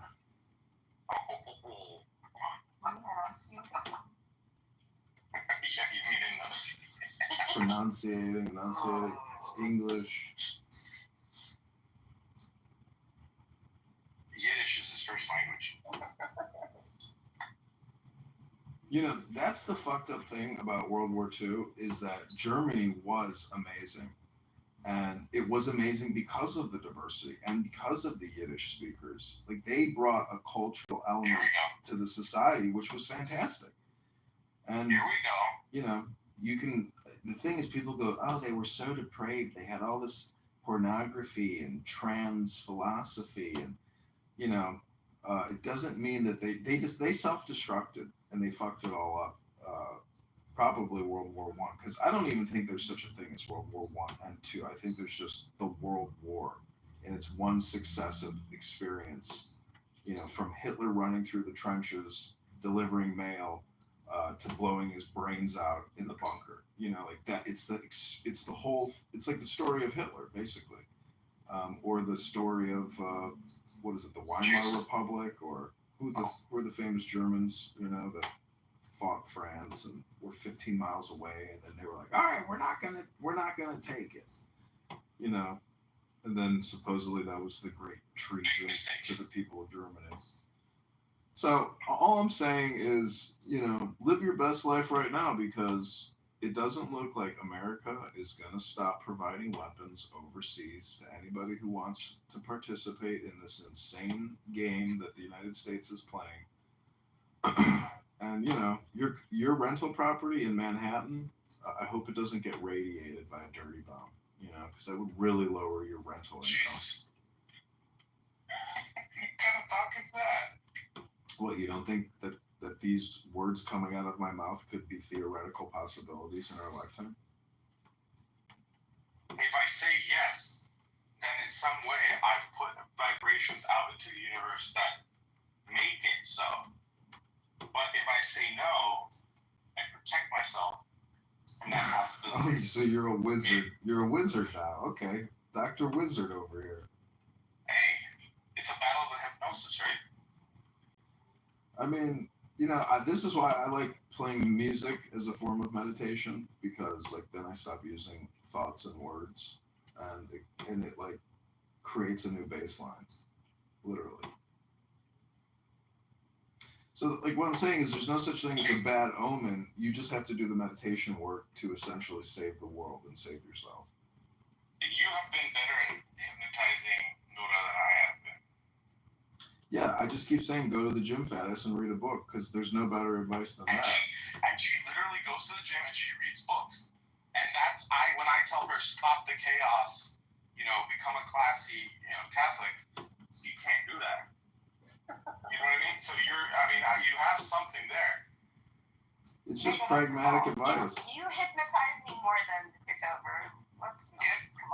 Enunciating. It's English. Yiddish is his first language. You know, that's the fucked up thing about World War II is that Germany was amazing. And it was amazing because of the diversity and because of the Yiddish speakers. Like, they brought a cultural element to the society, which was fantastic. And, Here we go. You know, the thing is, people go, oh, they were so depraved. They had all this pornography and trans philosophy. And, you know, it doesn't mean that they self-destructed and they fucked it all up. Probably World War I, because I don't even think there's such a thing as World War I and II. I think there's just the World War, and it's one successive experience. You know, from Hitler running through the trenches, delivering mail, to blowing his brains out in the bunker. You know, like that. It's the whole. It's like the story of Hitler, basically, or the story of what is it, the Weimar Republic, or who are the famous Germans? You know, that fought France and were 15 miles away, and then they were like, all right, we're not gonna take it, you know. And then supposedly that was the great treason to the people of Germany. So all I'm saying is, you know, live your best life right now, because it doesn't look like America is gonna stop providing weapons overseas to anybody who wants to participate in this insane game that the United States is playing. And, you know, your rental property in Manhattan, I hope it doesn't get radiated by a dirty bomb, you know, because that would really lower your rental income. What kind of talk is that? What, you don't think that these words coming out of my mouth could be theoretical possibilities in our lifetime? some way I've put vibrations out into the universe that make it so. But if I say no, I protect myself from that possibility. Oh, so you're a wizard. You're a wizard now. Okay. Dr. Wizard over here. Hey, it's a battle of hypnosis, right? I mean, this is why I like playing music as a form of meditation, because like then I stop using thoughts and words, and it like creates a new baseline, literally. So like what I'm saying is there's no such thing as a bad omen. You just have to do the meditation work to essentially save the world and save yourself. You have been better at hypnotizing Nora than I have been. Yeah, I just keep saying go to the gym, Fatis, and read a book, because there's no better advice than that. And she literally goes to the gym and she reads books. And that's when I tell her stop the chaos, become a classy, Catholic, so you can't do that. You know what I mean? So you have something there. It's just pragmatic advice. You hypnotize me more than Kitover. Let's come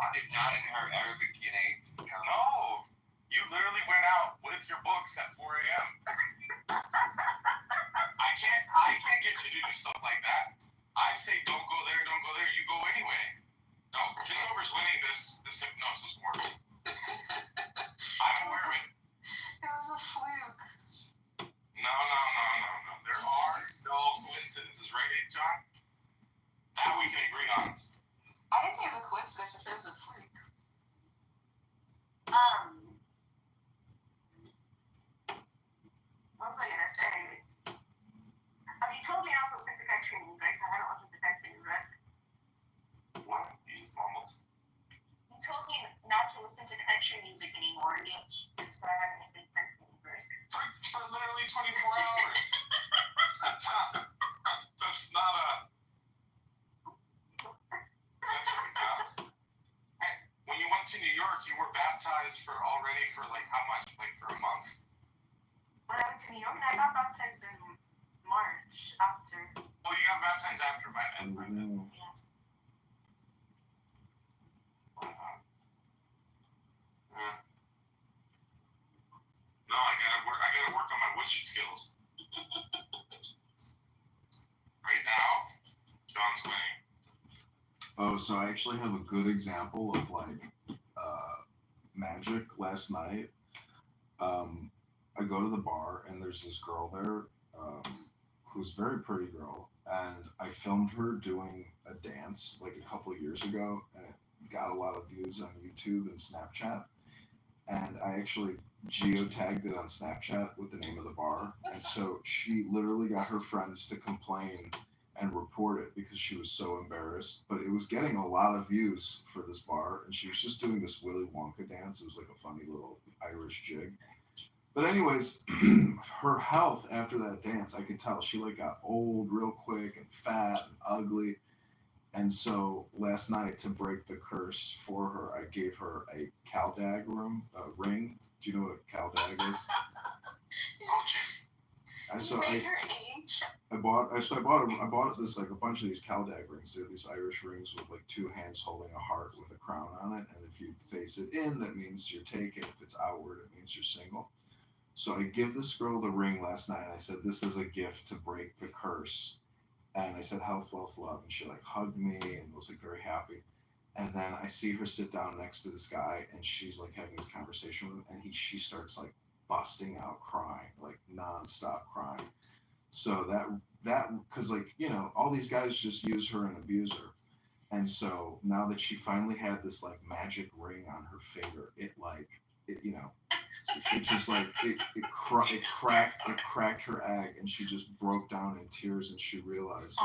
on. If not in her Arabic DNA. No, you literally went out with your books at 4 a.m. I can't get you to do stuff like that. I say don't go there, you go anyway. No, Kitover's winning this hypnosis war. I'm aware of it. It was a fluke. No. There are no coincidences, right, John? That we can agree on. I didn't say it was a coincidence, I said it was a fluke. What was I gonna say? You told me not to listen to country music. I don't listen to country music. What? It's almost. You told me not to listen to country music anymore, so I haven't listened to country music. For literally 24 hours. That's not a. That doesn't count. Hey, when you went to New York, you were baptized for like how much? Like for a month? When I went to New York, I got baptized in March after. Well, you got baptized after by then. Yeah. No, I gotta work on my witchy skills. Right now, John's winning. Oh, so I actually have a good example of like magic last night. I go to the bar and there's this girl there who's a very pretty girl, and I filmed her doing a dance like a couple of years ago, and it got a lot of views on YouTube and Snapchat, and I actually geotagged it on Snapchat with the name of the bar, and so she literally got her friends to complain and report it because she was so embarrassed. But it was getting a lot of views for this bar, and she was just doing this Willy Wonka dance. It was like a funny little Irish jig. But anyways, her health after that dance, I could tell she like got old real quick and fat and ugly. And so last night, to break the curse for her, I gave her a Caldag ring. Do you know what a Caldag is? I bought this like a bunch of these Caldag rings. They're these Irish rings with like two hands holding a heart with a crown on it. And if you face it in, that means you're taken. If it's outward, it means you're single. So I give this girl the ring last night, and I said, this is a gift to break the curse. And I said, health, wealth, love. And she like hugged me and was like very happy. And then I see her sit down next to this guy, and she's like having this conversation with him, and she starts like busting out crying, like nonstop crying. So that because like, all these guys just use her and abuse her. And so now that she finally had this like magic ring on her finger, it just like it cracked her egg, and she just broke down in tears, and she realized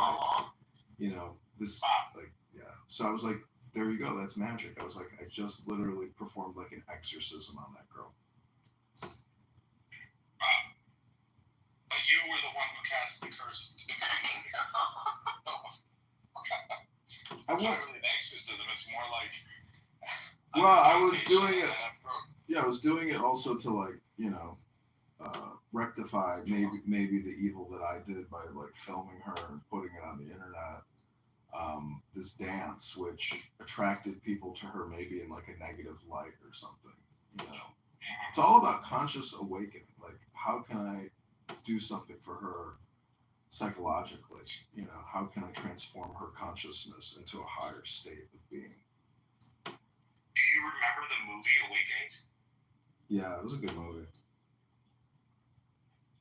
this like, yeah. So I was like, there you go, that's magic. I was like, I just literally performed like an exorcism on that girl. But you were the one who cast the curse to It's not really an exorcism, it's more like I was doing it. Yeah, I was doing it also to like, rectify maybe the evil that I did by like filming her and putting it on the internet. this dance which attracted people to her maybe in like a negative light or something. You know, it's all about conscious awakening. Like, how can I do something for her psychologically? You know, how can I transform her consciousness into a higher state of being? Do you remember the movie Awakenings? Yeah, it was a good movie.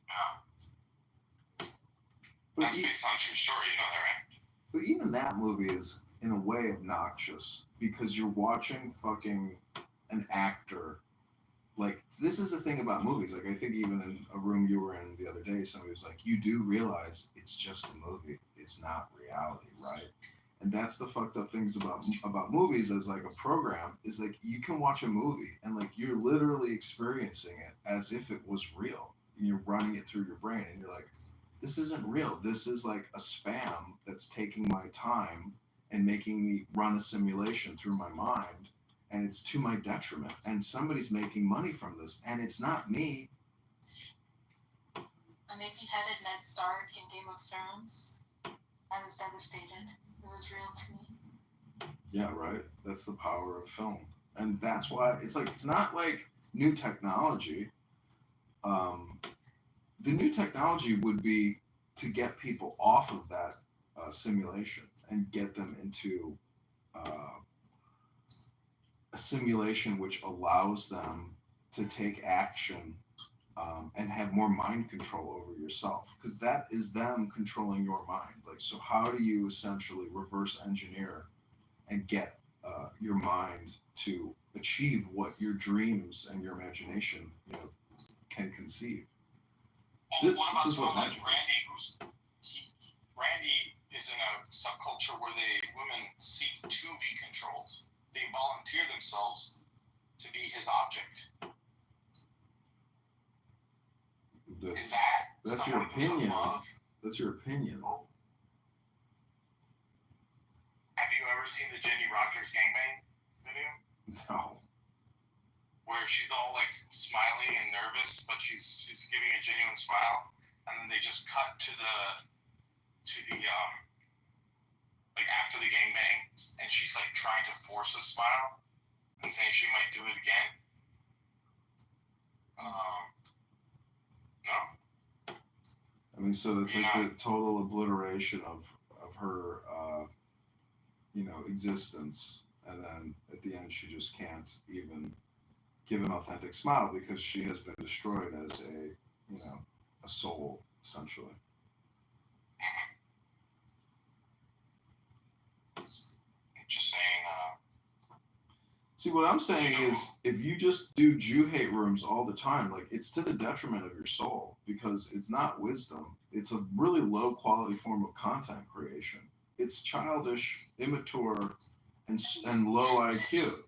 Yeah. But That's based on a true story, you know that, right? But even that movie is, in a way, obnoxious because you're watching fucking an actor. Like, this is the thing about movies. Like, I think even in a room you were in the other day, somebody was like, you do realize it's just a movie. It's not reality, right? And that's the fucked up things about movies as, like, a program, is, like, you can watch a movie and, like, you're literally experiencing it as if it was real. And you're running it through your brain, and you're like, this isn't real. This is like a spam that's taking my time and making me run a simulation through my mind, and it's to my detriment. And somebody's making money from this, and it's not me. When they beheaded Ned Stark in Game of Thrones, I was devastated. It was real to me. Yeah, right. That's the power of film, and that's why it's like, it's not like new technology. The new technology would be to get people off of that simulation and get them into a simulation which allows them to take action and have more mind control over yourself, because that is them controlling your mind. Like, so how do you essentially reverse engineer and get your mind to achieve what your dreams and your imagination, you know, can conceive? And what about someone like Randy, Randy is in a subculture where women seek to be controlled. They volunteer themselves to be his object. That's your opinion. That's your opinion. Have you ever seen the Jenny Rogers gangbang video? No. Where she's all like smiling and nervous, but she's giving a genuine smile, and then they just cut to the like after the gangbang, and she's like trying to force a smile and saying she might do it again. No. I mean, so that's like the total obliteration of her, you know, existence, and then at the end she just can't even give an authentic smile because she has been destroyed as a, you know, a soul, essentially. Just saying. See, what I'm saying is, if you just do Jew hate rooms all the time, like, it's to the detriment of your soul, because it's not wisdom. It's a really low quality form of content creation. It's childish, immature, and low IQ.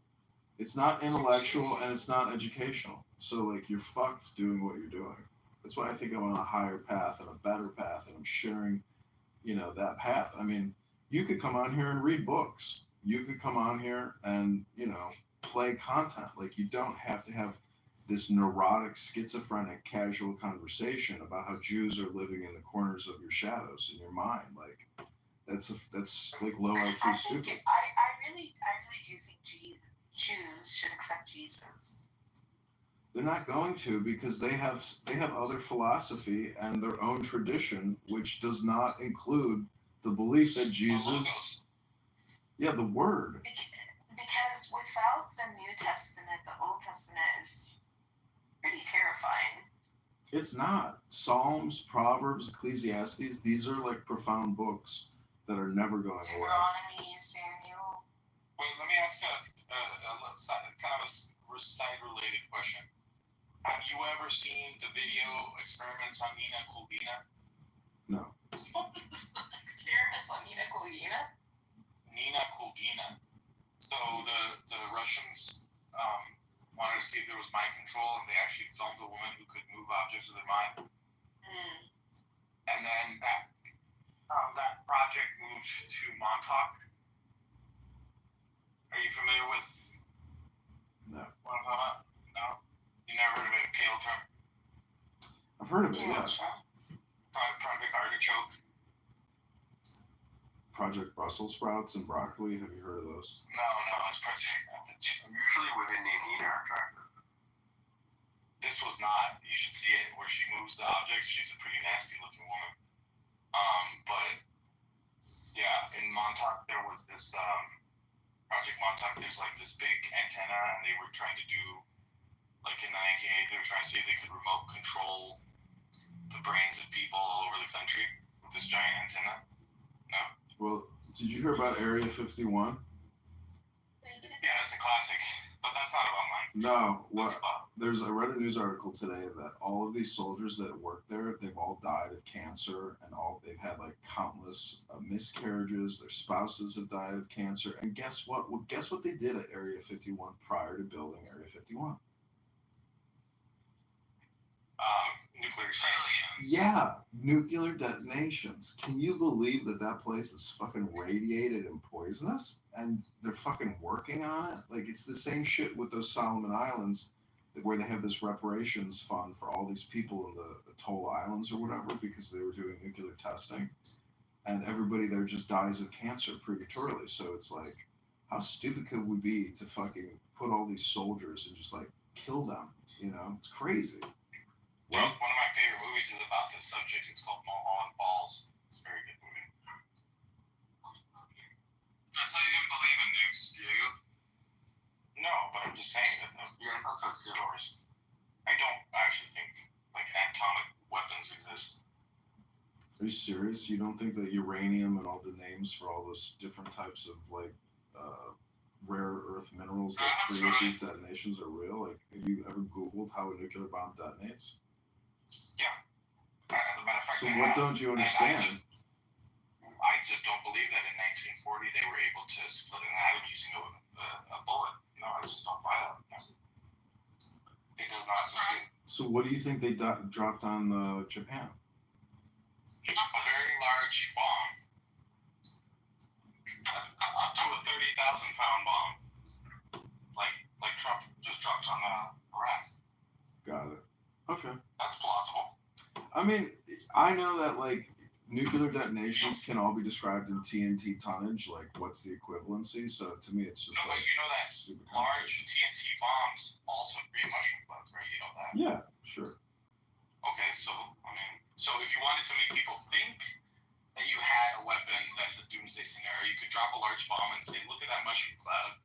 It's not intellectual and it's not educational. So, like, you're fucked doing what you're doing. That's why I think I'm on a higher path and a better path, and I'm sharing, you know, that path. I mean, you could come on here and read books. You could come on here and, you know, play content. Like, you don't have to have this neurotic, schizophrenic, casual conversation about how Jews are living in the corners of your shadows in your mind. Like, that's like low IQ stupid. I really do think Jews should accept Jesus. They're not going to, because they have other philosophy and their own tradition, which does not include the belief that Jesus. Yeah, the Word. Because without the New Testament, the Old Testament is pretty terrifying. It's not. Psalms, Proverbs, Ecclesiastes, these are like profound books that are never going away. Deuteronomy, Samuel. Wait, let me ask kind of a side-related question. Have you ever seen the video Experiments on Nina Kulina? No. Experiments on Nina Kulina? Nina Kulina. So the Russians wanted to see if there was mind control, and they actually filmed a woman who could move objects with her mind. And then that project moved to Montauk. Are you familiar with No. what I'm talking about? No? You never heard of it, Kale term? I've heard of it, yeah. Project Artichoke. Project Brussels sprouts and broccoli. Have you heard of those? No, it's usually within the Nina tractor. This was not. You should see it where she moves the objects. She's a pretty nasty looking woman. But yeah, in Montauk there was this Project Montauk. There's like this big antenna, and they were trying to do like in the 1980s. They were trying to see if they could remote control the brains of people all over the country with this giant antenna. No. Well, did you hear about Area 51? Yeah, that's a classic, but that's not about mine. No, I read a news article today that all of these soldiers that work there, they've all died of cancer, and they've had like countless miscarriages. Their spouses have died of cancer, and guess what? Well, guess what they did at Area 51 prior to building Area 51? Nuclear aliens. Yeah, nuclear detonations. Can you believe that place is fucking radiated and poisonous? And they're fucking working on it? Like, it's the same shit with those Solomon Islands, where they have this reparations fund for all these people in the Atoll Islands or whatever, because they were doing nuclear testing. And everybody there just dies of cancer prematurely. So it's like, how stupid could we be to fucking put all these soldiers and just, like, kill them? You know? It's crazy. Well, one of my favorite movies is about this subject. It's called Mulholland Falls. It's a very good movie. That's how you didn't believe in nukes, Diego? No, but I'm just saying that that's yours. I don't actually think like atomic weapons exist. Are you serious? You don't think that uranium and all the names for all those different types of like rare earth minerals that create these detonations are real? Like, have you ever Googled how a nuclear bomb detonates? Yeah. As a matter of fact, so what don't you understand? I just don't believe that in 1940 they were able to split an atom using a bullet. No, I just don't buy that. It does not sound. So what do you think they dropped on Japan? It's a very large bomb. Up to a 30,000-pound bomb. Like Trump just dropped on Iraq. Got it. Okay. That's plausible. I mean, I know that like nuclear detonations can all be described in TNT tonnage. Like, what's the equivalency? So to me, it's just but you know that large TNT bombs also create mushroom clouds, right? You know that. Yeah, sure. Okay, so if you wanted to make people think that you had a weapon that's a doomsday scenario, you could drop a large bomb and say, "Look at that mushroom cloud."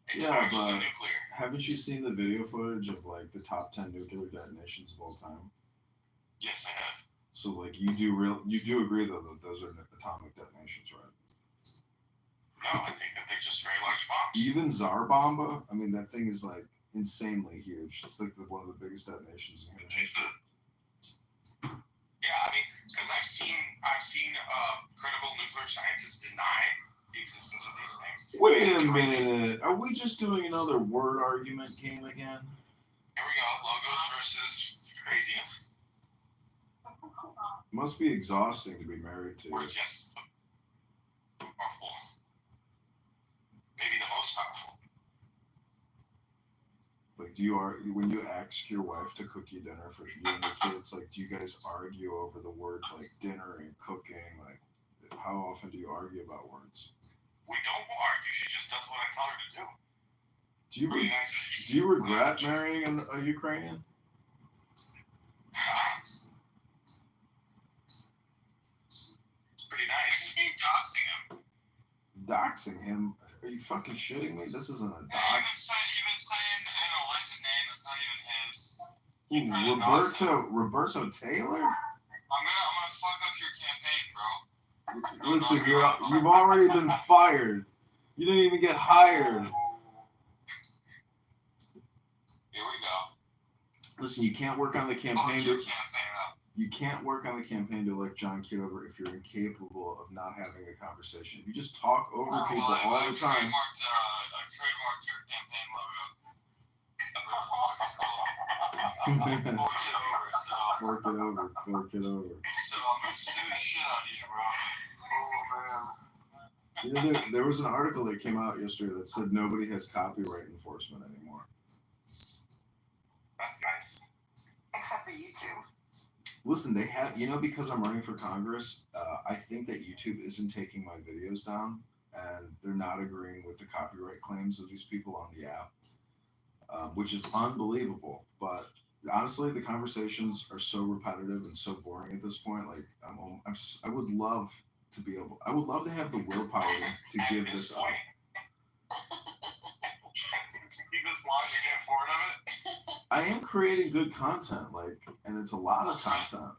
It's but nuclear. Haven't you seen the video footage of like the top 10 nuclear detonations of all time? Yes, I have. So like you do agree though that those are atomic detonations, right? No, I think that they're just very large bombs. Even Tsar Bomba, I mean that thing is like insanely huge. It's like one of the biggest detonations in human history. Yeah, I mean, because I've seen credible nuclear scientists deny the existence of these things. Wait a minute. Are we just doing another word argument game again? Here we go. Logos versus craziness. Must be exhausting to be married to. Words, yes. Powerful. Maybe the most powerful. Like, when you ask your wife to cook you dinner for you and the kids, like, do you guys argue over the word, like, dinner and cooking? Like, how often do you argue about words? We don't argue. She just does what I tell her to do. Do you regret marrying a Ukrainian? It's pretty nice. Doxing him. Doxing him? Are you fucking shitting me? This isn't a dox. Even saying an alleged name that's not even his. Roberto Taylor? I'm gonna fuck up your campaign, bro. Listen, you've already been fired. You didn't even get hired. Here we go. Listen, you can't work on the campaign to elect John Kitover if you're incapable of not having a conversation. If you just talk over people all the time. I trademarked your campaign logo. Fork it over. So I'm gonna sue the shit out of you, bro. You know, there was an article that came out yesterday that said nobody has copyright enforcement anymore. That's nice. Except for YouTube. Listen, they have, because I'm running for Congress, I think that YouTube isn't taking my videos down, and they're not agreeing with the copyright claims of these people on the app, which is unbelievable. But honestly, the conversations are so repetitive and so boring at this point. Like, I would love to be able. I would love to have the willpower to give this up. I am creating good content, like, and it's a lot of content.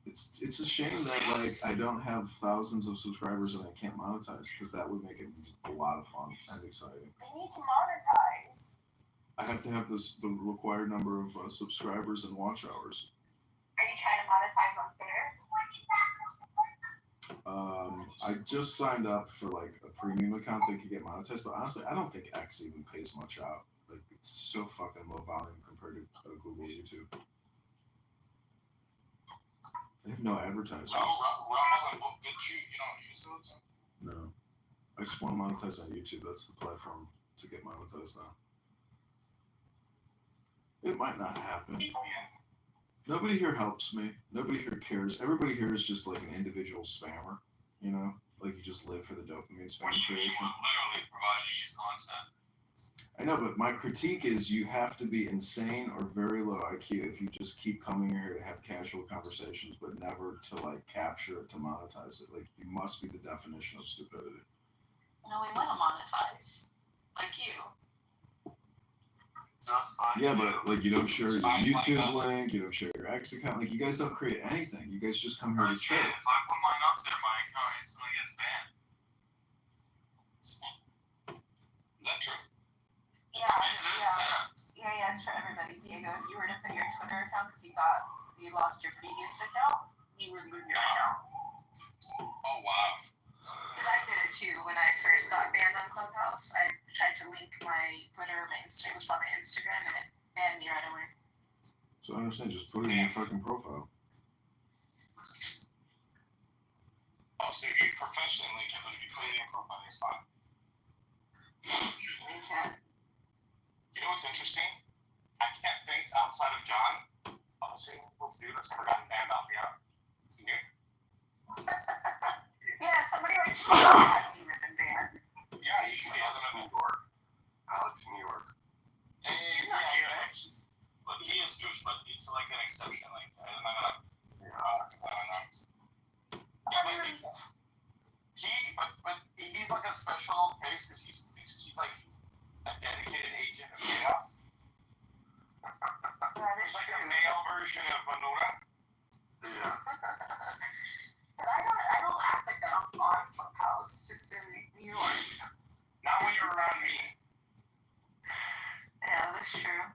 It's a shame that like I don't have thousands of subscribers and I can't monetize, because that would make it a lot of fun and exciting. We need to monetize. I have to have the required number of subscribers and watch hours. Are you trying to monetize on Twitter? I just signed up for like a premium account that could get monetized, but honestly, I don't think X even pays much out. Like, it's so fucking low volume compared to Google, YouTube. They have no advertisers. Did you don't use those? No. I just want to monetize on YouTube. That's the platform to get monetized on. It might not happen. Nobody here helps me. Nobody here cares. Everybody here is just like an individual spammer, you know? Like, you just live for the dopamine spam creation. Literally providing you content. I know, but my critique is you have to be insane or very low IQ if you just keep coming here to have casual conversations, but never to like capture it, to monetize it. Like, you must be the definition of stupidity. No, we want to monetize. Like you. Yeah, but like, you don't share your YouTube link, you don't share your X account. Like, you guys don't create anything. You guys just come here to chill. If I put mine up there, my account instantly gets banned. Is that true? Yeah, it's for everybody, Diego. If you were to put your Twitter account because you lost your previous account, you would lose your account. Oh, wow. Because I did it too when I first got banned on Clubhouse. I tried to link my Twitter, it was from my Instagram, and it banned me right away. So I understand, just put it in your fucking profile. Oh, so if you professionally can put it in your profile, it's fine. You can't. You know what's interesting? I can't think outside of John of a single dude that's ever gotten banned off the app. Is he new? Yeah, somebody like hasn't even been banned. Yeah, he hasn't in New York. Alex, New York. Hey, yeah, but he is douche, but it's like an exception. Like, I'm not gonna. I don't know. Yeah, but he's like a special case because he's like a dedicated agent of chaos. He's like a male version of Manura. Yeah. But I don't act like that on Clubhouse, just in New York. Not when you're around me. Yeah, that's true.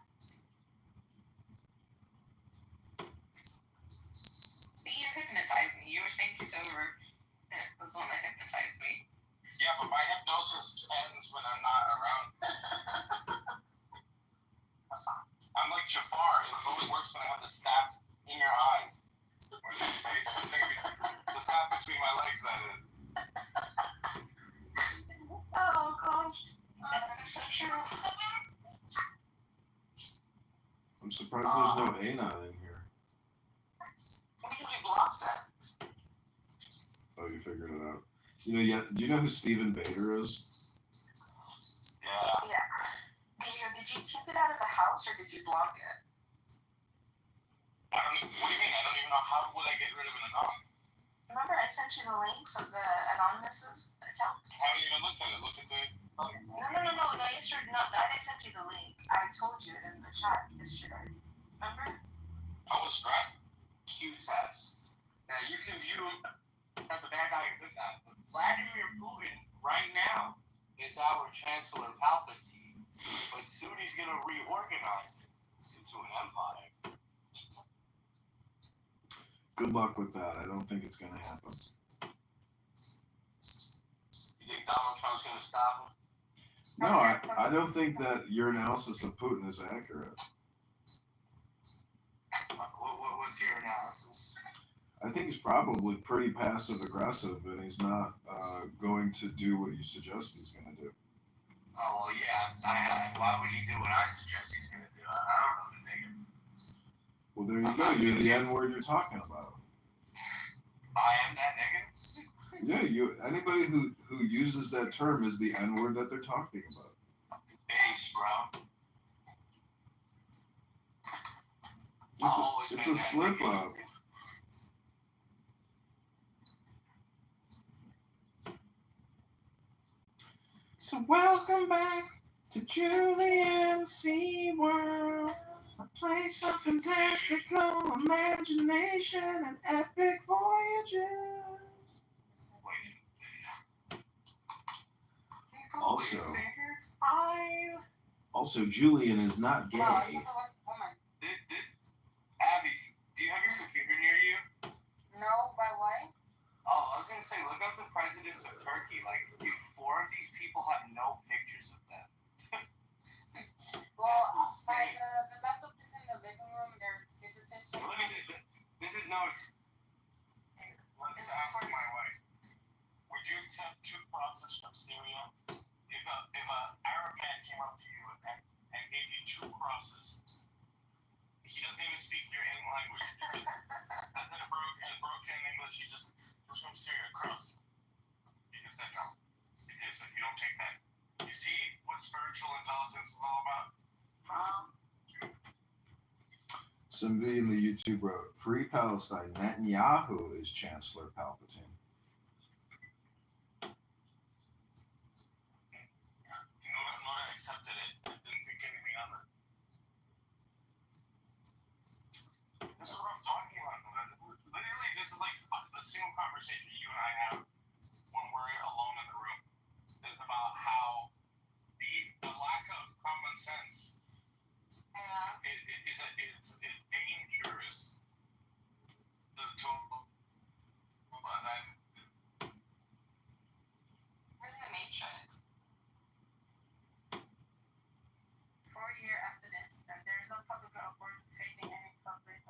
But you hypnotized me. You were saying Kitover was the one that hypnotized me. Yeah, but my hypnosis ends when I'm not around. I'm like Jafar. It only works when I have the snap in your eyes. Or in your face. The snap between my legs, that is. Oh, gosh. That is so true. I'm surprised there's no Anon in here. Maybe we blocked that. Oh, you figured it out. You know, yeah. Do you know who Stephen Bader is? Yeah. Diego, did you keep it out of the house or did you block it? What do you mean? I don't even know. How would I get rid of an anon? Remember I sent you the links of the anonymous accounts? I haven't even looked at it. Look at the... No, yesterday, no, I didn't send you the link. I told you in the chat yesterday. Remember? I was strapped. Q test. Now you can view him as the bad guy in good time, but Vladimir Putin right now is our Chancellor Palpatine, but soon he's gonna reorganize it into an empire. Good luck with that. I don't think it's gonna happen. You think Donald Trump's gonna stop him? No, I don't think that your analysis of Putin is accurate. What's your analysis? I think he's probably pretty passive aggressive, and he's not going to do what you suggest he's going to do. Oh, well, yeah. Why would he do what I suggest he's going to do? I don't know the nigga. Well, there you go. You're the N-word you're talking about. I am that nigga? Yeah, anybody who uses that term is the N-word that they're talking about. Base, bro. It's a slip up. So welcome back to Julian SeaWorld, a place of fantastical imagination and epic voyages. Also, Julian is not gay. Abby, do you have your computer near you? No, by why? Oh, I was gonna say, look up the presidents of Turkey. Like, 4 of these people have no pictures of them. Well, the laptop is in the living room. They're visitors. Look at this. This is no. Let's ask my wife. Would you accept 2 crosses from Syria? If a Arab man came up to you and gave you 2 crosses, he doesn't even speak your language. And broken English, he just was from Syria, cross. You can say no. If you don't take that. You see what spiritual intelligence is all about? Somebody in the YouTube wrote, "Free Palestine, Netanyahu is Chancellor Palpatine." Nora accepted it. Didn't think anything of it. This is what I'm talking about, Nora. Literally, this is like the single conversation you and I have when we're alone in the room. It's about how the lack of common sense is dangerous to Matrix. 4 years after the incident, there is no public report facing any public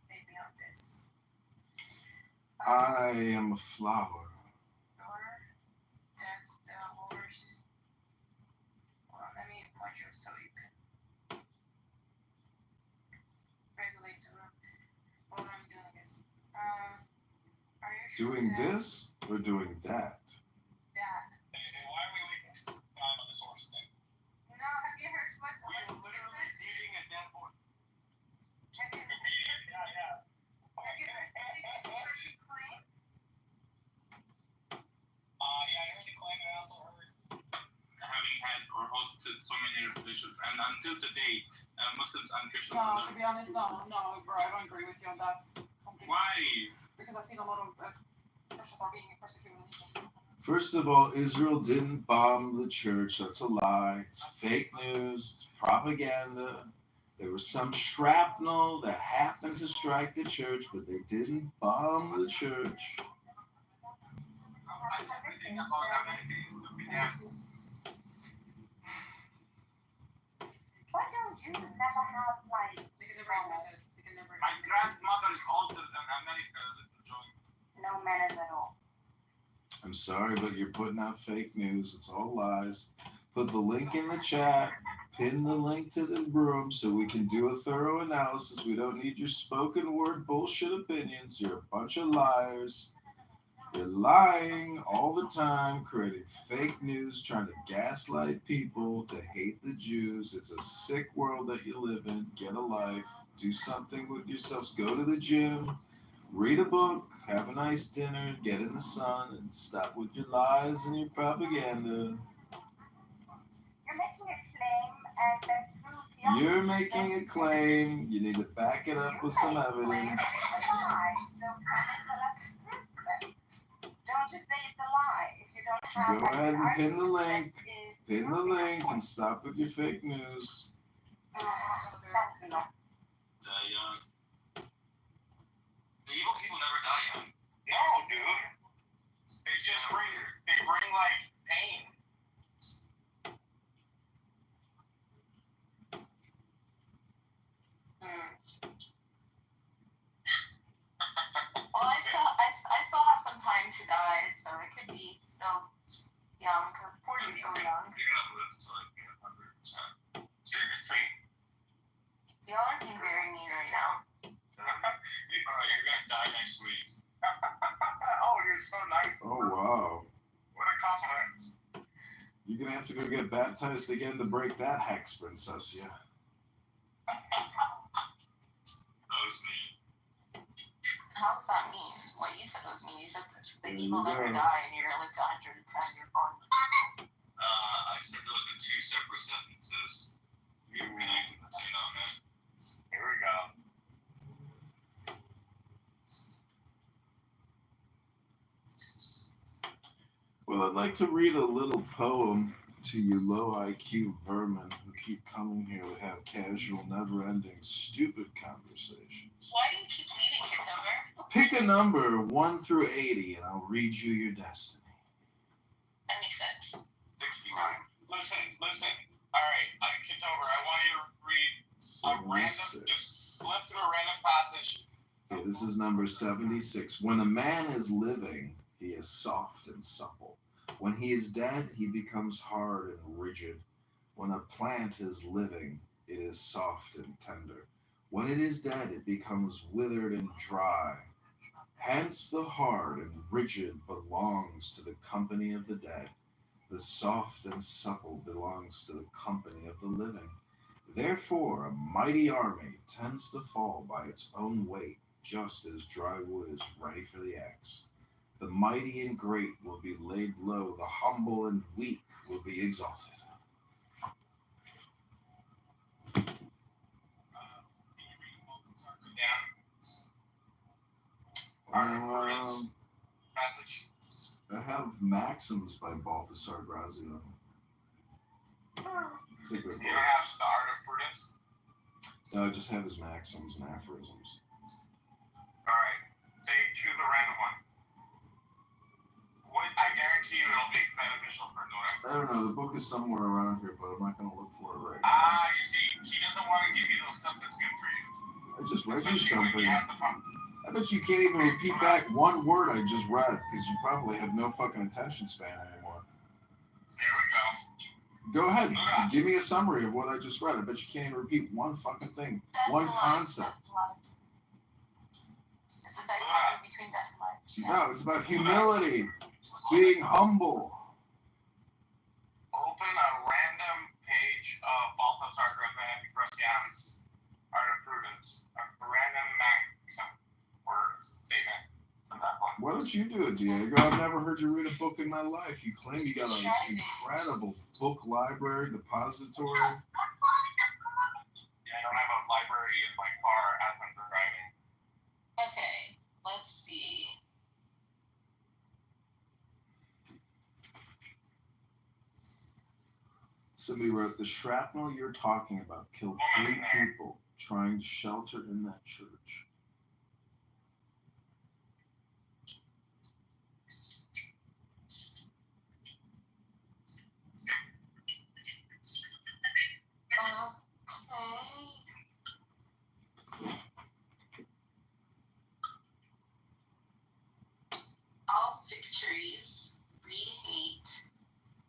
maybe on this. I am a flower. That's the horse. Hold on, let me watch you so you can regulate the room. While I'm doing this. Are you sure Doing that this or doing that? Hey, why are we waiting time on this horse thing? No, have you heard what? We are literally beating a dead horse. Have you heard Yeah. what he claimed? Yeah, I heard the claim, and I also heard having had or hosted so many religions, and until today, Muslims and Christians. No, to be honest, no, bro, I don't agree with you on that. Completely. Why? Because I've seen a lot of Christians are being persecuted. First of all, Israel didn't bomb the church. That's a lie. It's fake news. It's propaganda. There was some shrapnel that happened to strike the church, but they didn't bomb the church. Why don't Jews never have like My grandmother is older than America, little Joy. no manners at all? I'm sorry, but you're putting out fake news. It's all lies. Put the link in the chat. Pin the link to the room so we can do a thorough analysis. We don't need your spoken word bullshit opinions. You're a bunch of liars. You're lying all the time, creating fake news, trying to gaslight people to hate the Jews. It's a sick world that you live in. Get a life. Do something with yourselves. Go to the gym. Read a book. Have a nice dinner. Get in the sun. And stop with your lies and your propaganda. You're making a claim, and the truth. You're making a claim. You need to back it up with some evidence. Don't just say it's a lie if you don't have. Go ahead and pin the argument link. that is Pin the link and stop with your fake news. The evil people never die young. No, dude. They just bring like pain. Well, I still have some time to die, so it could be still young because 40 is still young. Y'all aren't being very mean right now. You're gonna die next week. Oh, you're so nice. Oh, wow. What a compliment. You're going to have to go get baptized again to break that hex, Princess, yeah. That was me. How does that mean? What you said was mean. You said that There you you will never go. die and you're going to live to 110 years old. I said those in two separate sentences. You connected the two, no, man. Here we go. Well, I'd like to read a little poem to you low IQ vermin who keep coming here to have casual, never-ending, stupid conversations. Why do you keep leaving, Kitover? Pick a number 1 through 80 and I'll read you your destiny. That makes sense. 69. Listen. All right, Kitover, I want you to read a random, 76. just flip through a random passage. Okay, this is number 76. When a man is living, he is soft and supple. When he is dead, he becomes hard and rigid. When a plant is living, it is soft and tender. When it is dead, it becomes withered and dry. Hence the hard and rigid belongs to the company of the dead. The soft and supple belongs to the company of the living. Therefore, a mighty army tends to fall by its own weight, just as dry wood is ready for the axe. The mighty and great will be laid low, the humble and weak will be exalted. Passage. I have Maxims by Balthasar Graziano. It's a good You don't book. have the Art of Prudence? No, I just have his maxims and aphorisms. Alright. Choose a random one. I guarantee you it'll be beneficial for Nora. I don't know, the book is somewhere around here, but I'm not going to look for it right now. You see, he doesn't want to give you those stuff that's good for you. I just read you Especially when something. you have the I bet you can't even repeat back one word I just read, because you probably have no fucking attention span anymore. There we go. Go ahead, give me a summary of what I just read. I bet you can't even repeat one fucking thing, one concept. It's a dichotomy between death and life. No, it's about humility, being humble. Open a random page of Balthasar Graziano's Art of Prudence. A random maxim or statement from that book. Why don't you do it, Diego? I've never heard you read a book in my life. You claim you got this incredible book library, depository. Yeah, I don't have a library in my car as I'm driving. Okay, let's see. Somebody wrote, the shrapnel you're talking about killed 3 people trying to shelter in that church. All victories breed hate,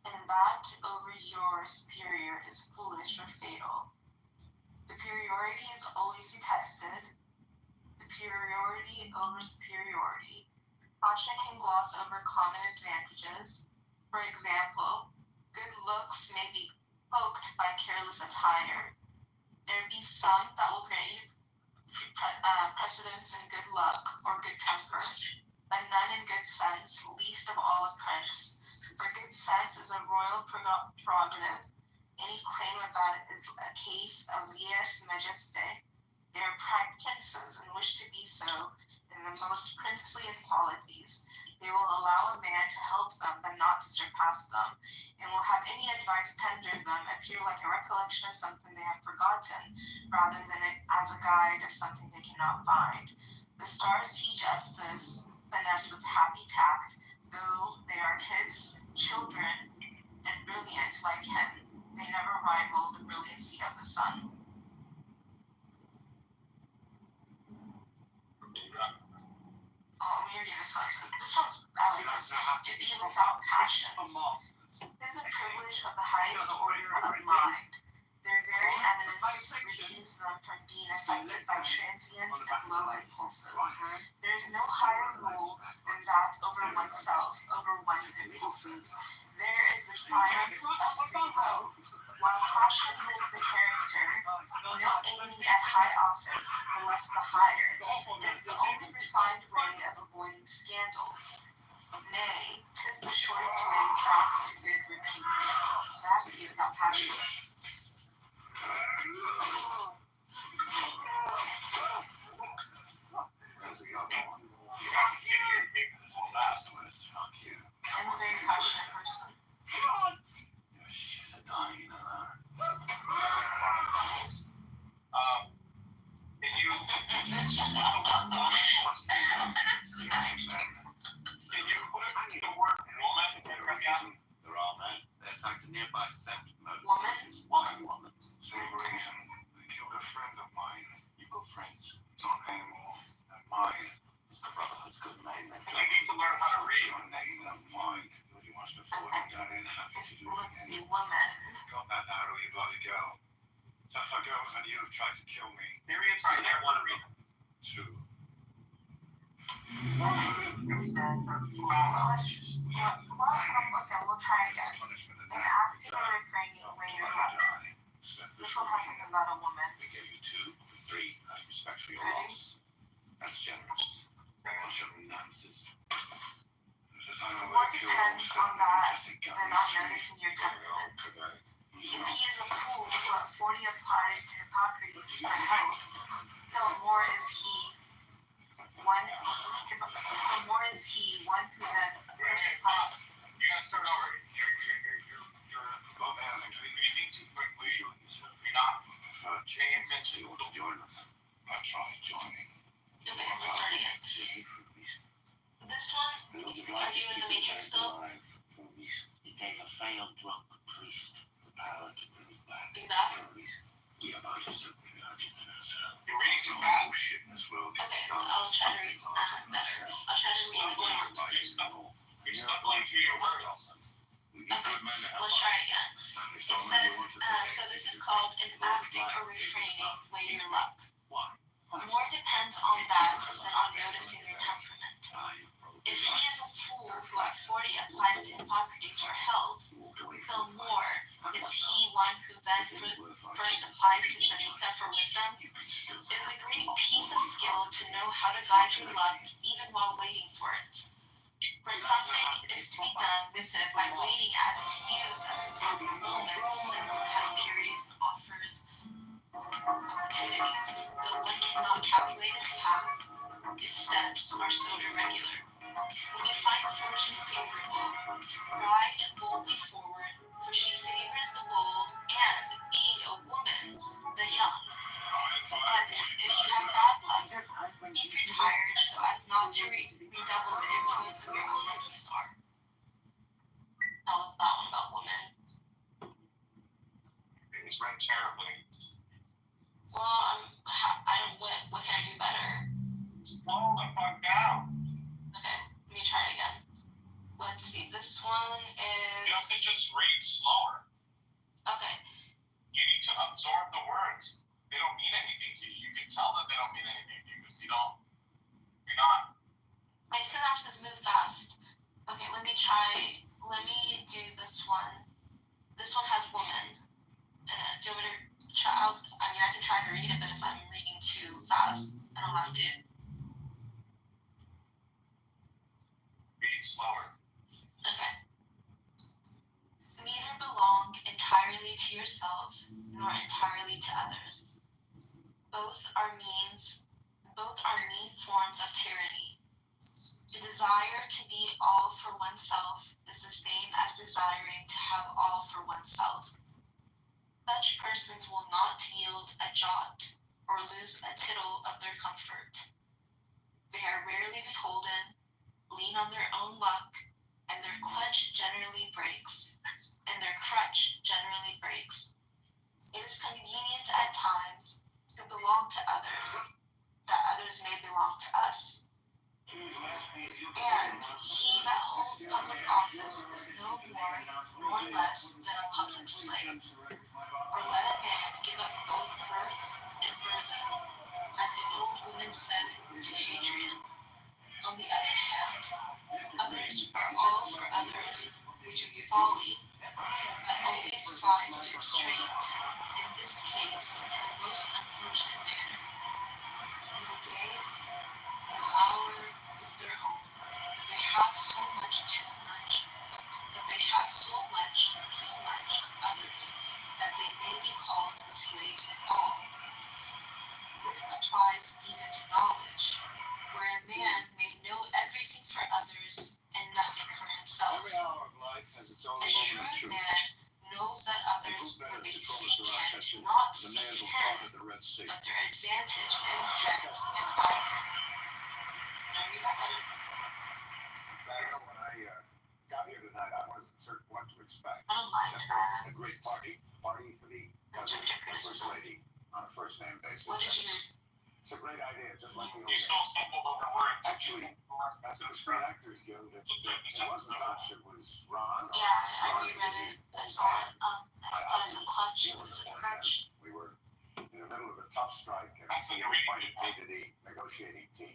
and that over your superior is foolish or fatal. Superiority is always detested. Superiority over superiority. Caution can gloss over common advantages. For example, good looks may be cloaked by careless attire. There be some that will grant you precedence in good luck or good temper, but none in good sense, least of all a prince. For good sense is a royal prerogative. Any claim of that is a case of lies majesté. They are pride princes and wish to be so in the most princely of qualities. They will allow a man to help them, but not to surpass them, and will have any advice tendered them appear like a recollection of something they have forgotten, rather than as a guide of something they cannot find. The stars teach us this finesse with happy tact, though they are his children and brilliant like him. They never rival the brilliancy of the sun. Oh, let me read this one. This one's I like this. To be without passion. It is a privilege of the highest order of mind. Their very eminence relieves them from being affected by transient and low impulses. There is no higher rule than that over oneself, over one's impulses. There is the triumph of free will. While passion lives the character, no aiming at high office, the less the higher. It is the only refined way of avoiding scandals. Nay, 'tis the shortest way back to good repute. That is not passion. I'm a very passionate person. Can you put the word woman in Russian? They're all men. They attacked a nearby sect. Woman? Woman. Same reason. They killed a friend of mine. You got friends. Not anymore. Not mine. It's the Brotherhood's good name. You need to learn how to read. Your name, not mine. Nobody wants to fall in that in. Happy to do it Let's see, again. woman. Got that arrow, you bloody girl. Tougher girls than you tried to kill me. Periods I never want to read. Two. Okay, we'll try again. An active or refraining when you're not. This one has something about a woman. We give you 2, 3 out of respect for your loss. That's generous. Bunch of nonsense. More depends on that than on noticing your temperament. If he is a fool, what 40 applies to Hippocrates for health, still more is he one who then applies. You gotta start over. You're reading too quickly. You're not paying attention. You want to join us? I tried joining. Okay, let's start again. This one, are you in the Matrix still? You take a failed drunk priest the power to bring it back. Be back? We are about to something urgent in ourselves. You're reading too fast. Bullshit in this world. Okay, I'll try to read better. I'll try to read it more. You're stuck like to your words. Okay, let's try it again. It says, so this is called an acting or refraining way your luck. Why? More depends on that than on noticing your temperament. If he is a fool who at 40 applies to Hippocrates for health, still more is he one who then first applies to Seneca for wisdom. It is a great piece of skill to know how to guide your luck even while waiting for it. For something is to be done with it by waiting at its views as proper moments and has periods and offers opportunities, though one cannot calculate its path, its steps are so irregular. When you find fortune favorable, ride boldly forward, for she favors the bold, and being a woman, the young. But if you have bad luck, keep retired so as not to redouble the influence of your own lucky star. That was that one about women. It's run terribly. Well, I don't win. What can I do better? Slow the fuck down. Okay, let me try it again. Let's see. This one is. You have to just read slower. Okay. You need to absorb the words. They don't mean anything to you. You can tell that they don't mean anything to you because you're not. My synapses move fast. Okay, let me do this one. This one has woman. Do you want me to try? I can try to read it, but if I'm reading too fast, I don't have to. Read slower. Okay. Neither belong entirely to yourself nor entirely to others. Both are mean forms of tyranny. To desire to be all for oneself is the same as desiring to have all for oneself. Such persons will not yield a jot or lose a tittle of their comfort. They are rarely beholden, lean on their own luck, and their crutch generally breaks. It is convenient at times to belong to others, that others may belong to us. And he that holds public office is no more nor less than a public slave. or let a man give up both birth and birthing, as the old woman said to Adrian. On the other hand, others are all for others, which is folly, but always flies to extremes, in this case in a most unfortunate manner. No day, no hour is their own, but they have so much too much of others, that they may be called the slaves of all. This applies even to knowledge, where a man may know everything for others and nothing for himself. Every hour of life has its own A moment of shrewd truth. man knows that others, Who better when they to call seek us him, attention do not than the man seek who him, parted the Red Sea? but their advantage in them and by them. Can I read that letter? When I got here tonight, I wasn't certain what to expect. I don't mind. A great party for the cousin, the first lady, on a first name basis. What did you? It's a great idea, just like the old You still days. stumbled over words. Actually, at the Screen Actors Guild, it wasn't Dutch, it was Ron. Yeah, I reread it. I saw it. I thought it was a clutch. It was a crutch. We were in the middle of a tough strike, and we were appointed to the negotiating team.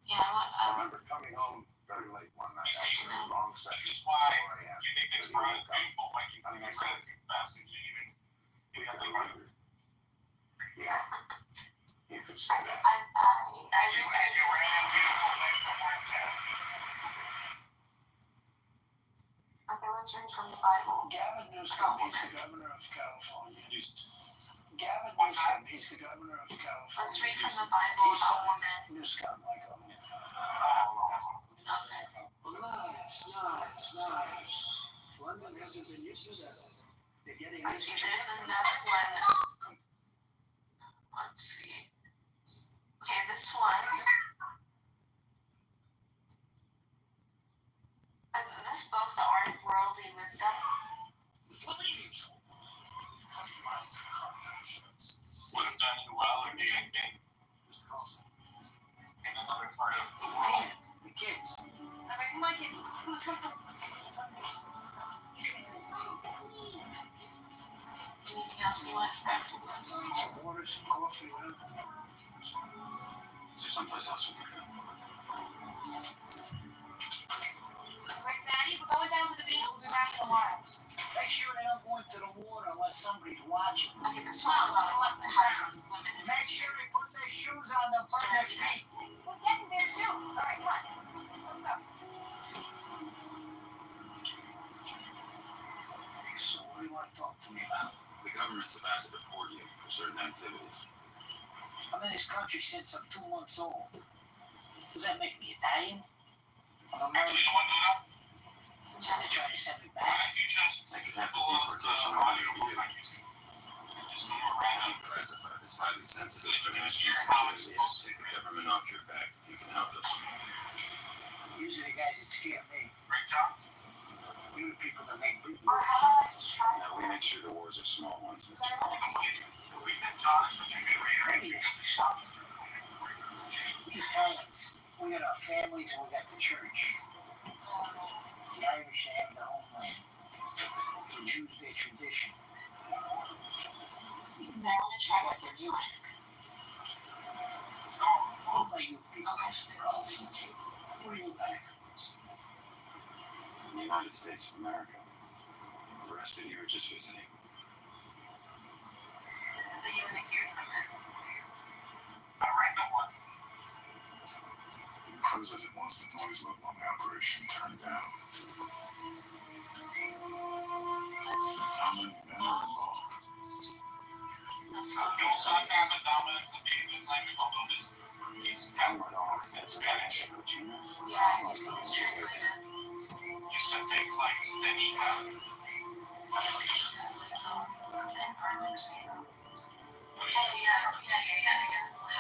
Yeah, I remember coming home very late one night after a long session. This is why 4 a.m. you think it's when he probably woke up. painful, like you I mean, I think said, it's fast and you even we got the wonder. Yeah, you could say that. I you ran beautiful thing from right there. Okay, let's read from the Bible. Gavin Newsom, he's the governor of California. Gavin Newsom, he's the governor of California. Let's read from the Bible about women. Newsom, like him. Okay. Nice. London hasn't been used to that. They're getting Okay, used to there's another one. Let's see. Okay, this one. This book, The Art of Worldly Wisdom. Customize content shirts. Would have done you well if you had been in another part of the world. the kids. I mean, my kids. Anything else you want to extract from this? Some water, some coffee, whatever. Is there someplace else we can go? Right, Daddy? We're going down to the beach. We'll be back in a while. Make sure they don't go into the water unless somebody's watching. Okay, this one's about what the heck women. Make sure they put their shoes on, they'll burn their feet. We're getting their shoes. All right, come on. Let's go. So what do you want to talk to me about? The government's about to deport you for certain activities. I'm in this country since I'm 2 months old. Does that make me Italian? I'm Actually, American. you want to do that? They're trying to send me Why back. don't you just They could have the deportation order for you. Just go around. Classified as highly sensitive for national Here's how it's security. supposed to Take the government off your back if you can help us. Usually the guys that scare me. Great job. You the people that make big Or moves. how about I just try? Now we make sure the wars are small ones. Mr. We think John is such a good reader. Maybe this is something. We Italians, we got our families and we got the church. The Irish have their homeland. The Jews their tradition. Even though I want to try They what got their they're doing. music. What about you people? What are you like? The United States of America. The rest of you are just visiting. The units here from it. I read the one. The president wants the noise level on the operation turned down. How many men are involved? Sarcasm, dominance, and being like we call this. He's Cameron on Spanish. Yeah, I just think it's translated. You said things like Stanika. How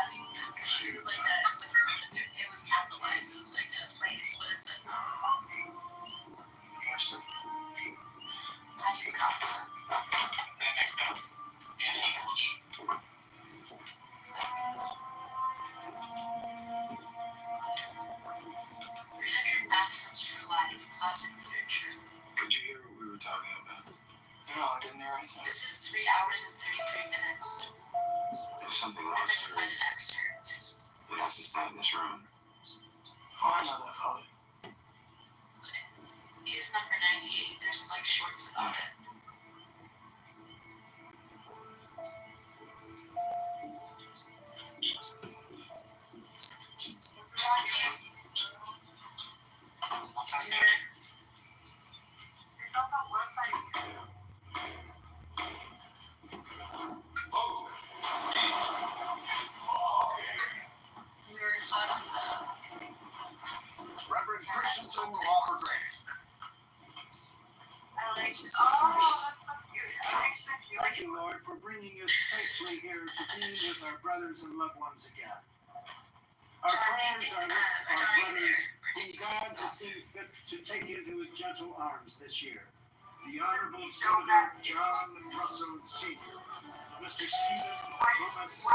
do you like that? It's like it was capitalized. It was like a place, but it's like how do you pronounce it? Then next up, in English. Maxims for life, classic literature. Did you hear what we were talking about? No, I didn't hear anything. This is 3 hours and 33 minutes. There's something And else then you here. put an excerpt. It has to stay in this room. Oh, I know that, Father. Here's number 98. There's like shorts about it. What's that? Oh, We were taught on Reverend Christensen will offer grace. Thank you, Lord, for bringing us safely here to be with our brothers and loved ones again. Our prayers are with our brothers whom God has seen fit to take into his gentle arms this year. The Honorable Senator John Russell Sr., Mr. Stephen Loomis,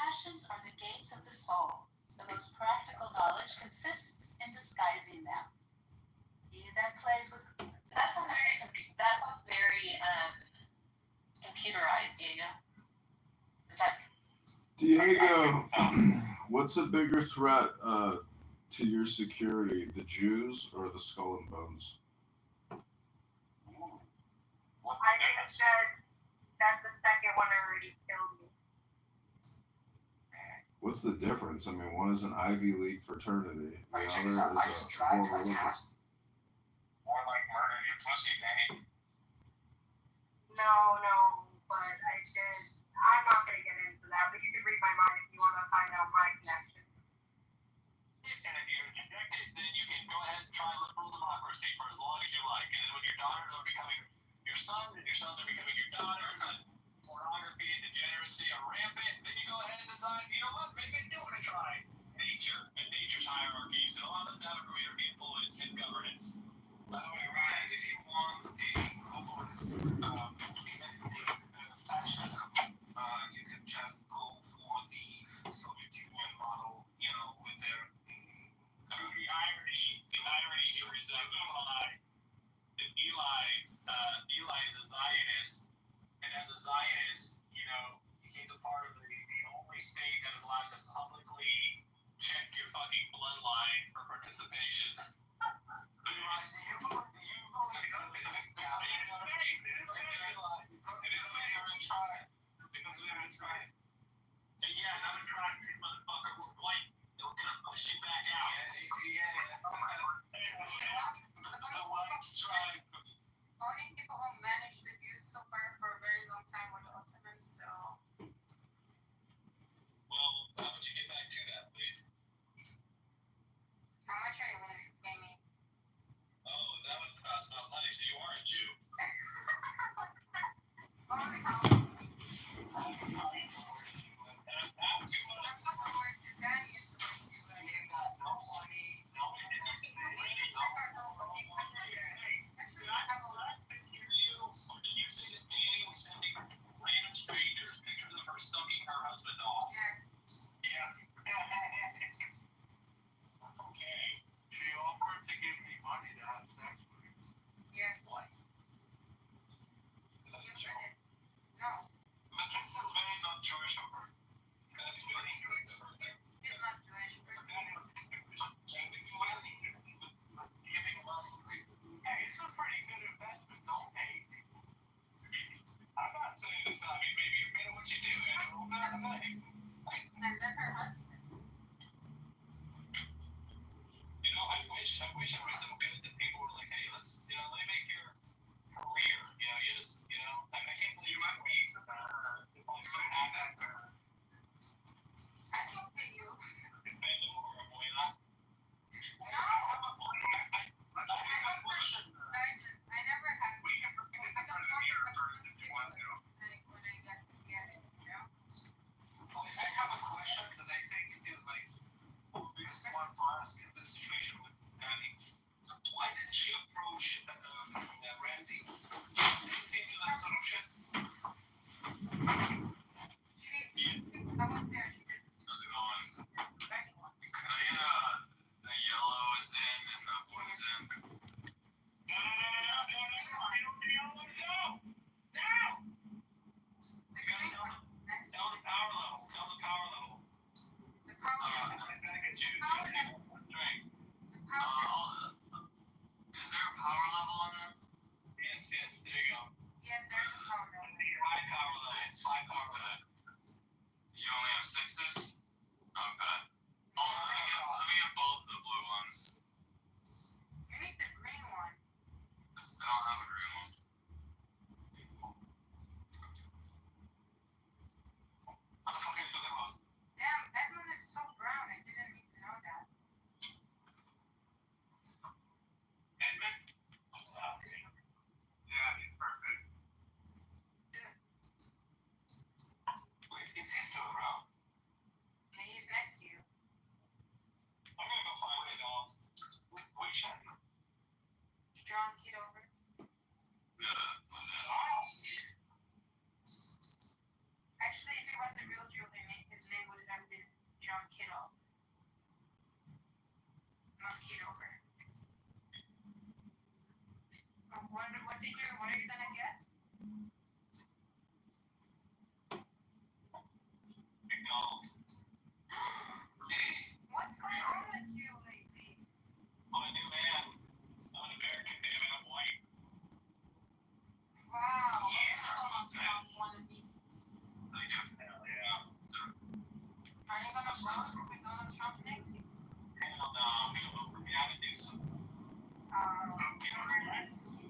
passions are the gates of the soul. The most practical knowledge consists in disguising them. He that plays with that's not very computerized, Diego. Is that Diego, what's a bigger threat to your security, the Jews or the Skull and Bones? I think that the second one already killed me. What's the difference? I mean, one is an Ivy League fraternity, the Alright, check other this out. I is just a tried world my religion. task. More like murder your pussy, Danny. No, but I did. I'm not going to get into that, but you can read my mind if you want to find out my connection. And if you're convicted, then you can go ahead and try liberal democracy for as long as you like. And then when your daughters are becoming your son, and your sons are becoming your daughters, and pornography and degeneracy are rampant, then you go ahead and decide, you know what, maybe I do want to try nature and nature's hierarchies and allow them to have greater influence in governance. By the way, Ryan, if you want a globalist fascism, you can just go for the Soviet Union model, you know, with their The irony here is that Eli is a Zionist, and as a Zionist, you know, he's a part of the only state that is allowed to publicly check your fucking bloodline for participation. Yeah, I'm a trying to motherfucker. We're white. They're gonna push you back out. Only people who managed to do so far for a very long time were the Ottomans, so. Well, how about you get back to that, please? How much are you willing to pay me? Oh, is that what it's about? It's about money. So you are a have sixes? Okay. Let me get both the blue ones. You need the green one. I don't have a green one. What the fuck are you talking about? Damn, Edmund is so brown. I didn't even know that. Edmund? Yeah, he's perfect. Wait, is he still around? Yeah, he's next to you. I'm gonna go find it now. Which Edmund? John Kitover. Actually, if it was a real Julian, his name would have been John Kittle. Not Kitover. What are you gonna get? McDonald's. What's going on with you lately? I'm a new man. I'm an American, damn it, I'm white. Wow. Donald Trump wannabe. I guess, yeah. Are you gonna vote with Donald Trump next? Hell no, I'm gonna vote for Gavin Newsom.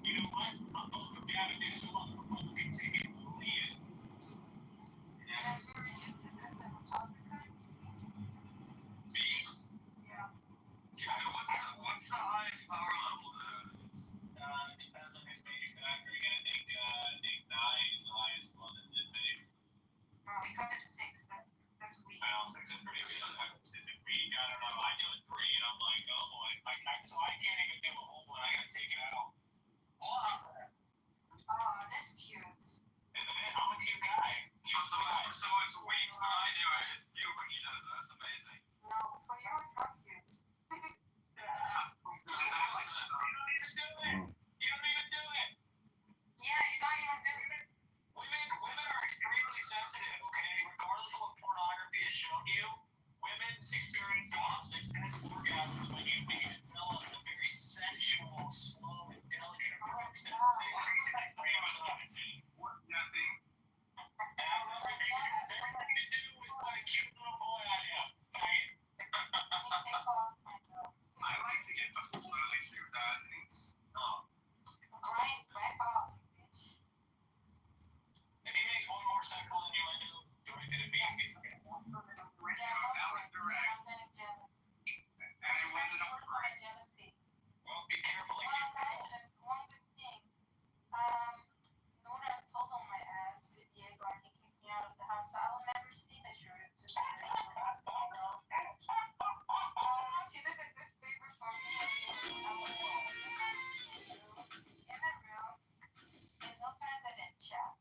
You know what? I'm voting for Gavin Newsom on the Republican ticket. Leave it. And if you registered as a Republican? Me? Yeah. What's the highest power level that is? Depends on who's manufacturing. I think 9 is the highest one that's in base. We got a 6. That's weak. Well, 6 is pretty good. Is it weak? I don't know. I do a 3 and I'm like, oh boy. So I can't even do a whole one. I gotta take it out. Oh, that's cute. Isn't it? I'm a cute guy. So it's weak when I do it. It's cute when he does it. That's amazing. No, for you it's not cute. You don't even do it. Yeah, you don't even do it. Women are extremely sensitive, okay? Regardless of what pornography has shown you, women experience orgasms when you develop a very sensual, slow, and delicate approach that's increasingly frames on it. Nothing. Has everything to do with what a cute little boy I am, faggot. I like to get the slowly through that. Brian, back off, bitch. If he makes one more sexual innuendo directed at me, he's getting Yeah, that was direct. I'm getting jealous. And I went up My jealousy. Well, be careful. Well, guys, one good thing. Nora told on my ass to Diego and he kicked me out of the house. So I'll never see the shirt. Just she did a good favor for me. In the room, and no presidential.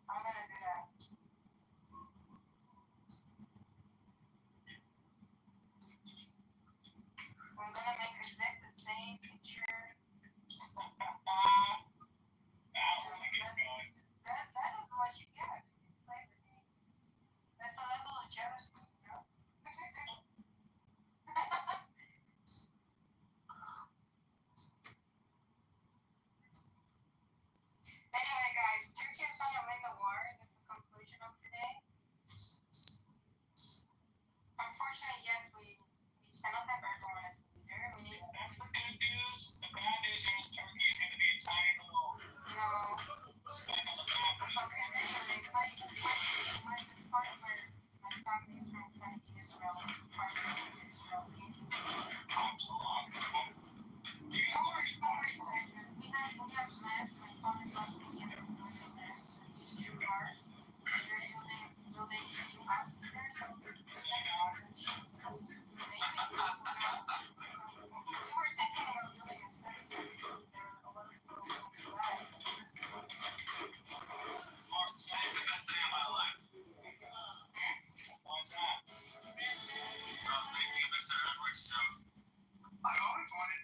I'm gonna do that. I'm gonna make exact the same picture. That is what you get. Play with me. That's a level of jealousy, you know? Anyway, guys, Turkey is gonna win the war. That's the conclusion of today. Unfortunately, yes, we cannot have Erdogan as leader. We need. That's the good news. The bad news is Turkey is going to be a tiny little speck on the map. Okay, anyway, my part where my family is from Israel, part of Israel. We have left my father left me and two cars. They're building new houses there, so we were thinking about building a cemetery since there are a lot of people who don't buy. That's the best day of my life. What's that? Making a Mr. Edwards joke. I always wanted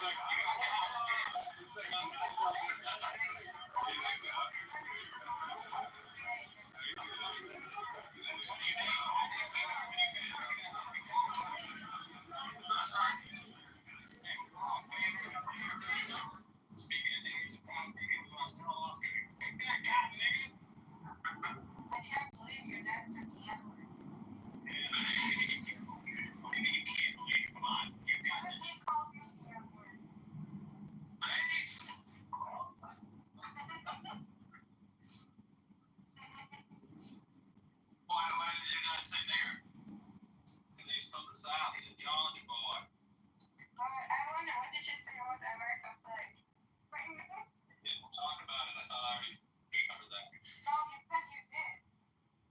Speaking of names, I'm thinking it was last time I lost it. Nigga. I can't believe your dad said the N-words. What do you mean you can't believe it? Come on. You got What if this. he calls me the N-words? Why did you not say nigger? Because he's from the South. He's a geology boy. I wonder, what did you say about the American flag? Yeah, we'll talk about it. I thought I already covered that. No, you said you did.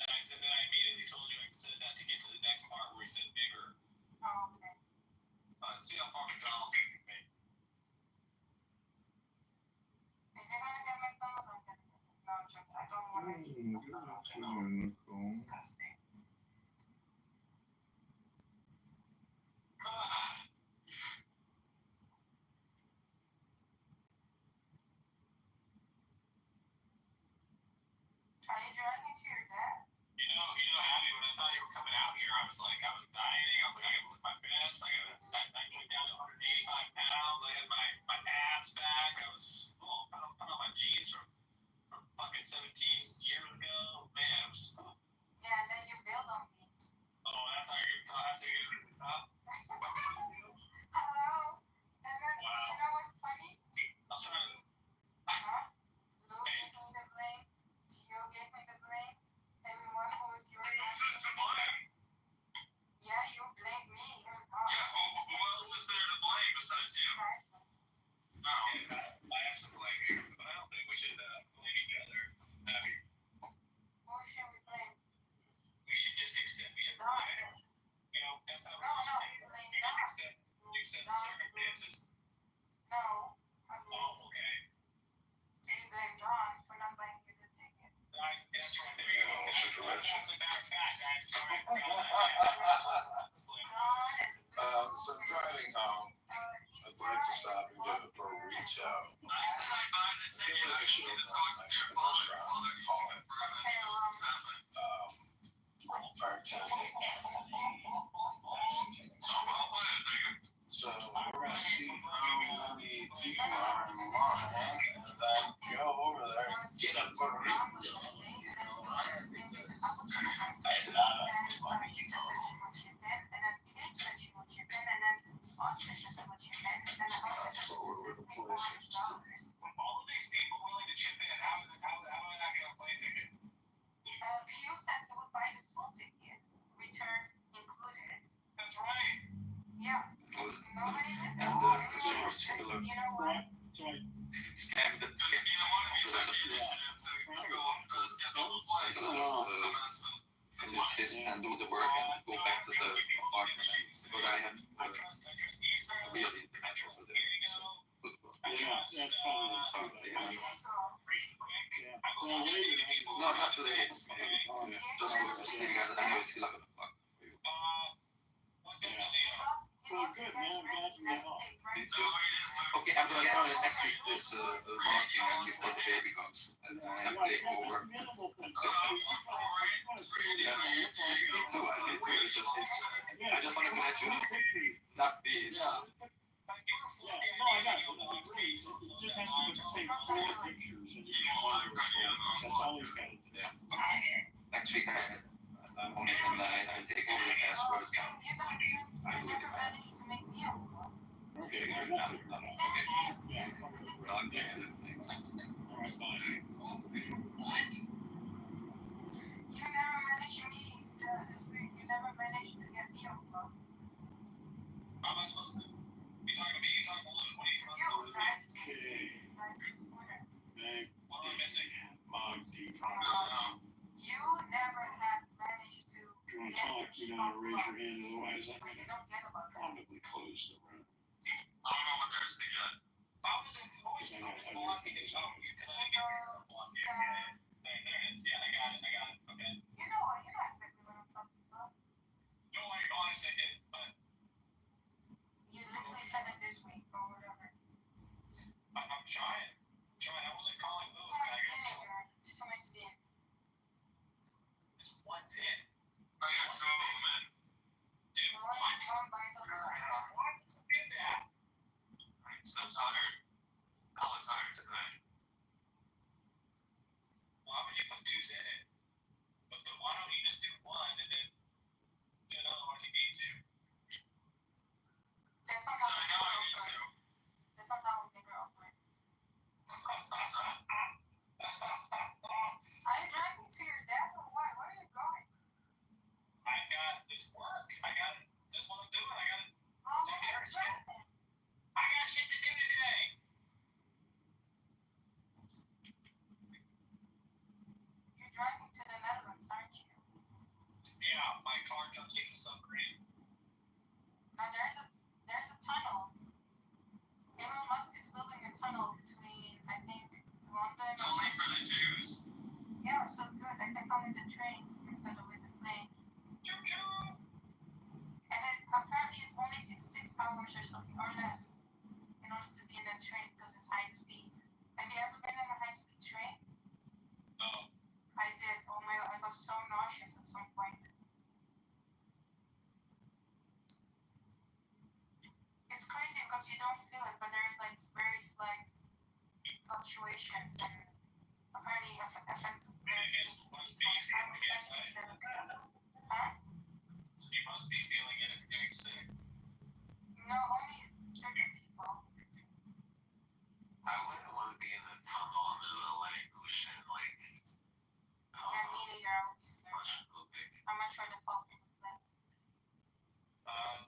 And I said that I immediately told you I said that to get to the next part where he said bigger. Oh, okay. See how far McDonald's can be. If you're gonna get McDonald's, I'm gonna get McDonald's. No, I'm joking. I don't want to eat McDonald's. It's disgusting. Are you driving to your dad? Abby, when I thought you were coming out here, I was dieting. I was like, I gotta look my best. I came down to 185 pounds. I had my abs back. I was, put on my jeans from fucking 17 years ago. Man, it was, Yeah, and then you bailed on me. that's how you're going to do this, huh? Hello? And then, Wow. you know what's funny? I was trying to, Huh? Lou gave me the blame. Gio gave me the blame. Everyone who was your Yeah, you blamed me. You're wrong. who else is there to blame besides you? Right? No. I have some blame here, but I don't think we should blame each other. Abby. Who should we blame? We should just accept. We should Don. That's how No, you blame you just Don. accept the circumstances. No, I blame Okay. you blame Don for not buying you the ticket. That's right. There you go. Situation. I'm sorry. I forgot that. Let's blame Don. So driving home, I'd like to stop and get a burrito. I feel like I should have gone next to the restaurant and call it. Bartending Anthony Mexican. So we're gonna see how many people are in line, and then go over there and get a burrito. Because I love we're the places. All of these people willing to chip in. How am I not getting a plane ticket? Q said he would buy the full ticket, return included. That's right. Yeah. Nobody did that. And the source killer You know what? scammed the ticket. Finish this and do the work and go back to the apartment because I have really interested in it. So good work. That's fine. No, not today. Just look to see guys. I know it's 11 o'clock for you. Well, good, man. I'm glad you got off. Me too. Okay, I'm gonna get on it next week. This marketing and before the baby comes, and I take over. Me too. Me too. It's just, I just wanted to let you know. Not be. Yeah, no, I got it. I agree. It just has to say 4 pictures in each one of those photos. That's all he's got to do. Next week I'm on it and I take over the passwords now. I do it if I have to. Okay, Figure it we'll out. figure it out. Okay. Yeah. Talk to you. Thanks. All right, bye. You never managed to get me on phone. How am I supposed to? You talking to me? You talking to Luke? What are you talking You, about? right? Okay. Right this morning. Meg, What am I missing? Mom, do you You never have managed to want to talk? You gotta raise your hand, otherwise I'm but you gonna don't get about that. probably close the room. I don't know what there's to get. Who is blocking it? Oh, you can I get here? Blocking it. There it is. Yeah, I got it. Okay. You know exactly what I'm talking about. No, I honestly didn't, but You literally we send it this week or whatever. I'm trying. I wasn't calling those. Too much in it, girl. Too much in. It's what's in. Oh, yeah, so, man. Dude, what? Why did you do that? I'm so tired. I was tired tonight. Why would you put twos in it? But why don't you just do one and then do another one if you need to? There's some So I know I need to. There's some kind of bigger offer. Are you driving to your dad or what? Where are you going? I got this work. I got this one I'm doing. I got to Oh, take care of what's shit. that? I got shit to do today. You're driving to the Netherlands, aren't you? Yeah, my car jumps in the submarine. Now there's a tunnel. Elon Musk is building a tunnel between, I think, London. It's only for the Jews. Yeah, so good. They can come with the train instead of with the plane. Choo choo. And it apparently it's only 6 hours or something or less in order to be in the train because it's high speed. Have you ever been in a high speed train? No. I did. Oh my god, I got so nauseous at some point. It's crazy because you don't feel it, but there's like very slight fluctuations and apparently affects It must be feeling it. Huh? So you must be feeling it if you're getting sick. No, only certain people. I wouldn't want to be in the tunnel in the middle of like ocean, like. Yeah, me neither. I would be scared. Claustrophobic. I'm not trying to fall from the cliff.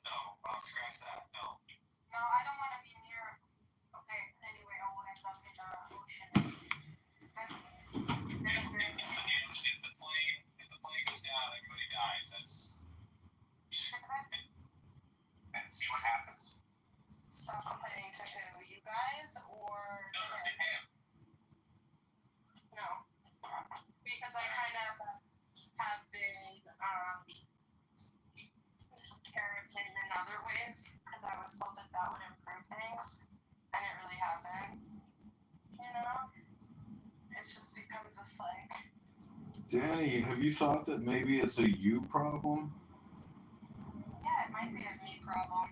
No. I'll scratch that. No. No, I don't want to be near. Okay, anyway, I will end up in the ocean. If the plane goes down, everybody dies. And see what happens. Stop complaining to who? You guys or No, to to him? him. No. Because I kind of have been parenting in other ways because I was told that would improve things and it really hasn't. You know? It just becomes this like. Danny, have you thought that maybe it's a you problem? Yeah, it might be a me problem.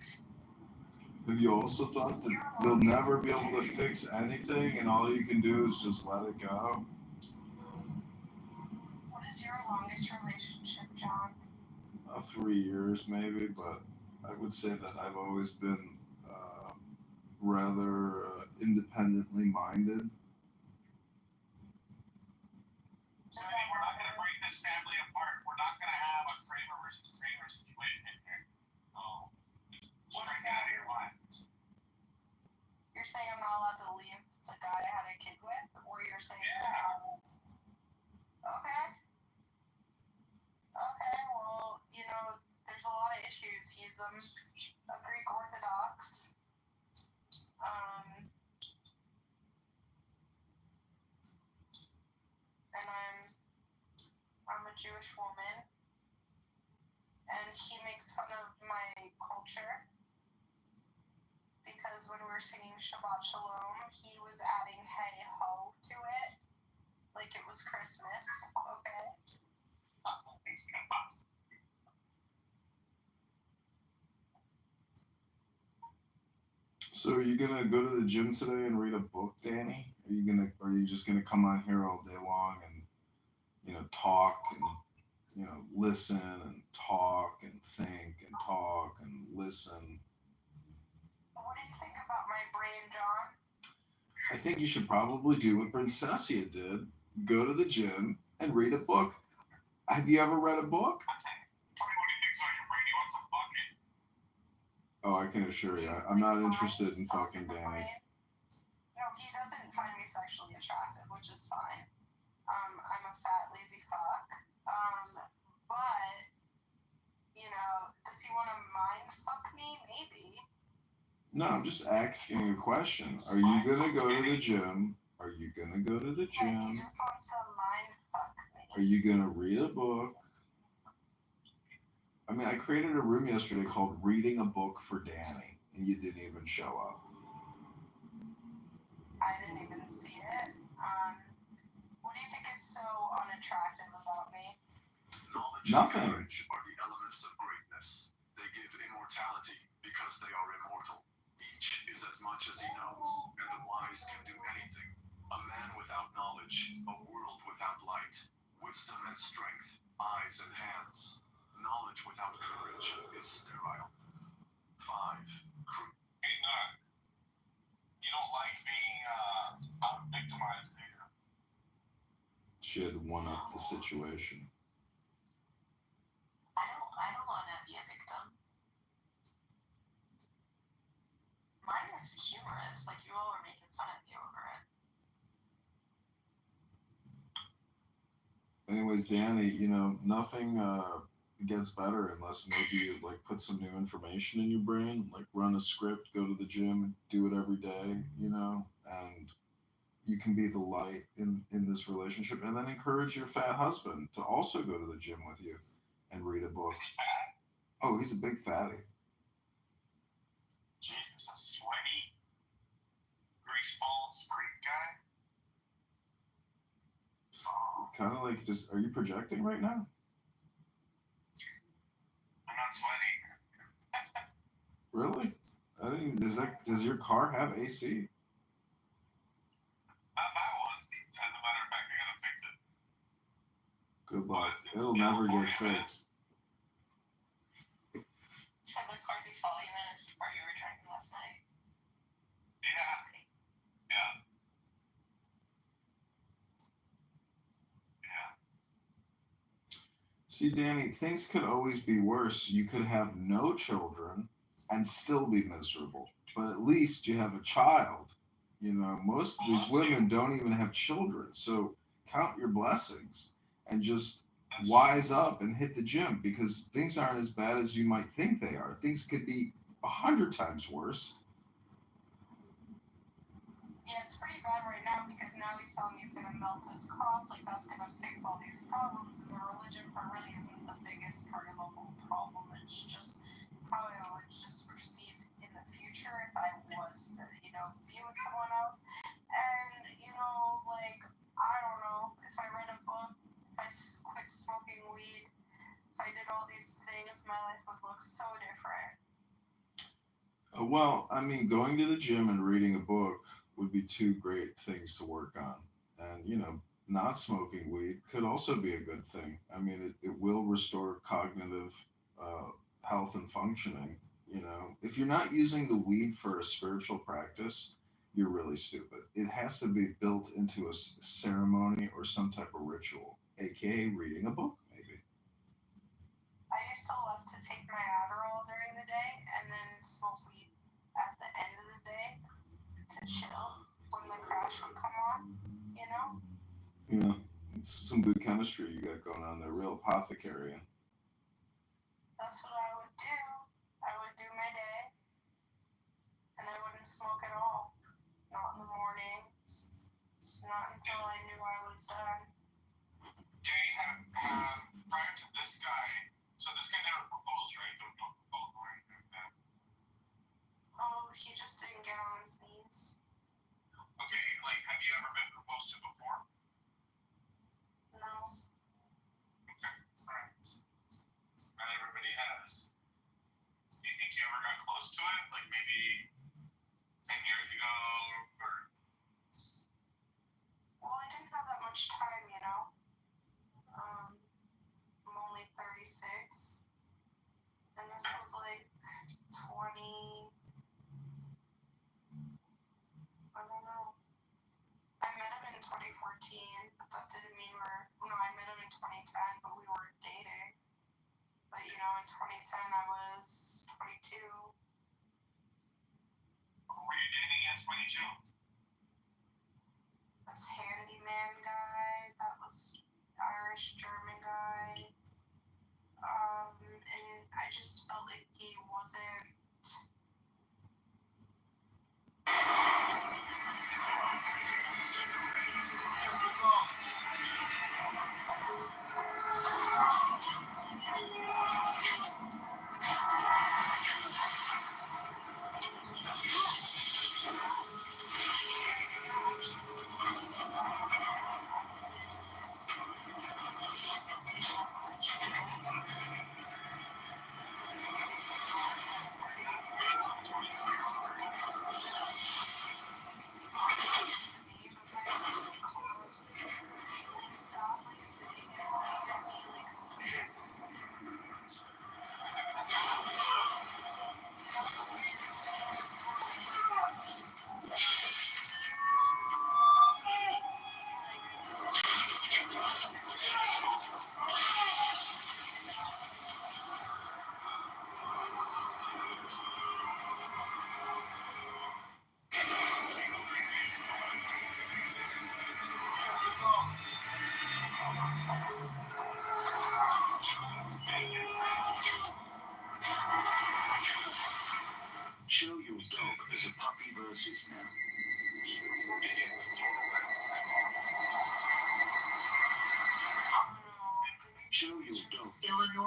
Have you also thought that you'll never be able to fix anything and all you can do is just let it go? What is your longest relationship, John? 3 years maybe, but I would say that I've always been rather independently minded. So we're not going to break this family apart. We're not going to have a Kramer versus Kramer situation here. So strike that out of your mind. You're saying I'm not allowed to leave the guy I had a kid with, or you're saying okay. Okay, well, you know, there's a lot of issues. He's a Greek Orthodox. And I'm a Jewish woman, and he makes fun of my culture because when we were singing Shabbat Shalom, he was adding hey ho to it, like it was Christmas. Okay. So are you gonna go to the gym today and read a book, Danny? Are you just gonna come on here all day long and talk and listen and talk and think and talk and listen? What do you think about my brain, John? I think you should probably do what Princessia did. Go to the gym and read a book. Have you ever read a book? Tell me what he thinks about your brain. He wants a bucket. Oh, I can assure you, I'm not interested in fucking Danny. No, he doesn't find me sexually attractive, which is fine. I'm a fat, lazy fuck. But, does he want to mind fuck me? Maybe. No, I'm just asking a question. Are you gonna go to the gym? Are you gonna go to the Yeah, he gym? just wants to mind fuck me. Are you gonna read a book? I mean, I created a room yesterday called Reading a Book for Danny. and you didn't even show up. I didn't even see it. What do you think is so unattractive about me? Knowledge Nothing. and courage are the elements of greatness. They give immortality because they are immortal. Each is as much as he knows, and the wise can do anything. A man without knowledge, a world without light. Wisdom and strength, eyes and hands. Knowledge without courage is sterile. 5. Hey, you don't like being out-victimized, do you? She had to one up the situation. I don't want to be a victim. Mine is humorous. Like, you all are making fun of me over it. Anyways, Danny, nothing gets better unless maybe you like put some new information in your brain, like run a script, go to the gym, do it every day, and you can be the light in this relationship, and then encourage your fat husband to also go to the gym with you and read a book. Is he fat? Oh, he's a big fatty. Jesus, a sweaty, greaseball, spring guy? Oh, Kind of like are you projecting right now? I'm not sweaty. Really? I didn't. Does your car have AC? Not that one. As a matter of fact, I gotta fix it. Good luck. It'll never get fixed. So the Corby Solomon is the part you were drinking last night. Yeah. Yeah. See, Danny, things could always be worse. You could have no children and still be miserable, but at least you have a child. Most of these women don't even have children, so count your blessings and just wise up and hit the gym, because things aren't as bad as you might think they are. Things could be 100 times worse. Yeah, it's pretty bad right now because now he's telling me he's going to melt his cross, like that's going to fix all these problems, and the religion part really isn't the biggest part of the whole problem. It's just how I would just proceed in the future if I was to, be with someone else. And, like, I don't know, if I read a book, if I quit smoking weed, if I did all these things, my life would look so different. Well, I mean, going to the gym and reading a book would be two great things to work on. And, not smoking weed could also be a good thing. I mean, it will restore cognitive health and functioning. If you're not using the weed for a spiritual practice, you're really stupid. It has to be built into a ceremony or some type of ritual, aka reading a book, maybe. I used to love to take my Adderall during the day and then smoke weed at the end of the day to chill when the crash would come on, Yeah, it's some good chemistry you got going on there, real apothecary. That's what I would do. I would do my day, and I wouldn't smoke at all. Not in the morning. Not until I knew I was done. Danny, prior to this guy, so this guy never proposed, right? Don't propose or anything like that. Oh, he just didn't get on his knees. Okay, like, have you ever been proposed to before? No. Okay, alright. Not everybody has. Do you think you ever got close to it? Like maybe 10 years ago, or? Well, I didn't have that much time, I'm only 36, and this was like 20. I don't know. I met him in 2014, but that didn't mean I met him in 2010, but we weren't dating. But, in 2010, I was 22. Who were you dating at 22? This handyman guy, that was Irish German guy. And I just felt like he wasn't.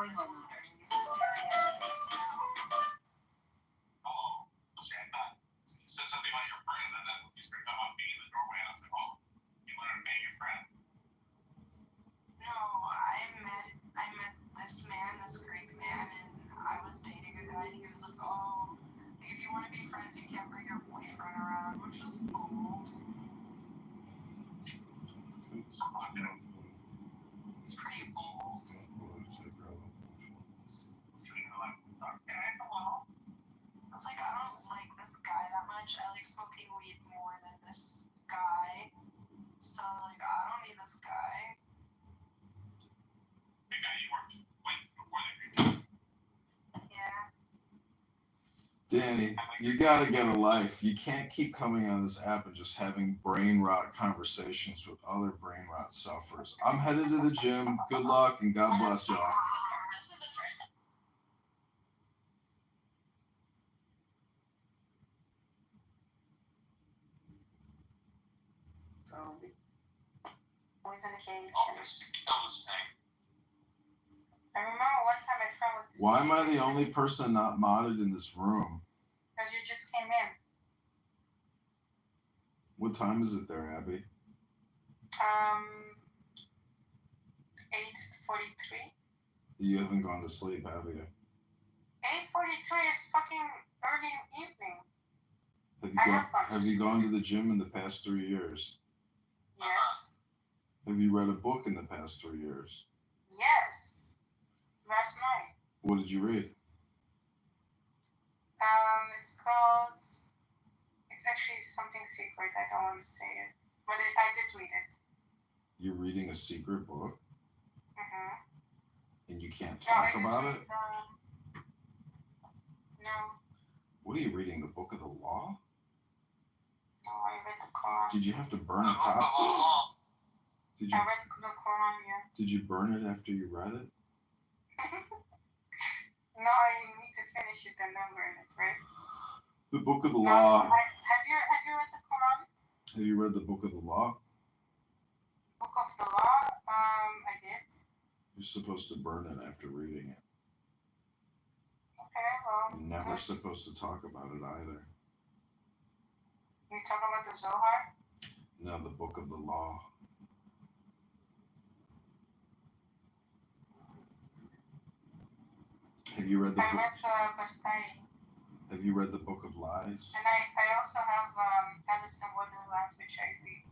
Illinois homeowners. Oh, see, I thought you said something about your friend, and then you started talking about being in the doorway, and I was like, oh, you wanted to bang your friend. No, I met this man, this Greek man, and I was dating a guy, and he was like, oh, if you want to be friends, you can't bring your boyfriend around, which was bold. It's pretty bold. So you're like, okay, well. I was like, I don't like this guy that much. I like smoking weed more than this guy. So, like, I don't need this guy. The guy you worked with before they Yeah. Danny, you gotta get a life. You can't keep coming on this app and just having brain rot conversations with other brain rot sufferers. I'm headed to the gym. Good luck and God bless y'all. Always in a cage. I remember one time my friend was. Why am I the only person not modded in this room? Because you just came in. What time is it there, Abby? 8:43. You haven't gone to sleep, have you? 8:43 is fucking early evening. Have you gone to the gym in the past 3 years? Yes. Have you read a book in the past 3 years? Yes. Last night. What did you read? It's called. It's actually something secret. I don't want to say it, but I did read it. You're reading a secret book? Mhm. And you can't talk about it? No. What are you reading? The Book of the Law? No, I read the Quran. Did you have to burn a copy? I read the Quran, yeah. Did you burn it after you read it? No, I need to finish it and then learn it, right? The Book of the Law. Have you read the Quran? Have you read the Book of the Law? Book of the Law? I did. You're supposed to burn it after reading it. Okay, well. You're never supposed to talk about it either. You talk about the Zohar? No, the Book of the Law. Have you read the book? I read Bastai. Have you read the Book of Lies? And I also have Alice in Wonderland, which I read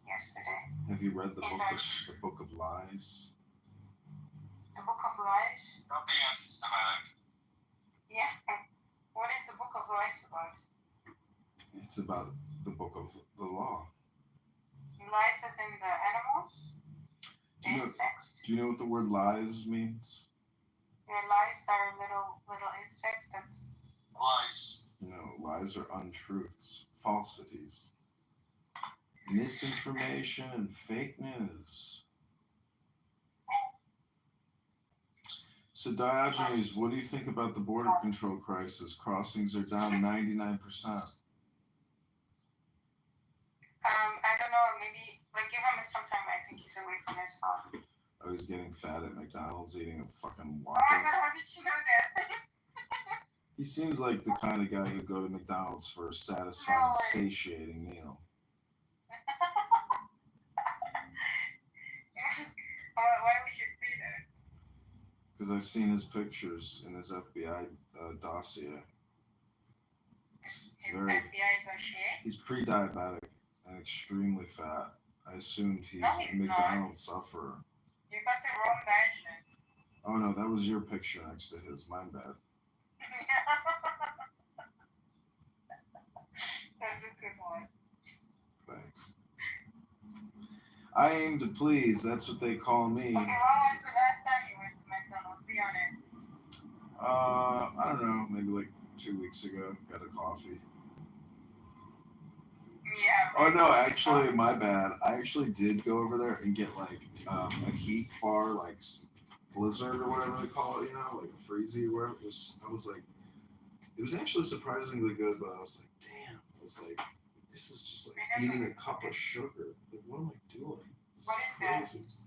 yesterday. Have you read the Book of Lies? The Book of Lies? Don't be anti-Semitic. Yeah. What is the Book of Lies about? It's about the Book of the Law. Lies as in the animals? Insects? Do you know what the word lies means? Yeah, lies are little insects that. Lies. No, lies are untruths, falsities, misinformation, and fake news. So Diogenes, what do you think about the border control crisis? Crossings are down 99%. I don't know, maybe, like, give him some time. I think he's away from his phone. I was getting fat at McDonald's eating a fucking Oh Whopper. my god, how did you know that? He seems like the kind of guy who'd go to McDonald's for a satisfying, satiating meal. Why would you say that? Because I've seen his pictures in his FBI dossier. FBI dossier? He's pre-diabetic and extremely fat. I assumed he's No, a he's McDonald's sufferer. You got the wrong diagnosis. Oh no, that was your picture next to his. My bad. That's a good one. Thanks. I aim to please. That's what they call me. Okay, when was the last time you went to McDonald's? Be honest. I don't know. Maybe like 2 weeks ago. Got a coffee. Yeah. Oh no, actually, my bad. I actually did go over there and get like a Heath bar, like Blizzard or whatever they call it, you know, like a Freezy or whatever. I was like, it was actually surprisingly good, but I was like, damn. I was like, this is just like eating a cup of sugar. Like, what am I doing? What is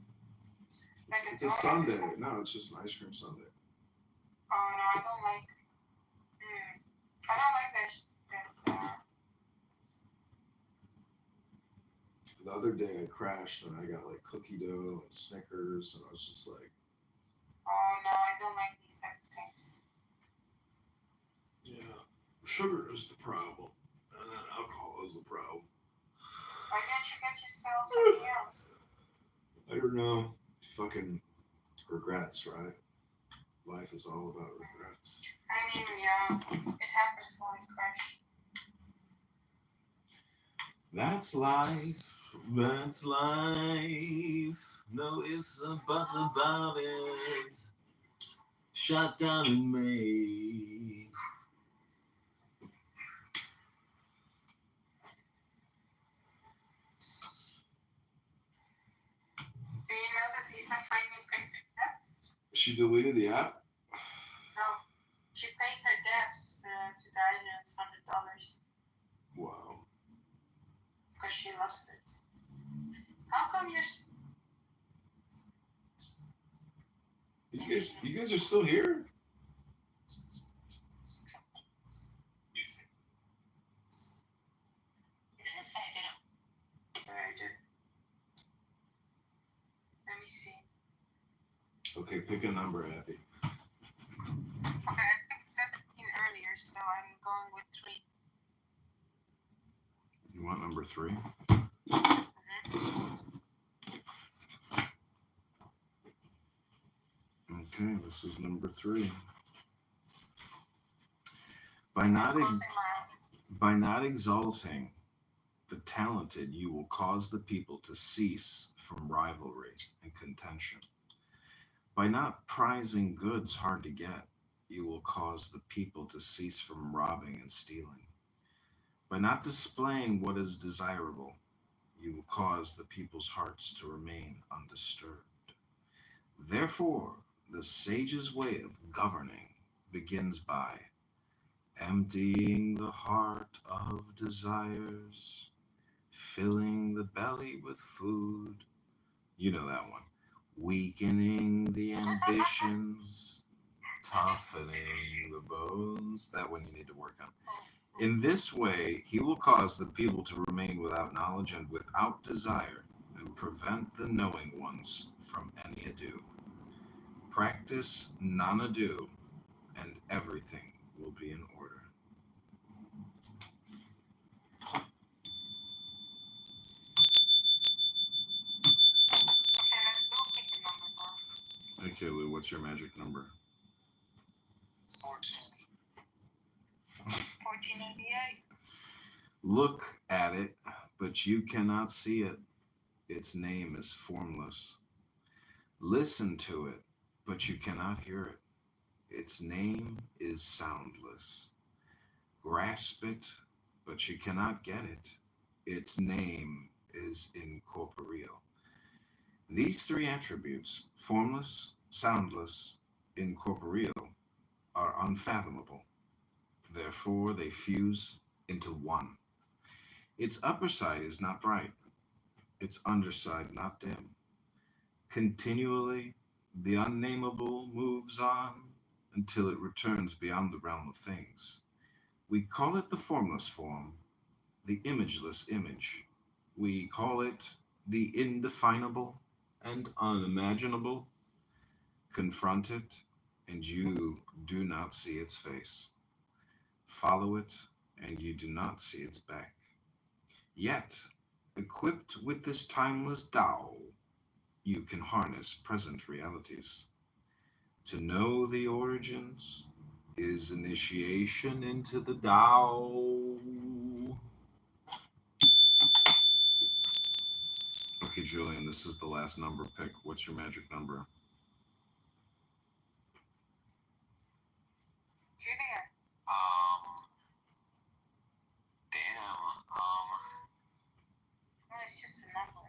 that? It's a sundae. No, it's just an ice cream sundae. Oh no, I don't like. I don't like that. The other day I crashed and I got like cookie dough and Snickers and I was just like, Oh no, I don't like these type of things. yeah, sugar is the problem and then alcohol is the problem. Why can't you get yourself something else? I don't know. Fucking regrets, right? Life is all about regrets. I mean, yeah, it happens when we crash. That's life. That's life. No ifs or buts about it. Shot down in May. Do you know that Lisa finally paid her debts? She deleted the app? No, she paid her debts to $900 Wow. because she lost it. How come you're? You guys are still here? Let me see. Okay, pick a number, Abby. Okay, I picked 17 earlier, so I'm going with 3. You want number 3? Okay, this is number 3. By not exalting the talented, you will cause the people to cease from rivalry and contention. By not prizing goods hard to get, you will cause the people to cease from robbing and stealing. By not displaying what is desirable, you will cause the people's hearts to remain undisturbed. Therefore, the sage's way of governing begins by emptying the heart of desires, filling the belly with food. You know that one. Weakening the ambitions, toughening the bones. That one you need to work on. In this way, he will cause the people to remain without knowledge and without desire, and prevent the knowing ones from any ado. Practice non-ado, and everything will be in order. Okay, let's go pick a number now. Okay, Lou, what's your magic number? 14. 1488. Look at it, but you cannot see it. Its name is formless. Listen to it, but you cannot hear it. Its name is soundless. Grasp it, but you cannot get it. Its name is incorporeal. These 3 attributes, formless, soundless, incorporeal, are unfathomable. Therefore, they fuse into one. Its upper side is not bright, its underside not dim. Continually, the unnameable moves on until it returns beyond the realm of things. We call it the formless form, the imageless image. We call it the indefinable and unimaginable. Confront it, and you do not see its face. Follow it, and you do not see its back. Yet, equipped with this timeless Tao, you can harness present realities. To know the origins is initiation into the Tao. Okay, Julian, this is the last number pick. What's your magic number? Julian. Well, it's just a number.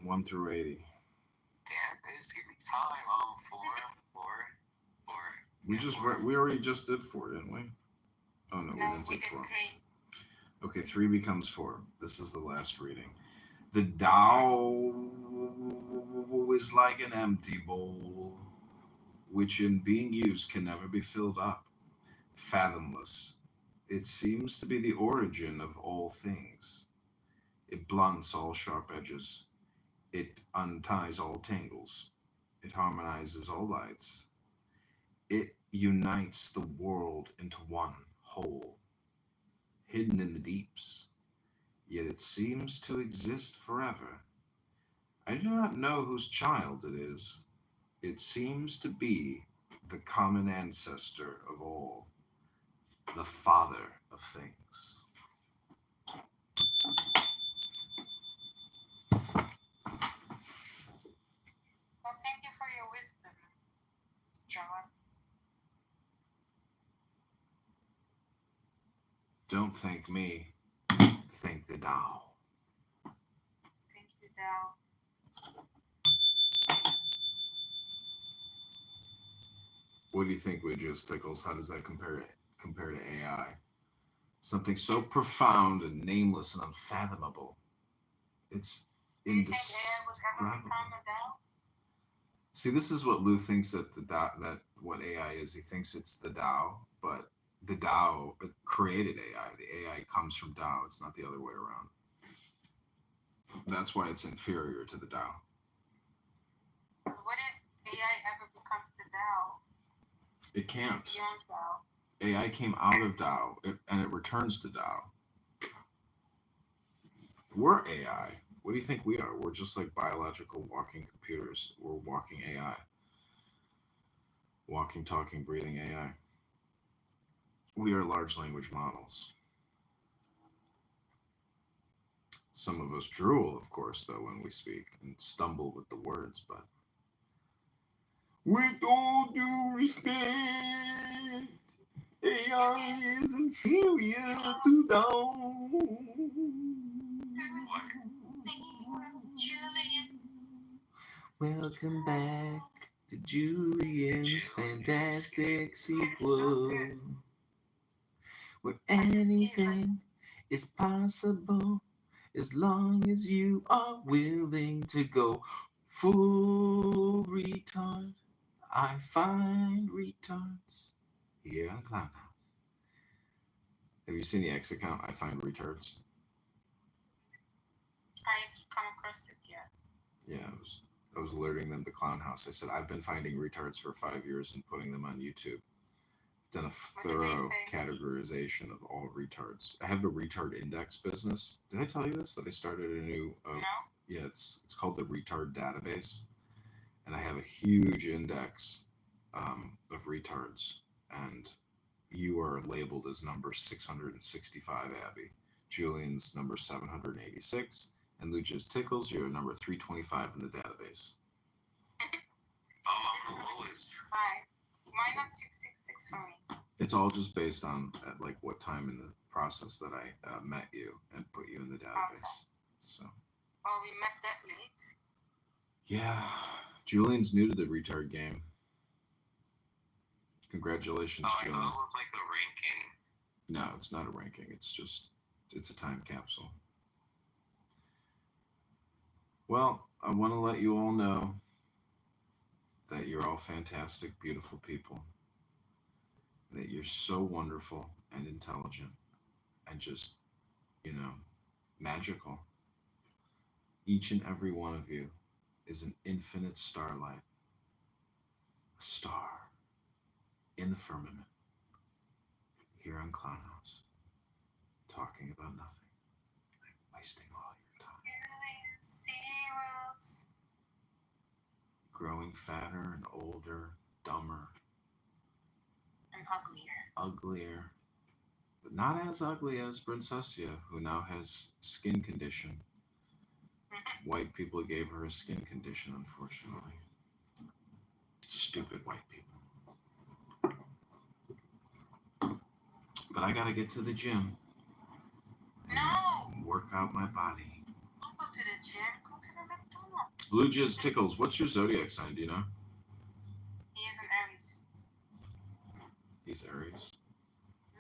1 through 80. Damn, just give me time. 4. We already just did 4, didn't we? Oh no, we didn't do 4. 3. Okay, 3 becomes 4. This is the last reading. The Tao is like an empty bowl, which in being used can never be filled up. Fathomless, it seems to be the origin of all things. It blunts all sharp edges. It unties all tangles. It harmonizes all lights. It unites the world into one whole, hidden in the deeps. Yet it seems to exist forever. I do not know whose child it is. It seems to be the common ancestor of all, the father of things. Well, thank you for your wisdom, John. Don't thank me, thank the Tao. Thank you, Dal. What do you think, Lucius Tickles? How does that compare to AI? Something so profound and nameless and unfathomable. It's Do you think AI would ever indescribable. become a Dal? See, this is what Lou thinks that that what AI is. He thinks it's the Tao, but the Tao created AI. The AI comes from Tao. It's not the other way around. That's why it's inferior to the Tao. What if AI ever becomes the Dal? It can't. Beyond Dal. AI came out of Tao, and it returns to Tao. We're AI. What do you think we are? We're just like biological walking computers. We're walking AI. Walking, talking, breathing AI. We are large language models. Some of us drool, of course, though, when we speak and stumble with the words, but with all due respect, AI is inferior to Tao. Welcome back to Julian's fantastic sequel, where anything is possible as long as you are willing to go full retard. I find retards here on Clown House. Have you seen the X account? I find retards. I've come across it yet. Yeah, I was alerting them to Clown House. I said, I've been finding retards for 5 years and putting them on YouTube. I've done a thorough categorization of all retards. I have a retard index business. Did I tell you this? That I started a new... No? Yeah, it's called the Retard Database. And I have a huge index of retards. And you are labeled as number 665, Abby. Julian's number 786. And Lucius Tickles, you're number 325 in the database. Hi. Why not 666 for me? It's all just based on at like what time in the process that I met you and put you in the database. Okay. So. Well, we met that late. Yeah, Julian's new to the retard game. Congratulations, Julian. I know it looked like a ranking. No, it's not a ranking. It's a time capsule. Well, I want to let you all know that you're all fantastic, beautiful people. That you're so wonderful and intelligent and just, magical. Each and every one of you is an infinite starlight, a star in the firmament, here on Clown House, talking about nothing, wasting all your time. Growing fatter and older, dumber. And uglier. But not as ugly as Princessia, who now has skin condition. White people gave her a skin condition, unfortunately. Stupid white people. But I gotta get to the gym. No! Work out my body. Don't go to the gym. Go to the McDonald's. Blue Jizz Tickles, what's your zodiac sign, do you know? He is an Aries. He's Aries.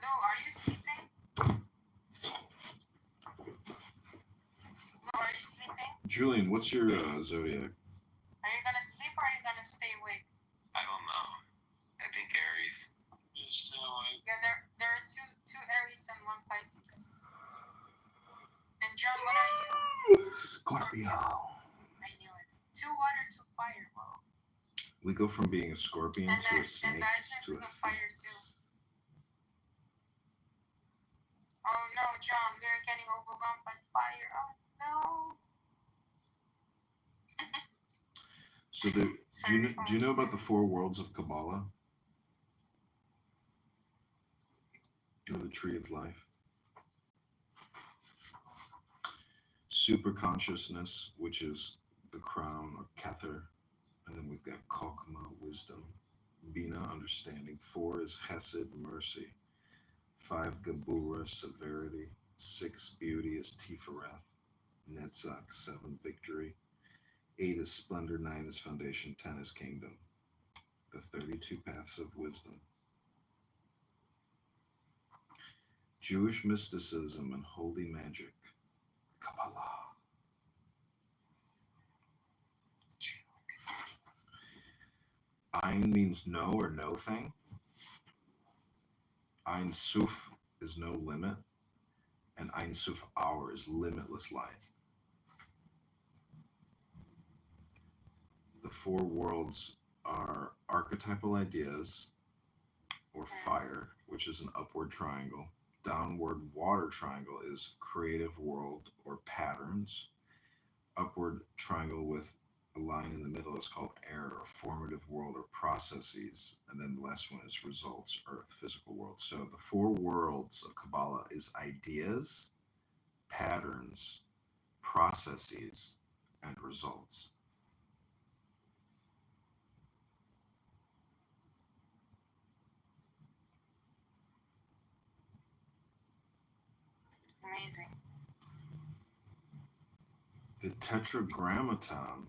No, are you sleeping? No, are you sleeping? Julian, what's your zodiac? Are you gonna sleep or are you gonna stay awake? I don't know. I think Aries. Just like Yeah, there are two Aries and one Pisces. And John, what are you? Scorpio. I knew it. 2 water, 2 fire. Wow. We go from being a scorpion And to a then snake Dionysus to a is a fire phoenix. too. Oh no, John, we're getting overwhelmed by fire. Oh no. So do you know about the 4 worlds of Kabbalah? Or the tree of life? Super consciousness, which is the crown or Kether. And then we've got Kokma, wisdom. Bina, understanding. 4 is Chesed, mercy. 5, Gebura, severity. 6, beauty is Tifereth. Netzach, 7, victory. 8 is splendor. 9 is foundation. 10 is kingdom. The 32 paths of wisdom. Jewish mysticism and holy magic. Kabbalah. Ein means no or no thing. Ein Suf is no limit. And Ein Suf hour is limitless light. The 4 worlds are archetypal ideas, or fire, which is an upward triangle. Downward water triangle is creative world or patterns. Upward triangle with a line in the middle is called air or formative world or processes. And then the last one is results, earth, physical world. So the 4 worlds of Kabbalah is ideas, patterns, processes, and results. Amazing. The tetragrammaton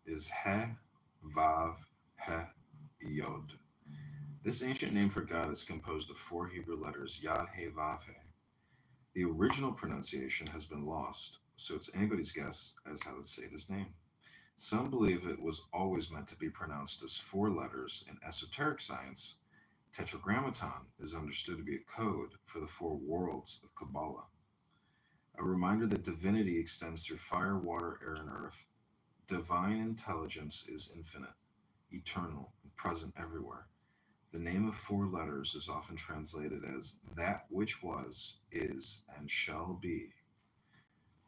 is He, Vav, He, Yod. This ancient name for God is composed of 4 Hebrew letters, Yod, He, Vav, He. The original pronunciation has been lost, so it's anybody's guess as how to say this name. Some believe it was always meant to be pronounced as 4 letters. In esoteric science, tetragrammaton is understood to be a code for the 4 worlds of Kabbalah. A reminder that divinity extends through fire, water, air, and earth. Divine intelligence is infinite, eternal, and present everywhere. The name of 4 letters is often translated as that which was, is, and shall be.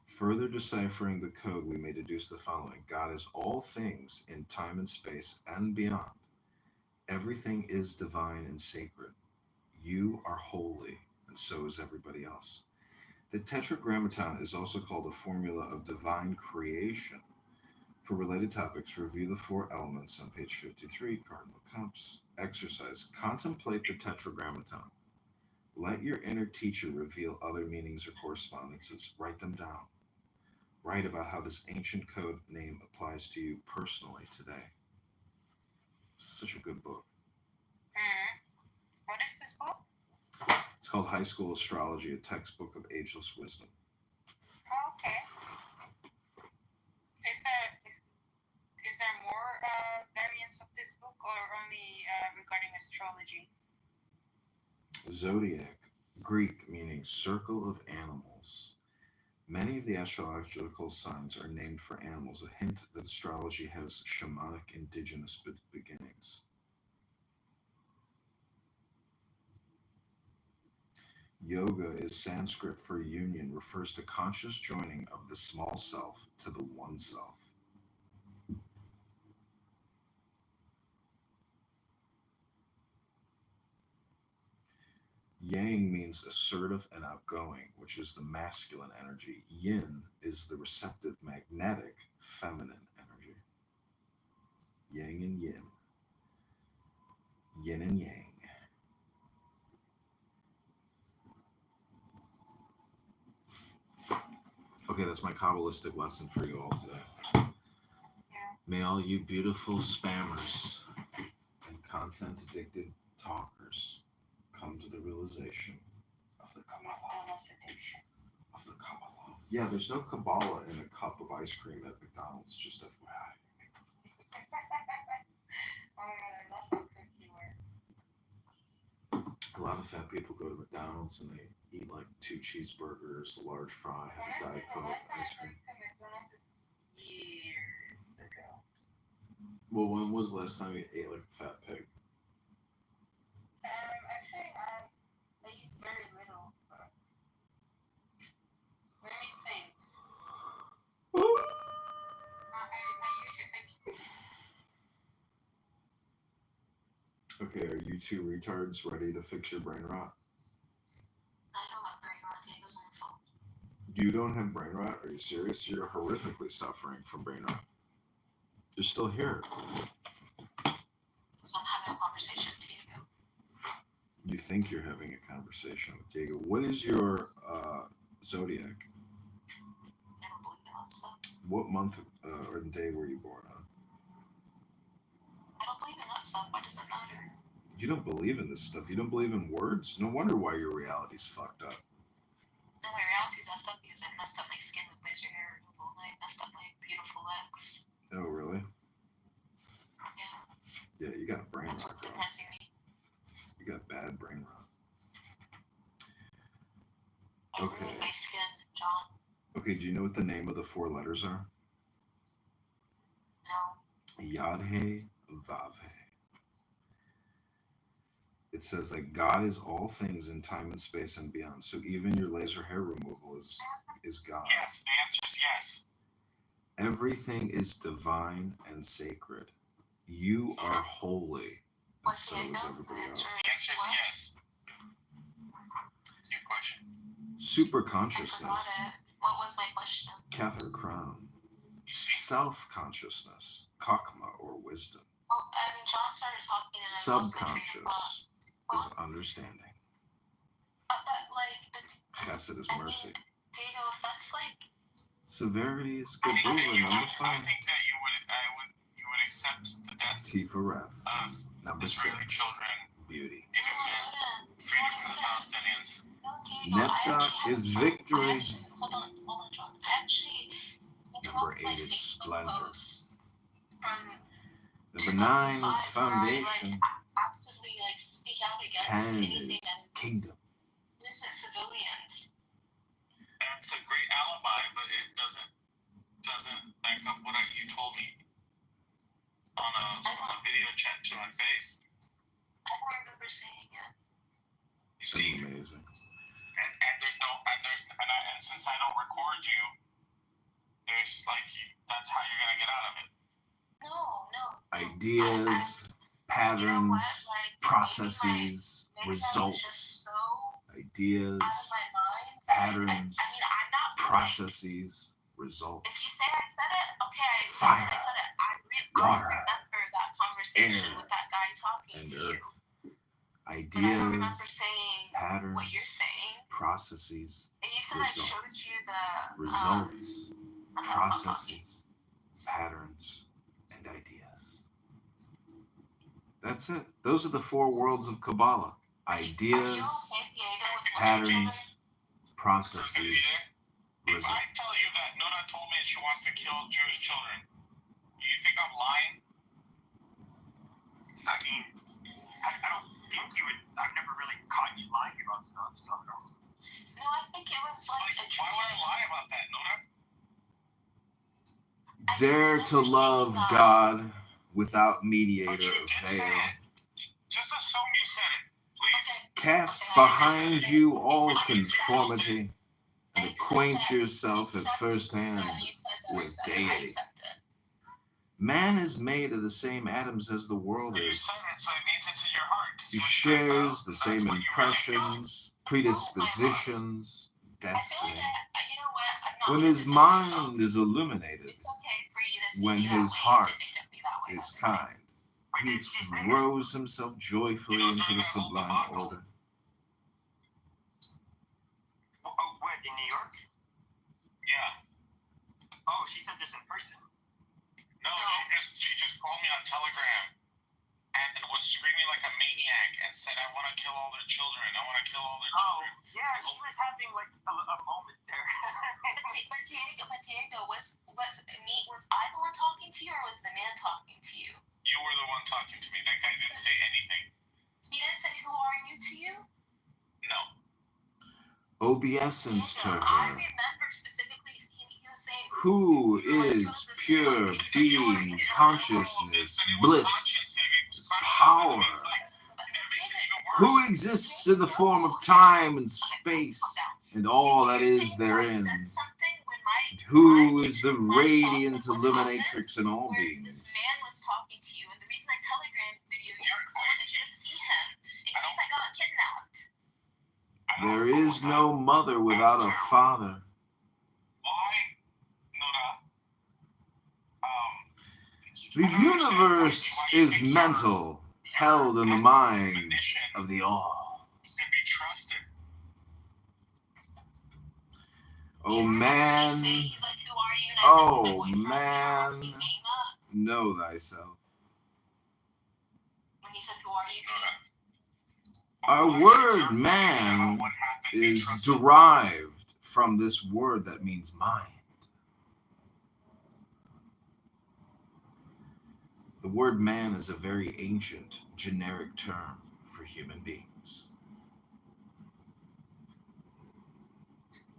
Further deciphering the code, we may deduce the following. God is all things in time and space and beyond. Everything is divine and sacred. You are holy, and so is everybody else. The tetragrammaton is also called a formula of divine creation. For related topics, review the 4 elements on page 53, Cardinal Cups. Exercise. Contemplate the tetragrammaton. Let your inner teacher reveal other meanings or correspondences. Write them down. Write about how this ancient code name applies to you personally today. Such a good book. What is this book? It's called High School Astrology, a textbook of ageless wisdom. Oh, okay. Is there more variants of this book or only regarding astrology? Zodiac, Greek meaning circle of animals. Many of the astrological signs are named for animals, a hint that astrology has shamanic indigenous beginnings. Yoga is Sanskrit for union, refers to conscious joining of the small self to the one self. Yang means assertive and outgoing, which is the masculine energy. Yin is the receptive, magnetic, feminine energy. Yang and yin. Yin and yang. Okay, that's my Kabbalistic lesson for you all today. Yeah. May all you beautiful spammers and content-addicted talkers come to the realization of the Kabbalah. Almost addiction. Of the Kabbalah. Yeah, there's no Kabbalah in a cup of ice cream at McDonald's, just FYI. Oh my god, I love how quick you were. A lot of fat people go to McDonald's and they eat like 2 cheeseburgers, a large fry, have a Diet Coke, ice cream. Years ago. Well, when was the last time you ate like a fat pig? Actually, I use very little. Let me think. Okay, are you two retards ready to fix your brain rot? I know my brain rot. Diego's my fault. You don't have brain rot? Are you serious? You're horrifically suffering from brain rot. You're still here. So I'm having a conversation with Diego. You think you're having a conversation with Diego. What is your zodiac? I don't believe in that stuff. What month or day were you born on? I don't believe in that stuff. Why does it matter? You don't believe in this stuff. You don't believe in words? No wonder why your reality's fucked up. No, my reality's effed up because I messed up my skin with laser hair removal and I messed up my beautiful legs. Oh, really? Yeah. Yeah, you got brain That's rot, what's girl. depressing me. You got bad brain rot. I Okay. ruined my skin, John. Okay, do you know what the name of the 4 letters are? No. Yad-He, Vav-He. It says that God is all things in time and space and beyond. So even your laser hair removal is God. Yes, the answer is yes. Everything is divine and sacred. You are holy, and so is everybody else. The answer is yes. To your question. Super I consciousness. forgot it. What was my question? Cather Crown. Self-consciousness. Kakma or wisdom. Well, I mean, John started talking and then Subconscious is understanding. But Chesed is mercy. Diego, if that's like Severity is I think Gebulah, that you number would, 5. I think that you would accept the death Tifereth, of number Israeli 6. children Beauty. if it meant freedom for the Palestinians. no, Diego, Netzach is victory. Hold on, John. I actually Number 8 my is Facebook splendor. posts from Number 9 is 2005 where I, foundation. actively speak out against 10 anything is that kingdom. innocent civilians. That's a great alibi, but it doesn't back up what you told me on a video chat to my face. I don't remember saying it. You see, Amazing. and since I don't record you, there's that's how you're gonna get out of it. No. Ideas, patterns, You know what? Like, processes, maybe that was results. just so Ideas, out of my mind. patterns, I mean, I'm not processes, If results. you say I said it, okay, I said Fire, it. I said it. I water, remember that conversation air, with that guy talking and to you. earth. But I don't Ideas, remember saying patterns, what you're saying. processes, And you said results. I showed you the results, I'm not talking. processes, patterns, and ideas. That's it. Those are the 4 worlds of Kabbalah. Are you Ideas, okay, Diego, with patterns, processes, If I results. tell you that Nora told me she wants to kill Jewish children, do you think I'm lying? I mean, I don't think you would. I've never really caught you lying about stuff, so I don't. No, I think it was like a Why would I lie about that, Nora? Dare to love God without mediator But you or did say veil. it. Just assume you said it, please. Cast behind you all conformity and acquaint yourself at first hand with deity. Man is made of the same atoms as the world You is. said it, so it needs into your heart. He shares the same impressions, predispositions, destiny. When his mind is illuminated, when his heart is kind, he throws himself joyfully into the sublime order. Oh, what, in New York? Yeah. Oh, she said this in person. No, she just called me on Telegram and was screaming like a maniac and said, I want to kill all their children. I want to kill all their children. Yeah, she was having like a moment there. But Diego, was I the one talking to you, or was the man talking to you? You were the one talking to me. That guy didn't say anything. He didn't say, "Who are you?" to you. No. Obeisance to Diego, I her. remember specifically he was saying, Who is pure being, consciousness, bliss, power? Who exists in the form of time and space and all that is therein? And who is the radiant illuminatrix in all beings? This man was talking to you, and the reason I telegrammed video you is because I wanted you to see him in case I got kidnapped. There is no mother without a father. The universe is mental, held in the mind of the all. Oh man, oh man, know thyself. When he said, "Who are you?" to Our word man is derived from this word that means mind. The word man is a very ancient, generic term for human beings.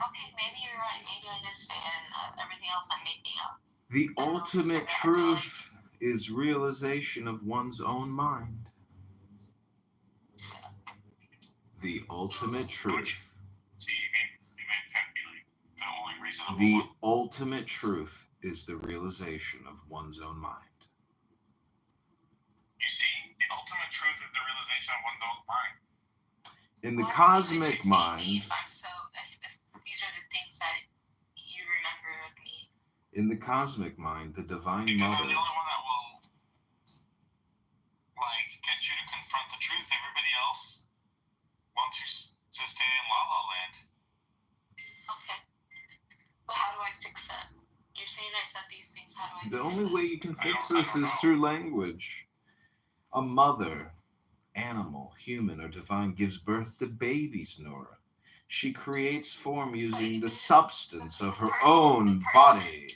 Okay, maybe you're right. Maybe I did say it, and everything else I'm making up. The ultimate truth is realization of one's own mind. The ultimate truth. The ultimate truth is the realization of one's own mind. You see, the ultimate truth is the realization of one's own mind. In the cosmic mind, If these are the things that you remember of me. In the cosmic mind, the divine Because mother. I'm the only one that will, get you to confront the truth. Everybody else wants you to stay in La La Land. Okay. But how do I fix it? You're saying I said these things. How do I fix it? The only way you can fix this is through language. A mother, animal, human, or divine, gives birth to babies, Nora. She creates form using the substance of her own body.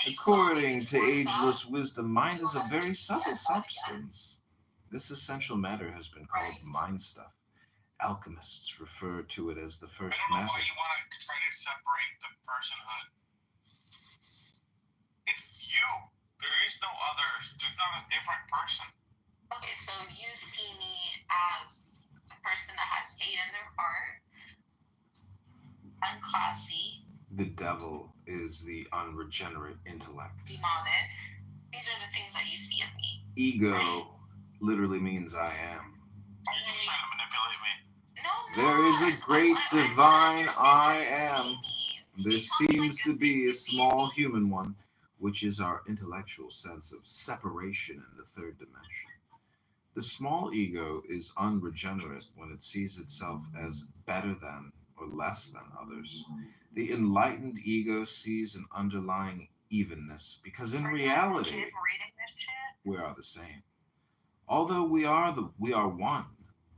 According to ageless wisdom, mind is a very subtle substance. This essential matter has been called mind stuff. Alchemists refer to it as the first I don't know matter. why you want to try to separate the personhood. It's you. There is no other. There's not a different person. Okay, so you see me as a person that has hate in their heart, unclassy, The devil is the unregenerate intellect. demonic. These are the things that you see of me. Ego literally means I am. You're just trying to manipulate me. No, There is a great divine I am. There seems to be a small human one, which is our intellectual sense of separation in the third dimension. The small ego is unregenerate when it sees itself as better than or less than others. The enlightened ego sees an underlying evenness because in reality we are the same. Although we are one,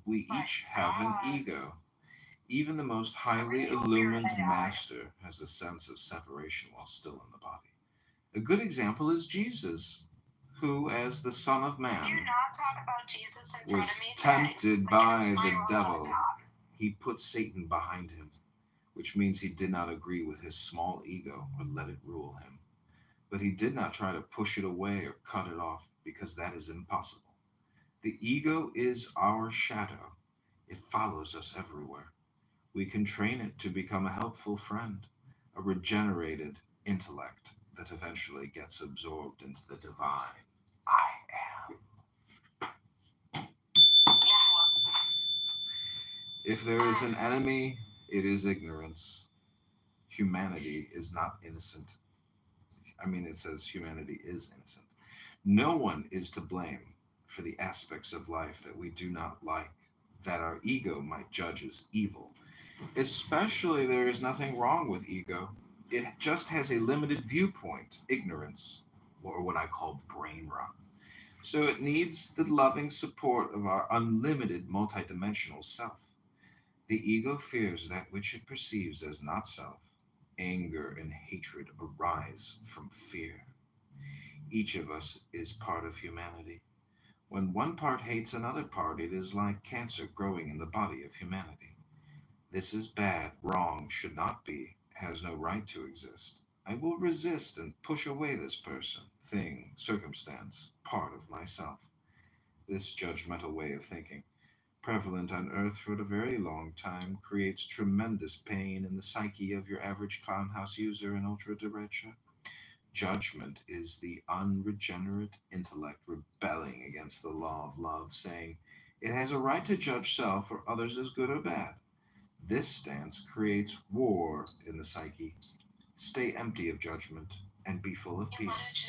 we each have an ego. Even the most highly illumined master has a sense of separation while still in the body. A good example is Jesus, who, as the Son of Man, Do not talk about Jesus in front was of me today. tempted by It's my the role, devil. dog. He put Satan behind him, which means he did not agree with his small ego or let it rule him. But he did not try to push it away or cut it off, because that is impossible. The ego is our shadow. It follows us everywhere. We can train it to become a helpful friend, a regenerated intellect that eventually gets absorbed into the divine I am. If there is an enemy, it is ignorance. Humanity is not innocent. It says humanity is innocent. No one is to blame for the aspects of life that we do not like, that our ego might judge as evil. Especially, there is nothing wrong with ego. It just has a limited viewpoint, ignorance, or what I call brain rot. So it needs the loving support of our unlimited multidimensional self. The ego fears that which it perceives as not self, anger, and hatred arise from fear. Each of us is part of humanity. When one part hates another part, it is like cancer growing in the body of humanity. This is bad, wrong, should not be, has no right to exist. I will resist and push away this person, thing, circumstance, part of myself. This judgmental way of thinking, prevalent on Earth for a very long time, creates tremendous pain in the psyche of your average clownhouse user in ultra derecha. Judgment is the unregenerate intellect rebelling against the law of love, saying it has a right to judge self or others as good or bad. This stance creates war in the psyche. Stay empty of judgment and be full of peace.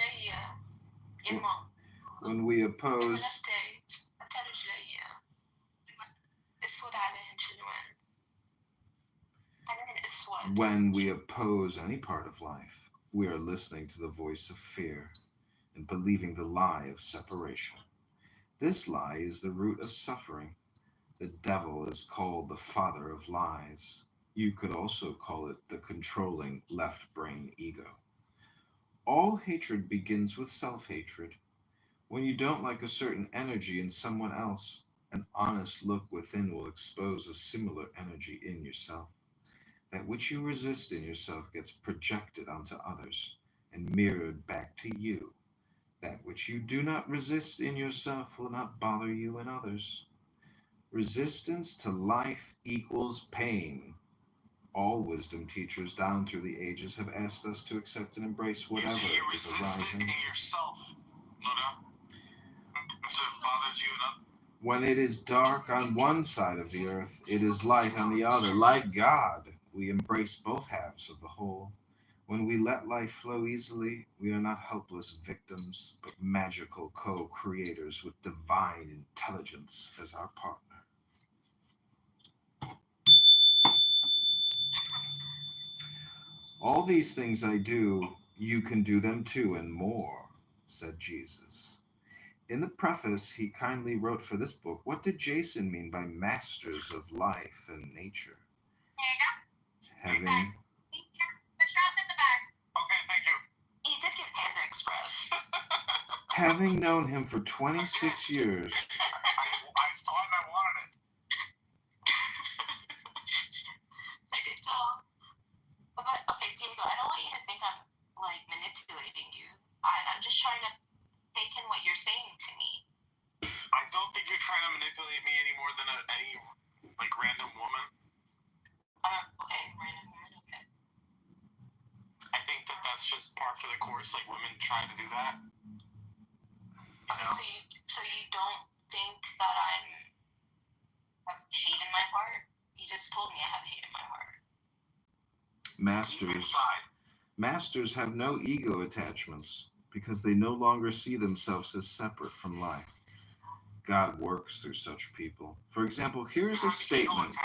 When we oppose any part of life, we are listening to the voice of fear and believing the lie of separation. This lie is the root of suffering. The devil is called the father of lies. You could also call it the controlling left brain ego. All hatred begins with self-hatred. When you don't like a certain energy in someone else, an honest look within will expose a similar energy in yourself. That which you resist in yourself gets projected onto others and mirrored back to you. That which you do not resist in yourself will not bother you in others. Resistance to life equals pain. All wisdom teachers down through the ages have asked us to accept and embrace whatever is arising. Yourself, no doubt. So it bothers you enough. When it is dark on one side of the earth, it is light on the other. Like God, we embrace both halves of the whole. When we let life flow easily, we are not helpless victims, but magical co-creators with divine intelligence as our partner. All these things I do, you can do them too, and more, said Jesus. In the preface he kindly wrote for this book, what did Jason mean by masters of life and nature? Having... Okay, thank you. He did get Panda Express. Having known him for 26 years... I saw it and I wanted it. I did tell. But, okay, Diego, I don't want you to think I'm, like, manipulating you. I'm just trying to take in what you're saying to me. I don't think you're trying to manipulate me any more than any, like, random woman. Okay, random woman, okay. I think that's just par for the course, like, women try to do that. You know? So you don't think that I have hate in my heart? You just told me I have hate in my heart. Masters have no ego attachments because they no longer see themselves as separate from life. God works through such people. For example, here's a statement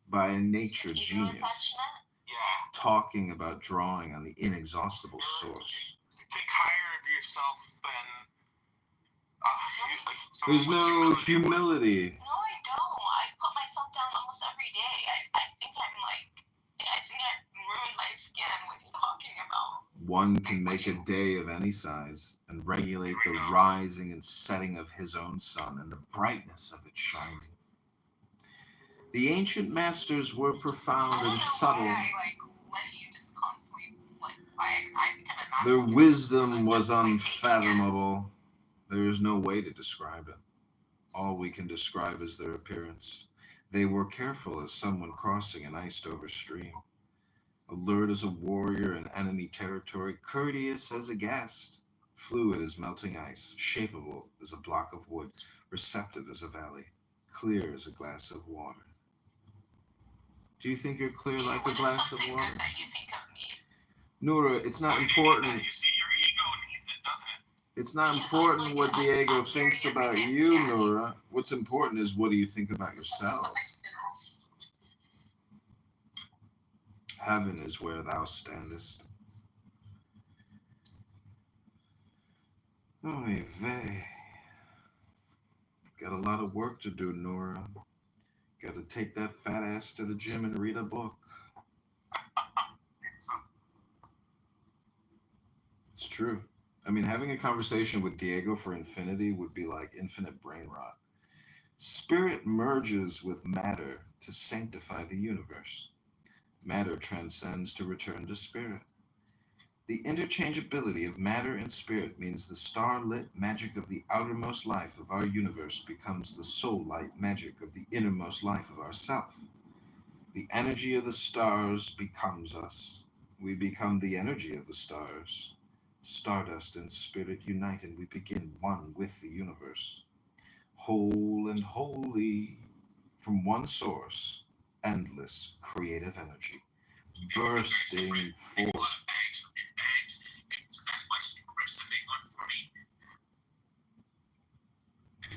by a nature genius talking about drawing on the inexhaustible source. Think higher of yourself than... There's no humility. No, I don't. I put myself down almost every day. I think I ruined my skin. What are you talking about? One can make a day of any size and regulate the rising and setting of his own sun and the brightness of its shining. The ancient masters were profound and subtle. Their wisdom was unfathomable. There is no way to describe it. All we can describe is their appearance. They were careful as someone crossing an iced-over stream. Alert as a warrior in enemy territory, courteous as a guest, fluid as melting ice, shapeable as a block of wood, receptive as a valley, clear as a glass of water. Do you think you're clear like a glass of water? Good that you think of me. Nora, it's not important. You see, your ego needs it, doesn't it? It's not important what Diego thinks about you, Nora. What's important is what do you think about yourself? Heaven is where thou standest. Oy vey. Got a lot of work to do, Nora. Got to take that fat ass to the gym and read a book. So It's true. I mean, having a conversation with Diego for infinity would be like infinite brain rot. Spirit merges with matter to sanctify the universe. Matter transcends to return to spirit. The interchangeability of matter and spirit means the star-lit magic of the outermost life of our universe becomes the soul-light magic of the innermost life of ourself. The energy of the stars becomes us. We become the energy of the stars. Stardust and spirit unite and we begin one with the universe. Whole and holy from one source, endless creative energy, bursting forth.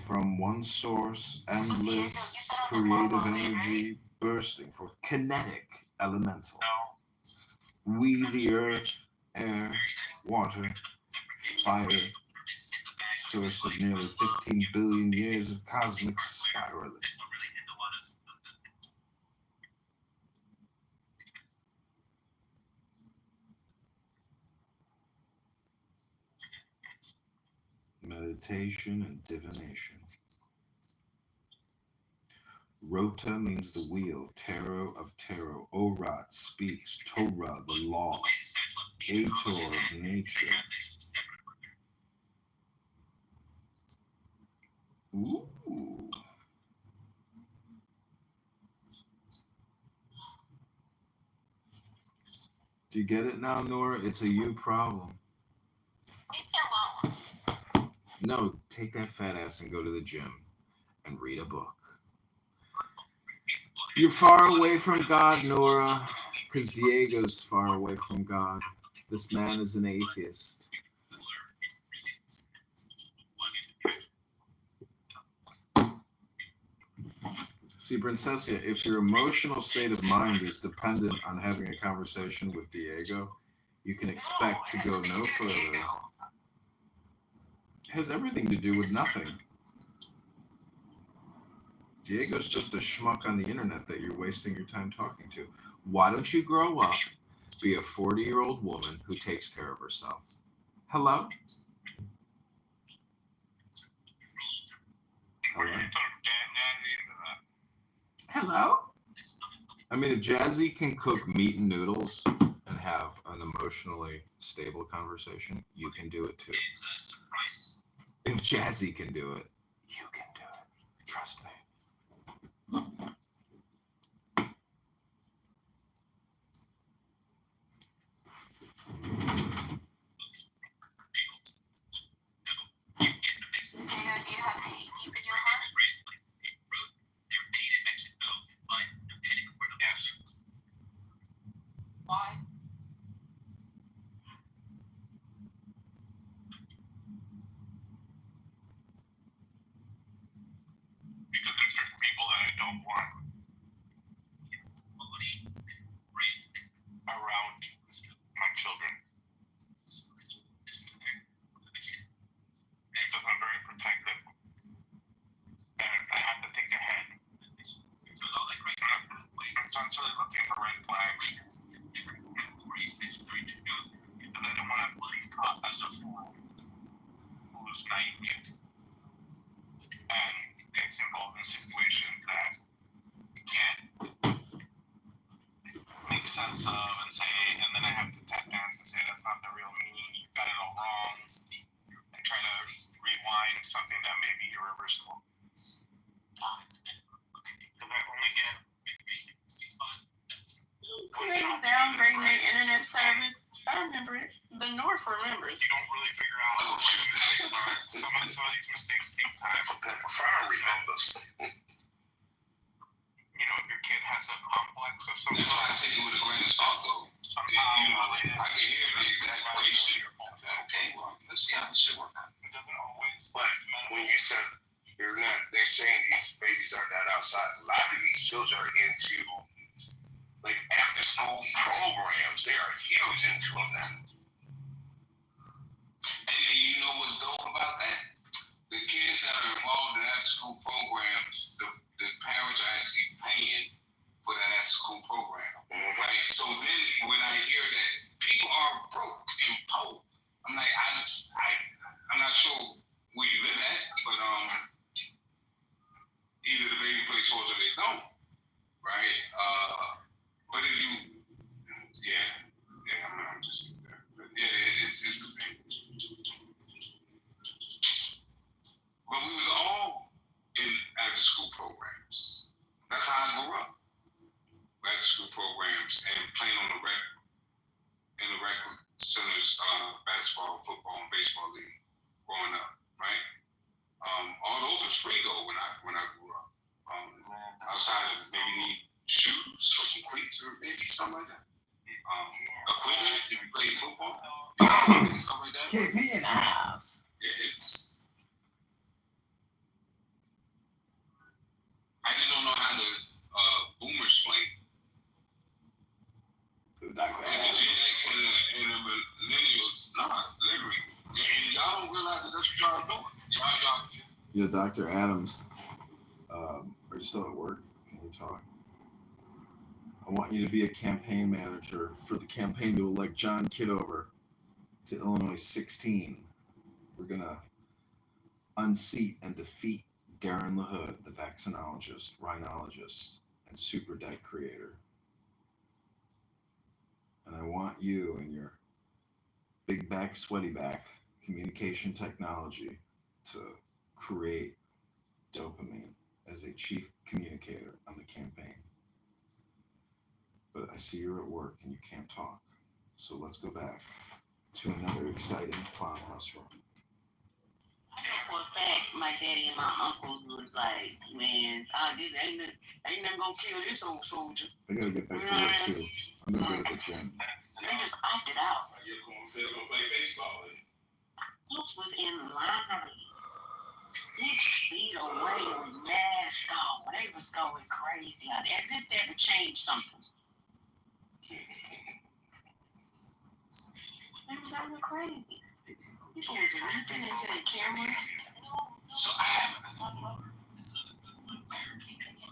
From one source, endless creative energy bursting forth, kinetic elemental. We, the earth, air, water, fire, source of nearly 15 billion years of cosmic spiraling. Meditation and divination. Rota means the wheel, tarot of tarot. Orat speaks, Torah, the law. Ator of nature. Ooh. Do you get it now, Nora? It's a you problem. No, take that fat ass and go to the gym and read a book. You're far away from God, Nora, because Diego's far away from God. This man is an atheist. See, Princessia, if your emotional state of mind is dependent on having a conversation with Diego, you can expect to go no further. It has everything to do with nothing. Diego's just a schmuck on the internet that you're wasting your time talking to. Why don't you grow up, be a 40-year-old woman who takes care of herself? Hello? Hello? Hello? I mean, if Jazzy can cook meat and noodles and have an emotionally stable conversation, you can do it too. If Jazzy can do it, you can do it. Trust me. Do you have hate deep in your heart? Yes. Why? Because there's certain people that I don't want around my children. Because I'm very protective. And I have to think ahead. I'm constantly looking for red flags. And I don't want to be caught as a fool who's naive and gets involved in situations that you can't make sense of and say, and then I have to tap dance and say that's not the real meaning, you got it all wrong, and try to rewind something that may be irreversible. Because I only get Creating downgrade their internet service. I remember it. The North remembers. You don't really figure out what the mistakes are. Some of these mistakes take time. Fire remembers. You know, if your kid has a complex of some That's why I take it with a grain of salt, though. You know, I can hear the exaggeration. Okay, well, let's see how this shit work out. It doesn't always. But when you said they're saying these babies are not outside. A lot of these children are into like after school programs. They are huge into them now. And you know what's dope about that? The kids that are involved in after school programs, the parents are actually paying for the after school program. Right? So then when I hear that people are broke and poor, I'm like, I'm not sure where you live at, but either the baby plays sports or they don't, right? But if you, I'm just, it's the thing. But we was all in after school programs. That's how I grew up. After school programs and playing on the rec in the rec centers, basketball, football, and baseball league growing up, right? All those was free though when I grew up. Outside of maybe need shoes or some cleats or maybe something like that. Equipment if you played football, stuff like that. KP in the house. Yeah, I just don't know how the boomers play. And the Gen X and the millennials, literally. And y'all don't realize that that's what y'all doing. Yeah, Dr. Adams, are you still at work? Can you talk? I want you to be a campaign manager for the campaign to elect John Kitover to Illinois 16. We're going to unseat and defeat Darren LaHood, the vaccinologist, rhinologist, and super deck creator. And I want you and your big back, sweaty back communication technology to create dopamine as a chief communicator on the campaign. But I see you're at work and you can't talk. So let's go back to another exciting clown house room. For a fact, my daddy and my uncles was like, man, this ain't nothing gonna kill this old soldier. I gotta get back to work too. I'm gonna go to the gym. They just opted out. You're going to play baseball. Folks was in line 6 feet away with masks on. They was going crazy out there. As if that would change something. They was out there crazy. People was leaping into the cameras.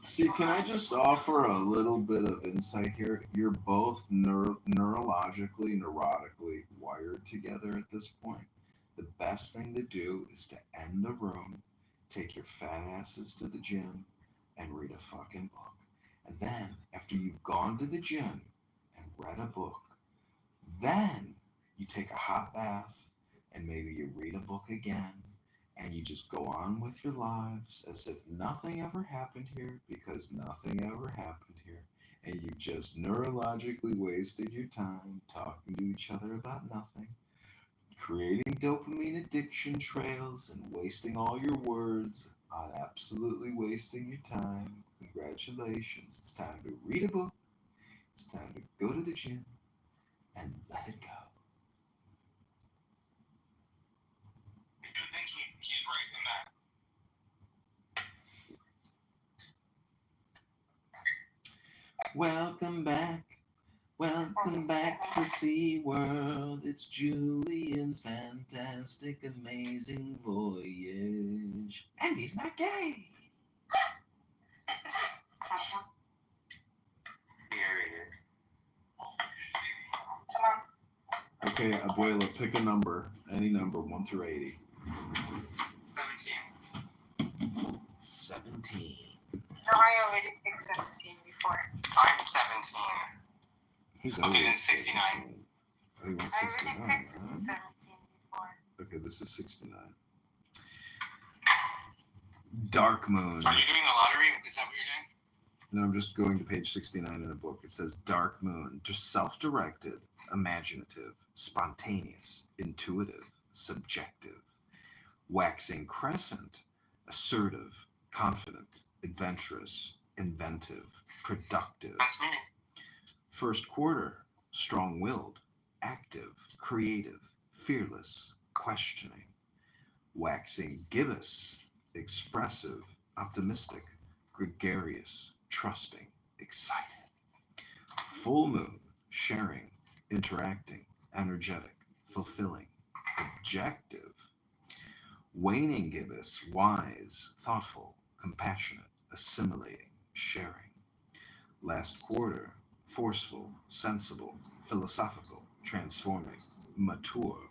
See, can I just offer a little bit of insight here? You're both neurologically, neurotically wired together at this point. The best thing to do is to end the room, take your fat asses to the gym, and read a fucking book. And then, after you've gone to the gym and read a book, then you take a hot bath and maybe you read a book again and you just go on with your lives as if nothing ever happened here because nothing ever happened here. And you just neurologically wasted your time talking to each other about nothing, creating dopamine addiction trails and wasting all your words on absolutely wasting your time. Congratulations. It's time to read a book. It's time to go to the gym and let it go. I think he's right in that. Welcome back. Welcome back to SeaWorld. It's Julian's fantastic, amazing voyage. And he's not gay. Here it is. Okay, Abuela, pick a number. Any number, 1 through 80. 17. No, I already picked 17 before. I'm 17. Who's Okay, then always 69. 17? Oh, you want I 69, already picked huh? 17 before. Okay, this is 69. Dark Moon. Are you doing the lottery? Is that what you're doing? No, I'm just going to page 69 in a book. It says Dark Moon, just self-directed, imaginative, spontaneous, intuitive, subjective. Waxing Crescent, assertive, confident, adventurous, inventive, productive. That's me. First quarter, strong-willed, active, creative, fearless, questioning. Waxing Gibbous, expressive, optimistic, gregarious, trusting, excited. Full moon, sharing, interacting, energetic, fulfilling, objective. Waning gibbous, wise, thoughtful, compassionate, assimilating, sharing. Last quarter, forceful, sensible, philosophical, transforming, mature.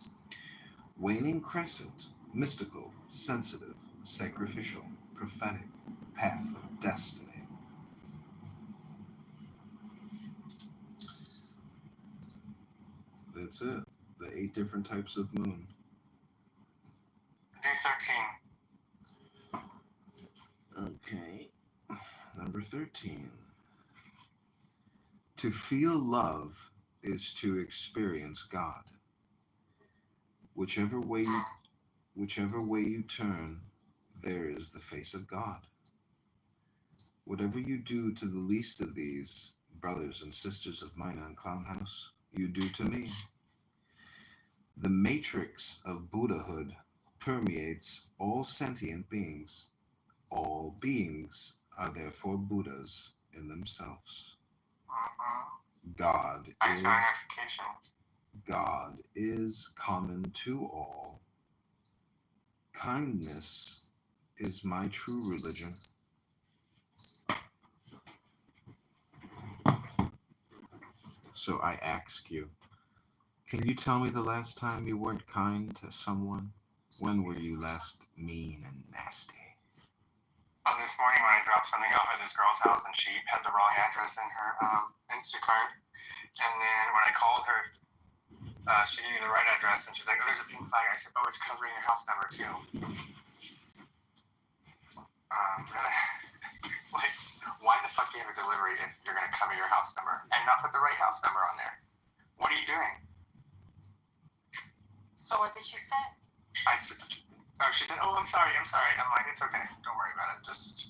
Waning crescent, mystical, sensitive, sacrificial, prophetic, path of destiny. That's it. The 8 different types of moon. Day 13. Okay. Number 13. To feel love is to experience God. Whichever way you turn, there is the face of God. Whatever you do to the least of these, brothers and sisters of mine on Clown House, you do to me. The matrix of Buddhahood permeates all sentient beings. All beings are therefore Buddhas in themselves. God is common to all. Kindness is my true religion. So I ask you, can you tell me the last time you weren't kind to someone? When were you last mean and nasty? This morning when I dropped something off at this girl's house and she had the wrong address in her Instacart. And then when I called her, she gave me the right address and she's like, oh, there's a pink flag. I said, oh, it's covering your house number too. Like, why the fuck do you have a delivery if you're going to cover your house number and not put the right house number on there? What are you doing? So what did she say? She said, oh, I'm sorry. I'm like, it's okay. Don't worry about it. Just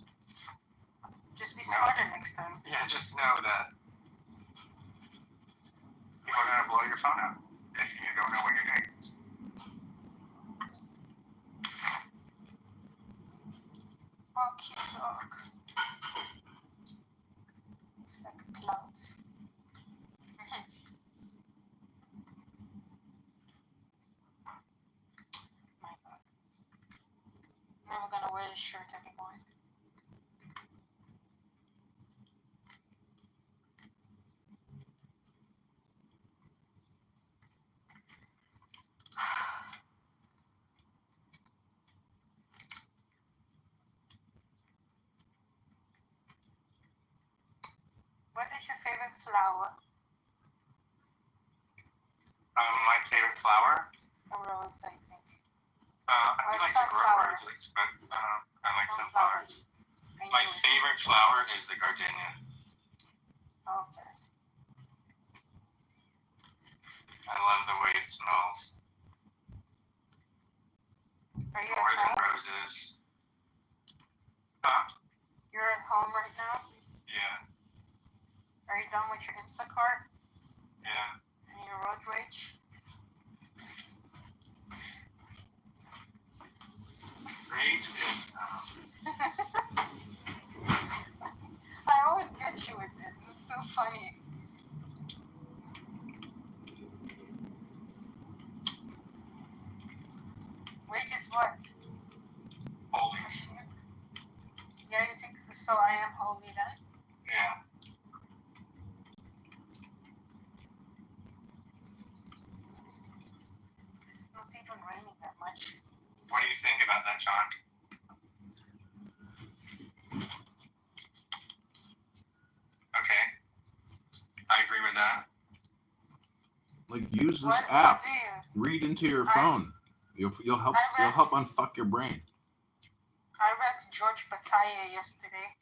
be smarter next time. Yeah, just know that people are going to blow your phone up if you don't know what you're doing. Oh, cute dog. It's like clouds. My God. Never gonna wear this shirt anymore. What is your favorite flower? My favorite flower? A rose, I think. I feel like the roses, but I like sunflowers. My favorite flower is the gardenia. Okay. I love the way it smells. Are you more at than home? roses. Huh? You're at home right now? Yeah. Are you done with your Instacart? Yeah. And your road rage? Rage? I always get you with it. It's so funny. Rage is what? Holy. Yeah, you think so? I am holy then? Yeah. It's not even raining that much. What do you think about that, John? Okay. I agree with that. Like, use this What app. do you? Read into your phone. You'll help unfuck your brain. I read George Bataille yesterday.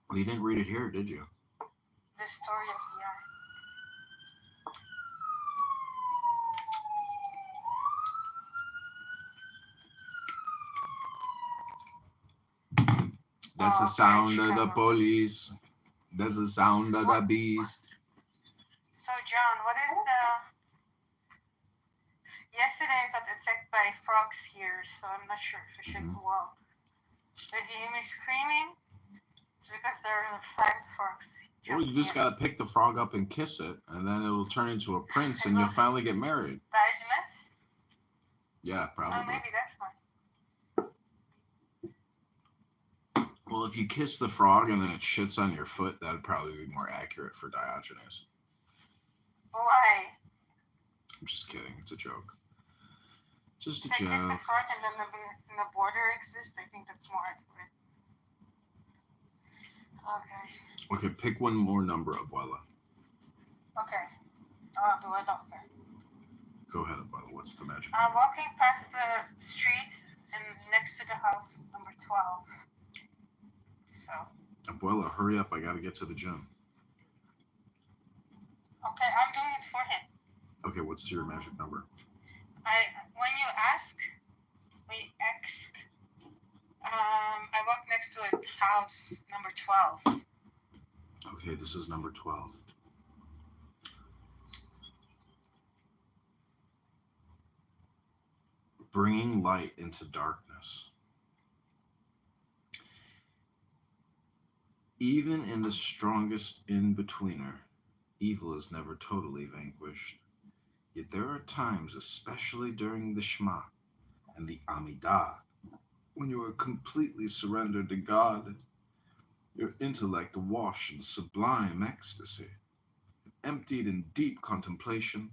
Well, you didn't read it here, did you? The Story of the Eye. That's the sound of the police. That's the sound of the beast. So, John, what is the... Yesterday I got attacked by frogs here, so I'm not sure if I should walk. But if you hear me screaming, it's because there are 5 frogs. Well, you just gotta pick the frog up and kiss it, and then it'll turn into a prince, and you'll finally get married. Diamonds? Yeah, probably. Oh, maybe that's why. Well, if you kiss the frog and then it shits on your foot, that'd probably be more accurate for Diogenes. Why? I'm just kidding. It's a joke. Just a Like just the joke. front and then the border exists. I think that's more accurate. Okay. Okay, pick one more number, Abuela. Okay. Okay. Go ahead, Abuela. What's the magic? I'm walking past the street and next to the house, number 12. So. Abuela, hurry up. I got to get to the gym. Okay, I'm doing it for him. Okay, what's your magic number? When you ask, I walk next to a house, number 12. Okay, this is number 12. Bringing light into darkness. Even in the strongest in-betweener, evil is never totally vanquished. Yet there are times, especially during the Shema and the Amidah, when you are completely surrendered to God, your intellect awash in sublime ecstasy, emptied in deep contemplation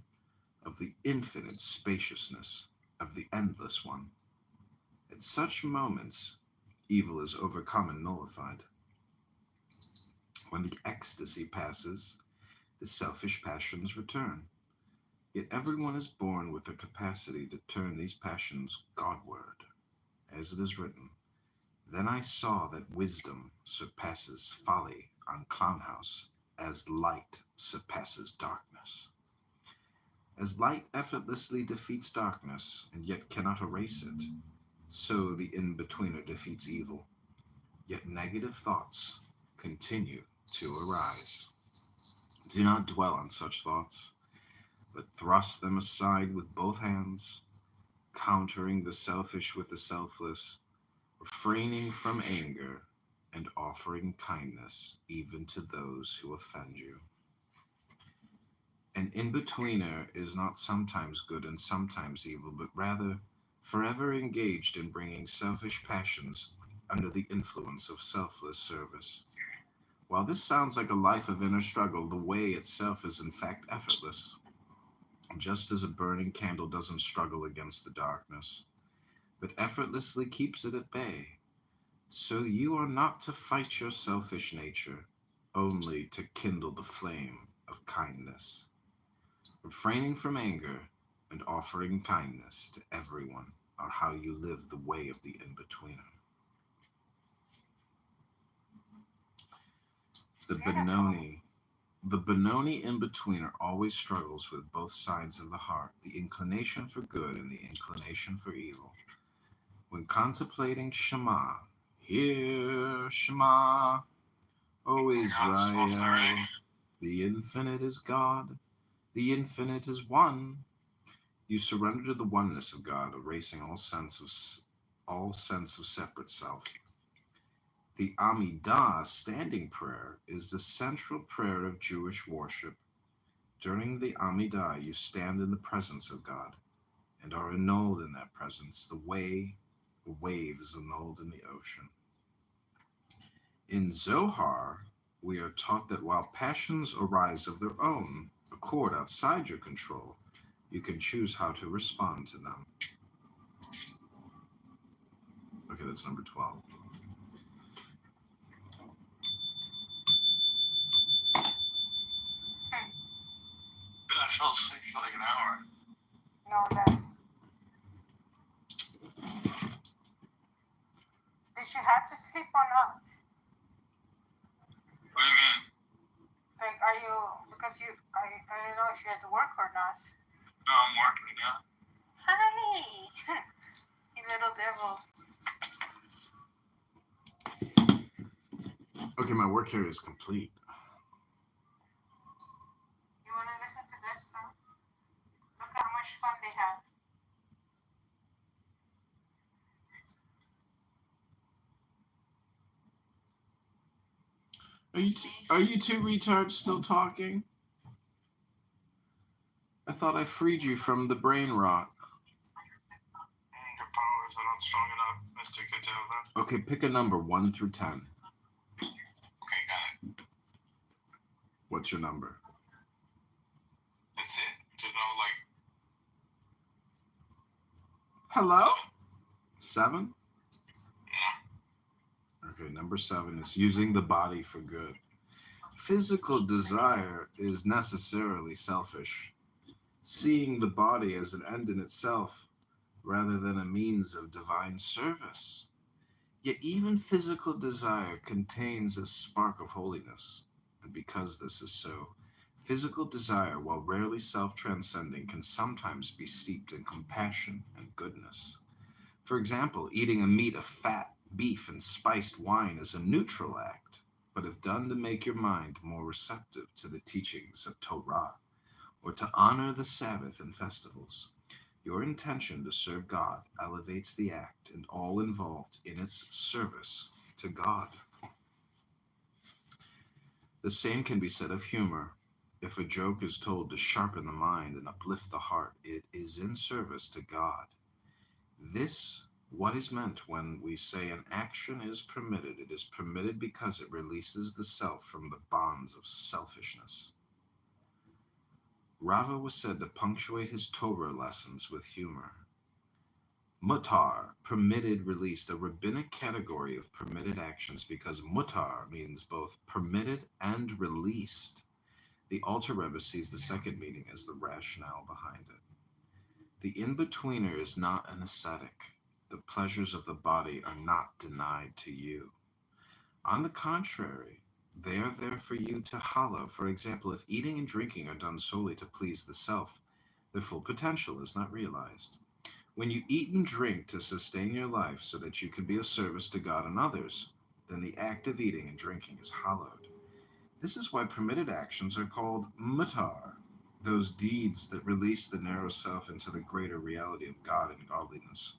of the infinite spaciousness of the endless one. At such moments, evil is overcome and nullified. When the ecstasy passes, the selfish passions return. Yet everyone is born with the capacity to turn these passions Godward. As it is written, "Then I saw that wisdom surpasses folly on Clown House, as light surpasses darkness." As light effortlessly defeats darkness and yet cannot erase it, so the in-betweener defeats evil. Yet negative thoughts continue to arise. Do not dwell on such thoughts, but thrust them aside with both hands, countering the selfish with the selfless, refraining from anger, and offering kindness even to those who offend you. An in-betweener is not sometimes good and sometimes evil, but rather forever engaged in bringing selfish passions under the influence of selfless service. While this sounds like a life of inner struggle, the way itself is in fact effortless. Just as a burning candle doesn't struggle against the darkness, but effortlessly keeps it at bay, so you are not to fight your selfish nature, only to kindle the flame of kindness. Refraining from anger and offering kindness to everyone are how you live the way of the in-betweener. The Benoni in-betweener always struggles with both sides of the heart, the inclination for good and the inclination for evil. When contemplating Shema, hear Shema, O Israel, the infinite is God, the infinite is one. You surrender to the oneness of God, erasing all sense of separate self. The Amidah standing prayer is the central prayer of Jewish worship. During the Amidah, you stand in the presence of God and are annulled in that presence, the way a wave is annulled in the ocean. In Zohar, we are taught that while passions arise of their own accord outside your control, you can choose how to respond to them. Okay, that's number 12. I fell asleep for like an hour. No, less. Did you have to sleep or not? What do you mean? Like, because I don't know if you had to work or not. No, I'm working, yeah. Hi! You little devil. Okay, my work here is complete. You want to listen to this song? Look how much fun they have. Are you two retards still talking? I thought I freed you from the brain rot. Your powers are not strong enough, Mr. Kitover. Okay, pick a number 1 through 10. Okay, got it. What's your number? That's it? To know, like... Hello? 7? Okay, number 7 is using the body for good. Physical desire is necessarily selfish. Seeing the body as an end in itself rather than a means of divine service. Yet even physical desire contains a spark of holiness. And because this is so, physical desire, while rarely self-transcending, can sometimes be steeped in compassion and goodness. For example, eating a meat of fat, beef, and spiced wine is a neutral act, but if done to make your mind more receptive to the teachings of Torah, or to honor the Sabbath and festivals, your intention to serve God elevates the act and all involved in its service to God. The same can be said of humor. If a joke is told to sharpen the mind and uplift the heart, it is in service to God. This what is meant when we say an action is permitted. It is permitted because it releases the self from the bonds of selfishness. Rava was said to punctuate his Torah lessons with humor. Mutar, permitted, released, a rabbinic category of permitted actions because mutar means both permitted and released. The Alter Rebbe sees the second meaning as the rationale behind it. The in-betweener is not an ascetic. The pleasures of the body are not denied to you. On the contrary, they are there for you to hollow. For example, if eating and drinking are done solely to please the self, their full potential is not realized. When you eat and drink to sustain your life so that you can be of service to God and others, then the act of eating and drinking is hallowed. This is why permitted actions are called mutar, those deeds that release the narrow self into the greater reality of God and godliness.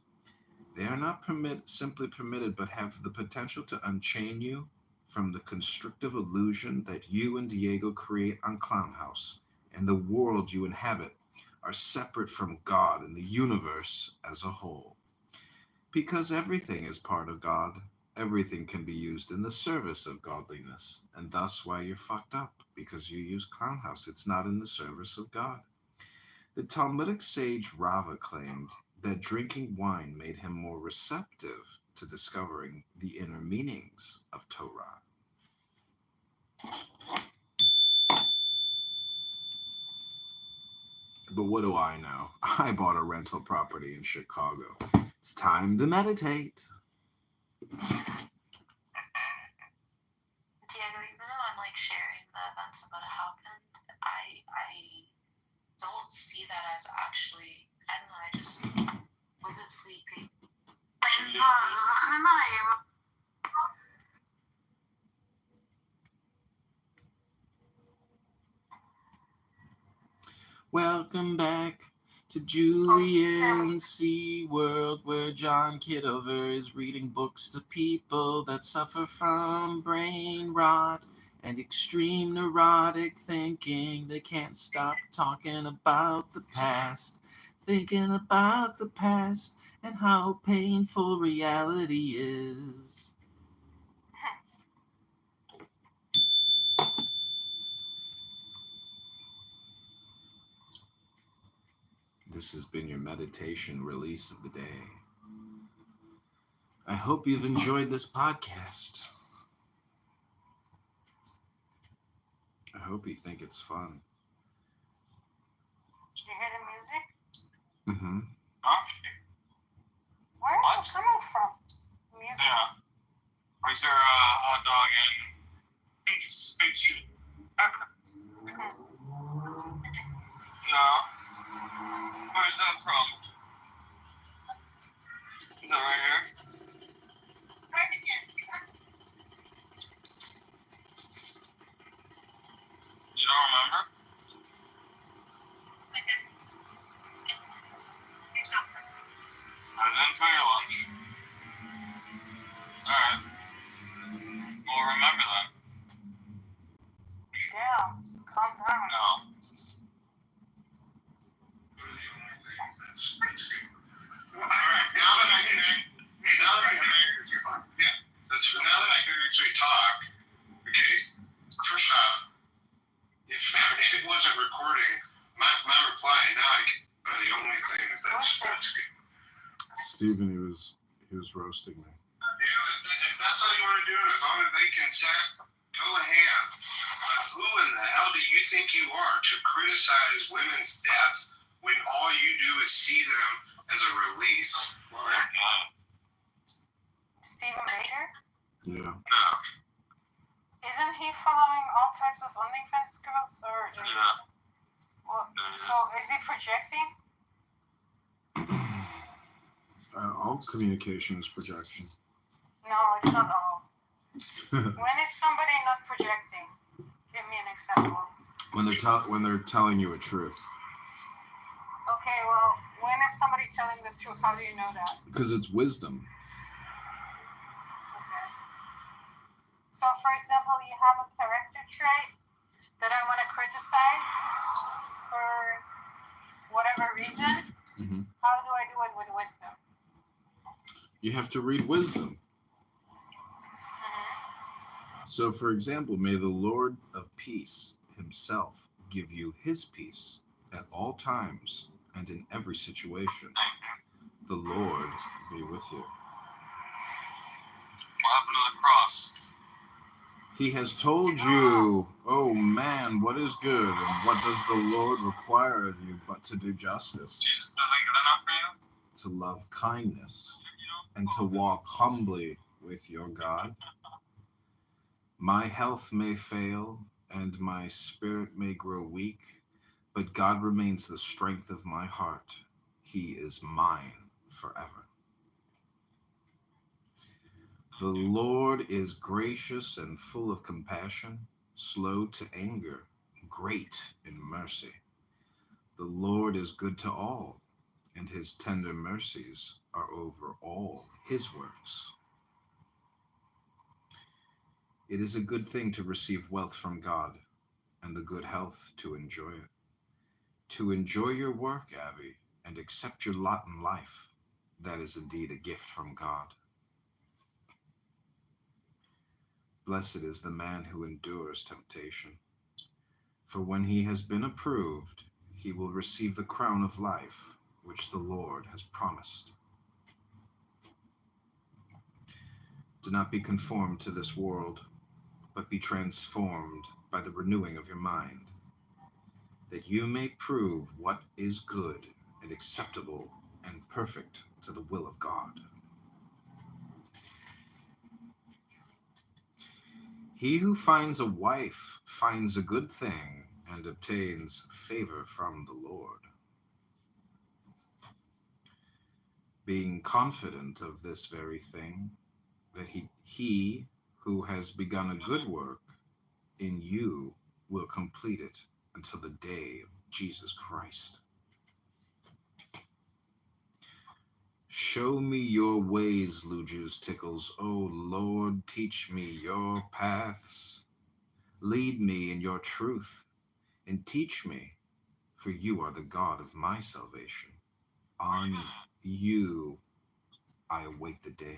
They are not simply permitted, but have the potential to unchain you from the constrictive illusion that you and Diego create on Clown House and the world you inhabit are separate from God and the universe as a whole. Because everything is part of God, everything can be used in the service of godliness, and thus why you're fucked up, because you use Clown House. It's not in the service of God. The Talmudic sage Rava claimed that drinking wine made him more receptive to discovering the inner meanings of Torah. But what do I know? I bought a rental property in Chicago. It's time to meditate. Diego, even though I'm like sharing the events of what happened, I don't see that as actually, I don't know, I just wasn't sleeping. Welcome back to Julian's Sea World, where John Kitover is reading books to people that suffer from brain rot and extreme neurotic thinking. They can't stop talking about the past, thinking about the past and how painful reality is. This has been your meditation release of the day. I hope you've enjoyed this podcast. I hope you think it's fun. Did you hear the music? Mm-hmm. Where is it coming from? Music. Yeah. Where's your hot dog and spaceship? No. Where's that from? Is that right here? You don't remember? And then for your lunch. Alright. We'll remember that. Yeah, calm down. No. Alright, now that I can Stephen, he was roasting me. If that's all you want to do, and as long as they consent, go ahead. But who in the hell do you think you are to criticize women's deaths when all you do is see them as a release? Stephen Baker? Yeah. No. Isn't he following all types of OnlyFans girls? Or well, so is he projecting? All communication is projection. No, it's not all. When is somebody not projecting? Give me an example. When they're telling you a truth. Okay, well, when is somebody telling the truth? How do you know that? Because it's wisdom. Okay. So, for example, you have a character trait that I want to criticize for whatever reason. Mm-hmm. How do I do it with wisdom? You have to read wisdom. So, for example, may the Lord of peace himself give you his peace at all times and in every situation. The Lord be with you. What happened to the cross? He has told you, oh man, what is good, and what does the Lord require of you but to do justice, Jesus doesn't get enough for you? to love kindness, and to walk humbly with your God? My health may fail, and my spirit may grow weak, but God remains the strength of my heart. He is mine forever. The Lord is gracious and full of compassion, slow to anger, great in mercy. The Lord is good to all, and his tender mercies are over all his works. It is a good thing to receive wealth from God, and the good health to enjoy it. To enjoy your work, Abby, and accept your lot in life, that is indeed a gift from God. Blessed is the man who endures temptation, for when he has been approved, he will receive the crown of life which the Lord has promised. Do not be conformed to this world, but be transformed by the renewing of your mind, that you may prove what is good and acceptable and perfect to the will of God. He who finds a wife finds a good thing and obtains favor from the Lord. Being confident of this very thing, that he who has begun a good work in you will complete it until the day of Jesus Christ. Show me your ways, Luge's Tickles. O Lord, teach me your paths. Lead me in your truth, and teach me, for you are the God of my salvation. On you I await the day.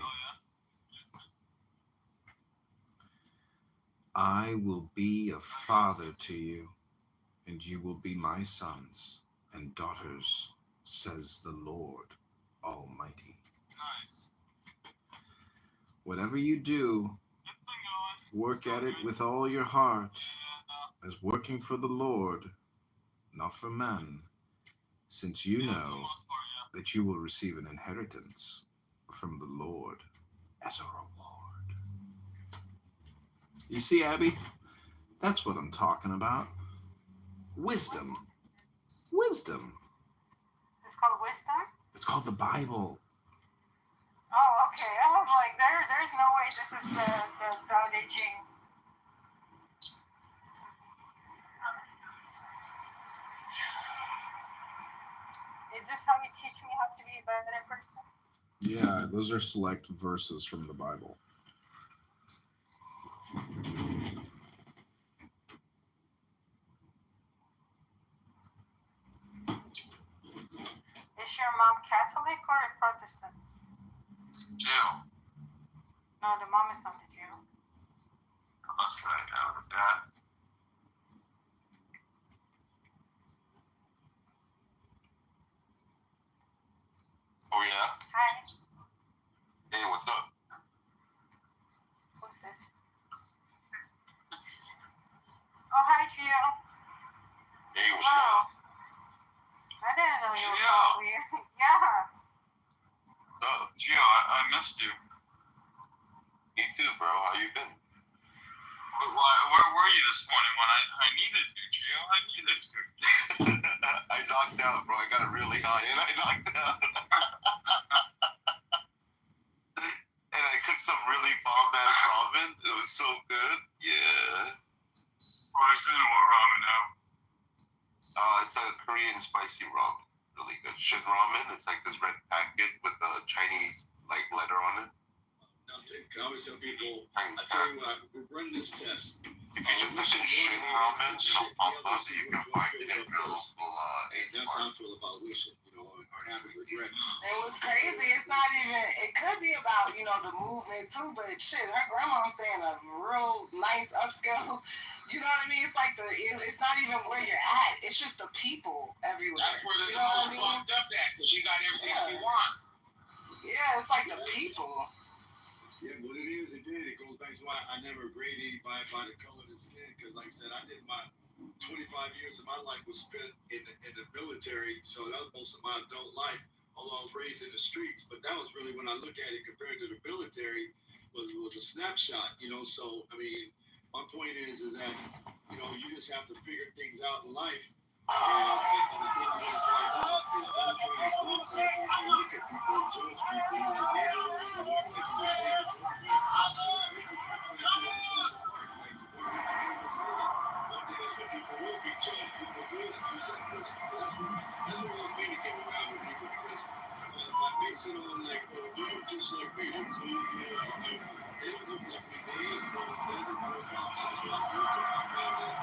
I will be a father to you, and you will be my sons and daughters, says the Lord Almighty. Nice. Whatever you do, work at it with all your heart, as working for the Lord, not for men, since you know that you will receive an inheritance from the Lord as a reward. You see, Abby, that's what I'm talking about. Wisdom. Wisdom. It's called wisdom? It's called the Bible. Oh, okay. I was like, there's no way this is the Tao Te Ching. Is this how you teach me how to be a better person? Yeah, those are select verses from the Bible. Is your mom Catholic or a Protestant? Jew. No, the mom is not a Jew. Unless I know the dad. Oh, yeah? Hi. Gio, I missed you. Me too, bro. How you been? Where were you this morning when I needed you, Gio? I needed you. I knocked out, bro. I got really high and I knocked out. And I cooked some really bomb-ass ramen. It was so good. Yeah. What is it? What ramen now? It's a Korean spicy ramen. Really good. Shin ramen. It's like this red packet with a Chinese like letter on it. Nothing. I always tell people, I tell you what, we're running this test. If you just look at Shin ramen, it'll pop up. You can find it at your local That's how I feel about wishing, you know, or having regrets. It was crazy. It's not even, it could be about, you know, the movement too, but shit, her grandma's staying a real nice upscale, you know what I mean? It's like it's not even where you're at. It's just the people everywhere. That's where you the know what I most mean? fucked up at, because she got everything she wants. Yeah, it's like the people. Yeah, what it is, it goes back to why I never grade anybody by the color of the skin, because like I said, I did my 25 years of my life was spent in the military, so that was most of my adult life, although I was raised in the streets. But that was really, when I look at it compared to the military, was a snapshot, you know. So I mean, my point is that, you know, you just have to figure things out in life. And the thing is, like, is not trying to look at people and judge people and nail them and walk like you were saying. One thing is when people will be judged, people will use that person. That's what I'm meaning to get around with people, because by basing on like, oh, they look just like me, they're cool, they don't look like me, they ain't cool, they're the cool box. That's what I'm doing to my family.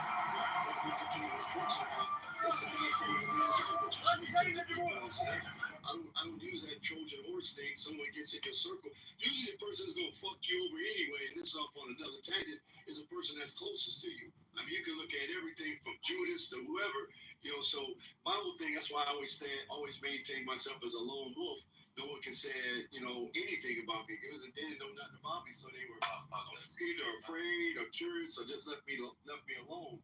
What we continue to preach about. It's the God thing of man's heart, which is speaking to people. So I don't use that Trojan horse thing. Someone gets in your circle. Usually the person that's going to fuck you over anyway, and this off on another tangent, is the person that's closest to you. I mean, you can look at everything from Judas to whoever, you know. So my whole thing, that's why I always maintain myself as a lone wolf. No one can say, you know, anything about me, because they didn't know nothing about me, so they were either afraid or curious, or just left me alone.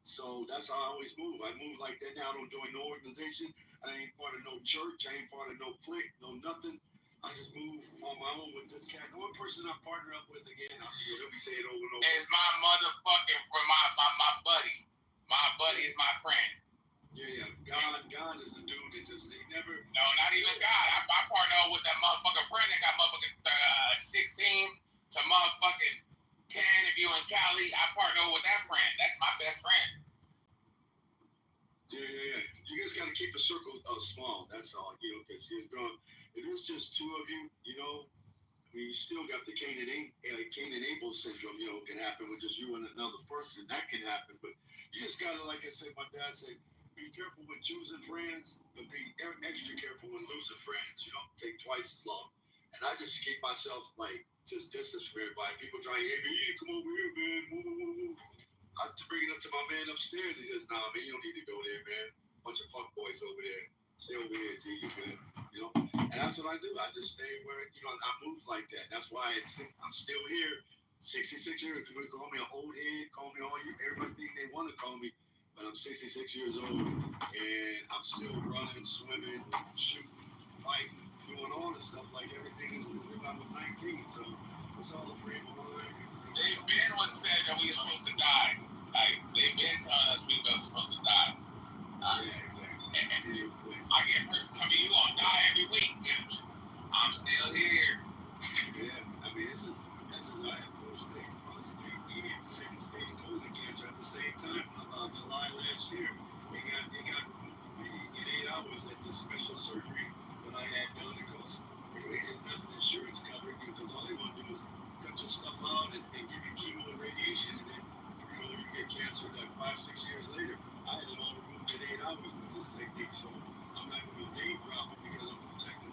So that's how I always move. I move like that now. I don't join no organization. I ain't part of no church. I ain't part of no clique, no nothing. I just move on my own with this cat. The one person I partner up with, again, let me say it over and over. It's my motherfucking friend, my buddy. My buddy is my friend. Yeah. God is the dude that just, he never. No, not even God. I partner up with that motherfucking friend that got motherfucking 16 to motherfucking 10 if you in Cali. I partner with that friend. That's my best friend. Yeah. You just got to keep the circle small. That's all, you know, because if it's just two of you, you know, I mean, you still got the Cain and Abel syndrome, you know, can happen with just you and another person. That can happen. But you just got to, like I said, my dad said, be careful with choosing friends, but be extra careful with losing friends, you know, take twice as long. And I just keep myself, like, just distance from everybody. People try, hey, man, you need to come over here, man. Woo. I bring it up to my man upstairs. He says, nah, man, you don't need to go there, man. Bunch of fuck boys over there. Stay over here, G, you good. You know? And that's what I do. I just stay where, you know, I move like that. That's why I'm still here. 66 years. People call me an old head, call me all everything they want to call me. But I'm 66 years old, and I'm still running, swimming, shooting, fighting, doing all this stuff like everything is when I was 19. So it's all a free mind. They've been said that we were supposed to die. Like, they've been telling us we were supposed to die. Exactly. I get person tell me you gonna die every week. I'm still here. Yeah, I mean, this is I had first thing, first stage, second stage colon cancer at the same time. July last year, they got me in 8 hours at this special surgery that I had done because the insurance covered you, because all they want to do is cut your stuff out and give you chemo and radiation, and then you get cancer like 5-6 years later. I had it all removed in 8 hours with this technique, so I'm not going to name drop it because I'm protecting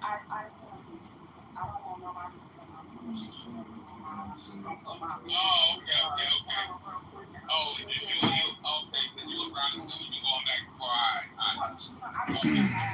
I don't want nobody to come out. Oh, okay. Oh, just you, okay, because you were around, so you going back before I. Okay.